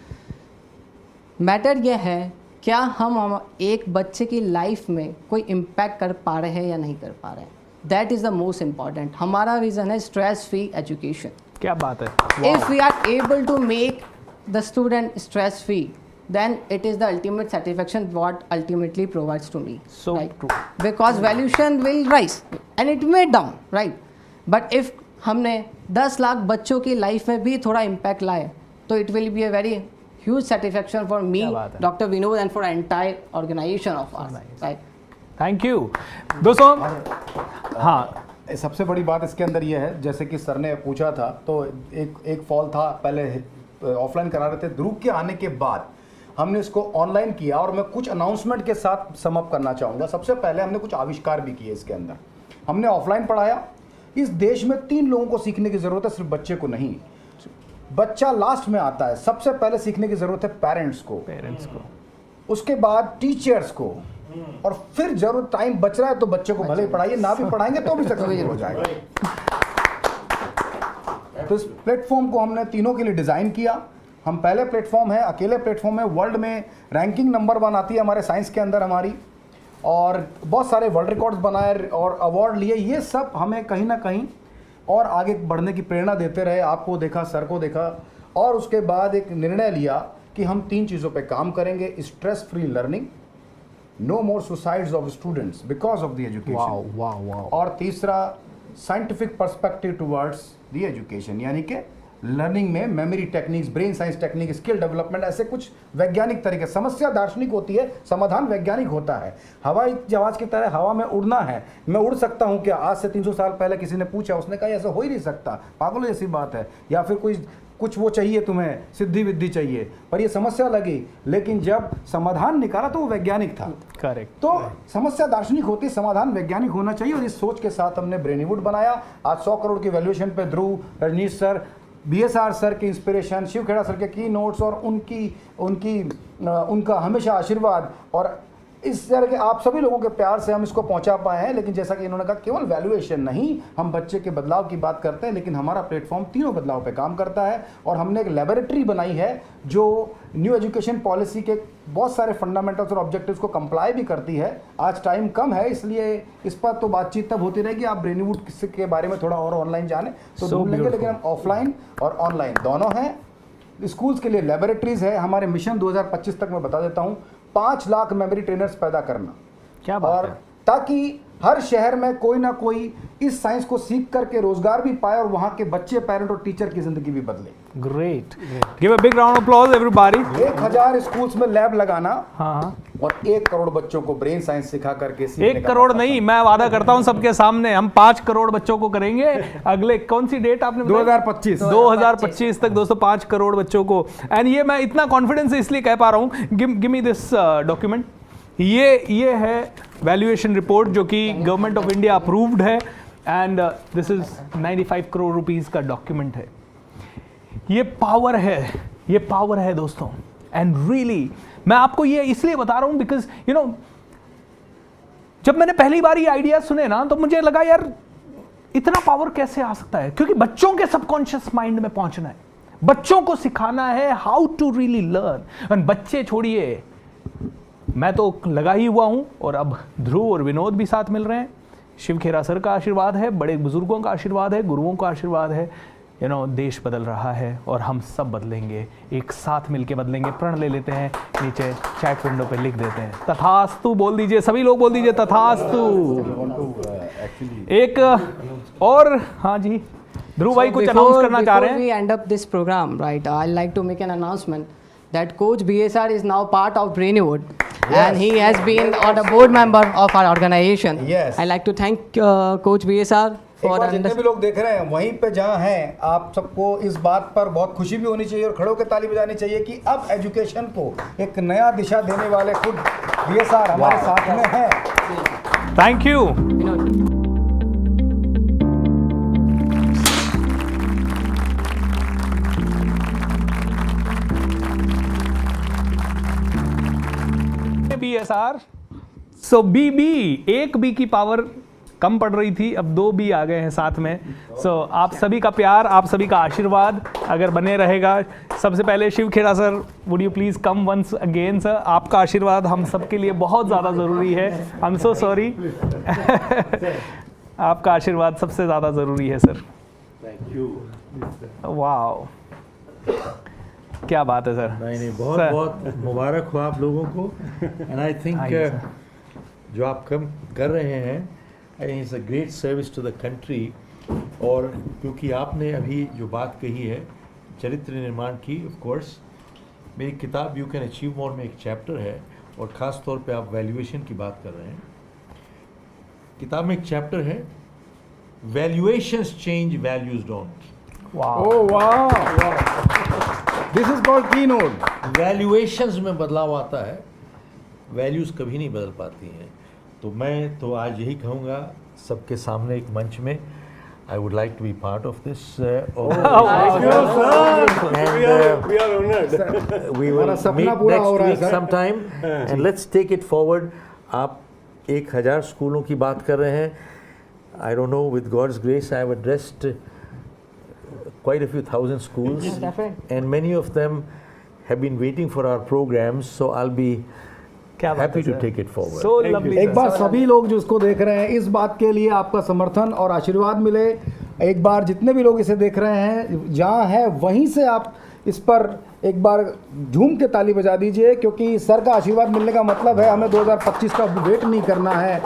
Matter ये है क्या हम एक बच्चे की लाइफ में कोई इम्पैक्ट कर पा रहे हैं या नहीं कर पा रहे हैं. That is the most important. हमारा रीज़न है स्ट्रेस फ्री एजुकेशन. क्या बात है. If we are able to make the student stress free, then it is the ultimate satisfaction what ultimately provides to me. So right? true. Because valuation will rise and it may down, right? But if हमने 10 लाख बच्चों की life में भी थोड़ा impact लाए तो it will be a very huge satisfaction for me, Dr. Vinod, and for entire organization of us. Right? Thank you दोस्तों. हाँ, सबसे बड़ी बात इसके अंदर ये है, जैसे कि सर ने पूछा था, तो एक फॉल था, पहले ऑफलाइन करा रहे थे. ध्रुव के आने के बाद हमने इसको ऑनलाइन किया, और मैं कुछ अनाउंसमेंट के साथ समअप करना चाहूँगा. सबसे पहले हमने कुछ आविष्कार भी किए इसके अंदर. हमने ऑफलाइन पढ़ाया. इस देश में 3 लोगों को सीखने की ज़रूरत है, सिर्फ बच्चे को नहीं. बच्चा लास्ट में आता है. सबसे पहले सीखने की ज़रूरत है पेरेंट्स को, उसके बाद टीचर्स को, और फिर जरूर टाइम बच रहा है तो बच्चे को भले ही पढ़ाइए, ना भी पढ़ाएंगे तो भी सक्सेसफुल हो जाएगा. तो इस प्लेटफॉर्म को हमने तीनों के लिए डिज़ाइन किया. हम पहले प्लेटफॉर्म है, अकेले प्लेटफॉर्म है. वर्ल्ड में रैंकिंग नंबर 1 आती है हमारे साइंस के अंदर हमारी, और बहुत सारे वर्ल्ड रिकॉर्ड्स बनाए और अवार्ड लिए. ये सब हमें कहीं ना कहीं और आगे बढ़ने की प्रेरणा देते रहे. आपको देखा, सर को देखा, और उसके बाद एक निर्णय लिया कि हम 3 चीज़ों पे काम करेंगे. Stress free learning, no more suicides of students because of the education, और तीसरा scientific perspective towards the education, यानी कि लर्निंग में memory techniques, brain science technique, skill development, ऐसे कुछ वैज्ञानिक तरीके. समस्या दार्शनिक होती है, समाधान वैज्ञानिक होता है. हवाई जहाज की तरह हवा में उड़ना है. मैं उड़ सकता हूं क्या? आज से 300 साल पहले किसी ने पूछा, उसने कहा ऐसा हो ही नहीं सकता, पागल जैसी बात है. या फिर कुछ वो चाहिए, तुम्हें सिद्धि विद्धि चाहिए, पर ये समस्या लगी. लेकिन जब समाधान निकाला तो वो वैज्ञानिक था. करेक्ट. तो समस्या दार्शनिक होती, समाधान वैज्ञानिक होना चाहिए. और इस सोच के साथ हमने ब्रेन्यूवुड बनाया. आज 100 करोड़ की वैल्यूएशन पे ध्रुव, रजनीश सर, BSR सर की इंस्पिरेशन, शिव खेड़ा सर के की नोट्स, और उनका हमेशा आशीर्वाद, और इस तरह के आप सभी लोगों के प्यार से हम इसको पहुंचा पाए हैं. लेकिन जैसा कि इन्होंने कहा, केवल वैल्यूएशन नहीं, हम बच्चे के बदलाव की बात करते हैं, लेकिन हमारा प्लेटफॉर्म तीनों बदलाव पे काम करता है. और हमने एक लेबोरेटरी बनाई है जो न्यू एजुकेशन पॉलिसी के बहुत सारे फंडामेंटल्स और ऑब्जेक्टिव्स को कंप्लाई भी करती है. आज टाइम कम है, इसलिए इस पर तो बातचीत तब होती रहेगी. आप ब्रेन्यूवुड के बारे में थोड़ा और ऑनलाइन जाने तो ढूंढ लेंगे. लेकिन हम ऑफलाइन और ऑनलाइन दोनों हैं. स्कूल्स के लिए लेबोरेटरीज है. हमारे मिशन 2025 तक मैं बता देता हूँ, 5 लाख मेमोरी ट्रेनर्स पैदा करना. क्या बात है. ताकि हर शहर में कोई ना कोई इस साइंस को सीख करके रोजगार भी पाए, और वहाँ के बच्चे, पेरेंट और टीचर की जिंदगी भी बदले. Great. Give a big round of applause everybody. 1000 schools में लैब लगाना. हाँ. और 1 करोड़ बच्चों को ब्रेन साइंस सिखा करके सीखने 1 का करोड़ मौका नहीं, मैं वादा करता हूं सबके सामने हम 5 करोड़ बच्चों को करेंगे। अगले कौन सी डेट आपने बताई? 2025 2025 तक दोस्तों 5 करोड़ बच्चों को। एंड ये मैं इतना कॉन्फिडेंस इसलिए कह पा रहा हूं, गिव मी दिस डॉक्यूमेंट। ये है वैल्यूएशन रिपोर्ट जो कि गवर्नमेंट ऑफ इंडिया अप्रूव्ड है and this is 95 crore rupees का डॉक्यूमेंट है। ये पावर है दोस्तों। एंड रियली मैं आपको ये इसलिए बता रहा हूं बिकॉज यू नो जब मैंने पहली बार ये आइडिया सुने ना तो मुझे लगा यार इतना पावर कैसे आ सकता है, क्योंकि बच्चों के सबकॉन्शियस माइंड में पहुंचना है, बच्चों को सिखाना है हाउ टू रियली लर्न। बच्चे छोड़िए, मैं तो लगा ही हुआ हूं और अब ध्रुव और विनोद भी साथ मिल रहे हैं। शिव खेरा सर का आशीर्वाद है, बड़े बुजुर्गों का आशीर्वाद है, गुरुओं का आशीर्वाद है। यू नो देश बदल रहा है और हम सब बदलेंगे, एक साथ मिलके बदलेंगे। प्रण ले लेते हैं, नीचे चैट विंडो पे लिख देते हैं तथास्तु। बोल दीजिए, सभी लोग बोल दीजिए तथास्तु। एक और हाँ जी, ध्रुव भाई कुछ अनाउंस करना चाह रहे हैं। Before we end up this program, right? I'd like to make an announcement that Coach BSR is now part of Brainywood, and he has been on a board member of our organization. Yes. I'd like to thank Coach BSR एक for बार जितने भी लोग देख रहे हैं वहीं पे जहाँ हैं, आप सबको इस बात पर बहुत खुशी भी होनी चाहिए और खड़े होकर ताली बजानी चाहिए कि अब एजुकेशन को एक नया दिशा देने वाले खुद BSR हमारे साथ में हैं। Thank you. BSR so B एक बी की पावर कम पड़ रही थी, अब 2 बी आ गए हैं साथ में। सो आप सभी का प्यार, आप सभी का आशीर्वाद अगर बने रहेगा। सबसे पहले Shiv Khera sir, would you please come once again sir. आपका आशीर्वाद हम सबके लिए बहुत ज़्यादा ज़रूरी है। I am so sorry. आपका आशीर्वाद सबसे ज़्यादा ज़रूरी है सर। Thank you. वाओ, क्या बात है सर। नहीं बहुत सर। बहुत मुबारक हो आप लोगों को। And I think Thank you, जो आप कम कर रहे हैं, I think it's a great service to the country. और क्योंकि आपने अभी जो बात कही है चरित्र निर्माण की, ऑफ कोर्स मेरी किताब यू कैन अचीव मोर में एक चैप्टर है, और ख़ास तौर पे आप वैल्यूएशन की बात कर रहे हैं। किताब में एक चैप्टर है, वैल्यूएशंस चेंज, वैल्यूज डोंट। ओह वाह, this is called keynote. Valuations में बदलाव आता है, वैल्यूज़ कभी नहीं बदल पाती हैं। तो मैं तो आज यही कहूँगा सबके सामने एक मंच में, I would like to be part of this. We will सपना मीट पूरा हो नेक्स्ट रहा है, week sir. Some time and let's take it forward. आप 1000 स्कूलों की बात कर रहे हैं। I don't know, with God's grace I have addressed quite a few thousand schools, and many of them have been waiting for our programs, so I'll be happy to take it forward. So lovely. एक बार सभी लोग जो इसको देख रहे हैं, इस बात के लिए आपका समर्थन और आशीर्वाद मिले। एक बार जितने भी लोग इसे देख रहे हैं, जहाँ है वहीं से आप इस पर एक बार झूम के ताली बजा दीजिए, क्योंकि सर का आशीर्वाद मिलने का मतलब है हमें 2025 का वेट नहीं करना है।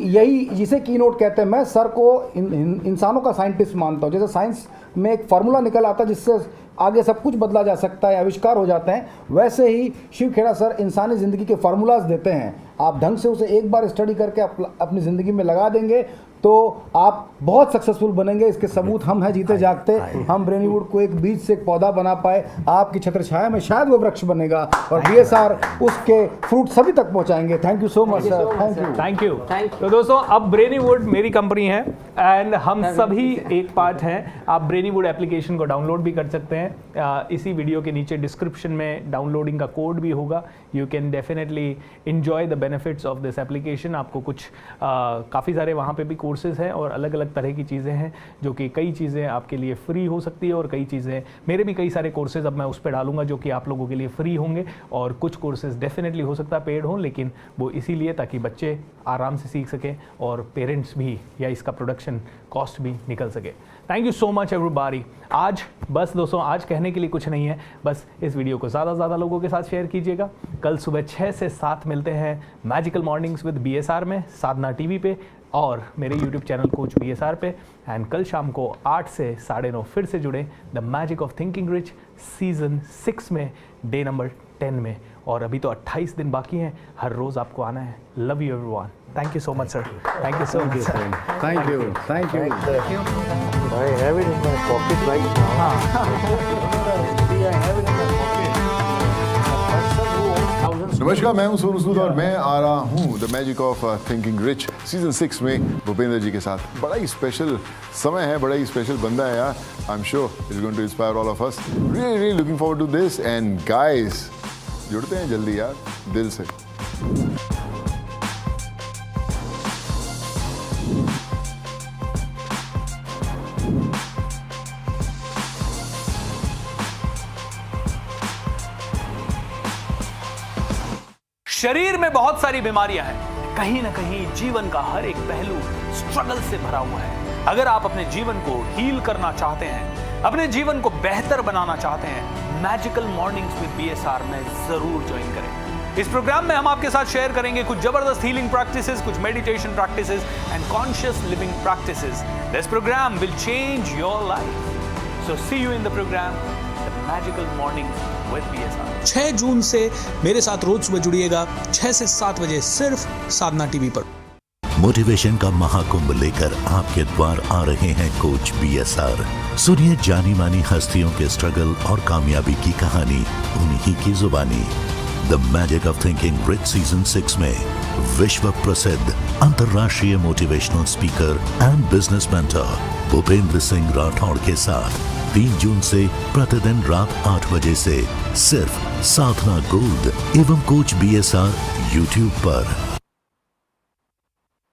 यही जिसे कीनोट कहते हैं। मैं सर को इंसानों का साइंटिस्ट मानता हूँ। जैसे साइंस में एक फार्मूला निकल आता है जिससे आगे सब कुछ बदला जा सकता है, आविष्कार हो जाते हैं, वैसे ही शिव खेड़ा सर इंसानी ज़िंदगी के फार्मूलाज देते हैं। आप ढंग से उसे एक बार स्टडी करके अपनी ज़िंदगी में लगा देंगे तो आप बहुत सक्सेसफुल बनेंगे। इसके सबूत हम हैं जीते जागते। हम ब्रेनीवुड को एक बीज से एक पौधा बना पाए, आपकी छत्र छाया में शायद वो वृक्ष बनेगा, और BSR उसके फ्रूट सभी तक पहुंचाएंगे। Thank you so much sir. Thank you. Thank you. तो दोस्तों, अब ब्रेनीवुड मेरी कंपनी है एंड हम सभी एक पार्ट हैं। आप ब्रेनीवुड एप्लीकेशन को डाउनलोड भी कर सकते हैं। इसी वीडियो के नीचे डिस्क्रिप्शन में डाउनलोडिंग का कोड भी होगा। You can definitely enjoy the benefits of this application. आपको कुछ काफ़ी सारे वहाँ पे भी कोर्सेज हैं और अलग अलग तरह की चीज़ें हैं, जो कि कई चीज़ें आपके लिए फ्री हो सकती है और कई चीज़ें, मेरे भी कई सारे कोर्सेज अब मैं उस पर डालूंगा जो कि आप लोगों के लिए फ्री होंगे, और कुछ कोर्सेज डेफिनेटली हो सकता है पेड हों, लेकिन वो इसीलिए ताकि बच्चे आराम से सीख सकें और पेरेंट्स भी, या इसका प्रोडक्शन कॉस्ट भी निकल सके। Thank you so much everybody. आज बस दोस्तों, आज कहने के लिए कुछ नहीं है, बस इस वीडियो को ज़्यादा से ज़्यादा लोगों के साथ शेयर कीजिएगा। कल सुबह 6 से 7 मिलते हैं मैजिकल मॉर्निंग्स विद BSR में, साधना टीवी पे और मेरे YouTube चैनल कोच BSR पे। एंड कल शाम को 8 से 9:30 फिर से जुड़े the magic of thinking rich season 6 में, डे नंबर 10 में। और अभी तो 28 दिन बाकी हैं, हर रोज आपको आना है। Love you everyone, thank you so much sir, thank you so much sir. Thank you. Thank you. I have it in my pocket right now. See, I have it in my pocket. The person who owns thousands. नमस्कार, मैं हूं सोनू सूद और मैं आ रहा हूं the magic of thinking rich season 6 में भूपेंद्र जी के साथ। बड़ा ही स्पेशल समय है, बड़ा ही स्पेशल बंदा है यार। I am sure it's going to inspire all of us. Really looking forward to this and guys जुड़ते हैं जल्दी यार दिल से। शरीर में बहुत सारी बीमारियां हैं, कहीं ना कहीं जीवन का हर एक पहलू स्ट्रगल से भरा हुआ है। अगर आप अपने जीवन को हील करना चाहते हैं, अपने जीवन को बेहतर बनाना चाहते हैं, मैजिकल मॉर्निंग्स विद बीएसआर में जरूर ज्वाइन करें। इस प्रोग्राम में हम आपके साथ शेयर करेंगे कुछ जबरदस्त हीलिंग प्रैक्टिसेस, कुछ meditation practices and conscious living practices. This programme will change your life. So see you in the programme the magical mornings with BSR. 6 जून से मेरे साथ रोज सुबह जुड़िएगा 6 से 7 बजे सिर्फ साधना टीवी पर। मोटिवेशन का महाकुंभ लेकर आपके द्वार आ रहे हैं कोच बीएसआर। सुनिए जानी मानी हस्तियों के स्ट्रगल और कामयाबी की कहानी उन्हीं की जुबानी। The magic of thinking rich season 6 में विश्व प्रसिद्ध अंतर्राष्ट्रीय motivational speaker and business mentor Bhupendra Singh Rathore के साथ 3 जून से प्रतिदिन रात 8 बजे से सिर्फ साधना गोल्ड एवं कोच बीएसआर यूट्यूब पर।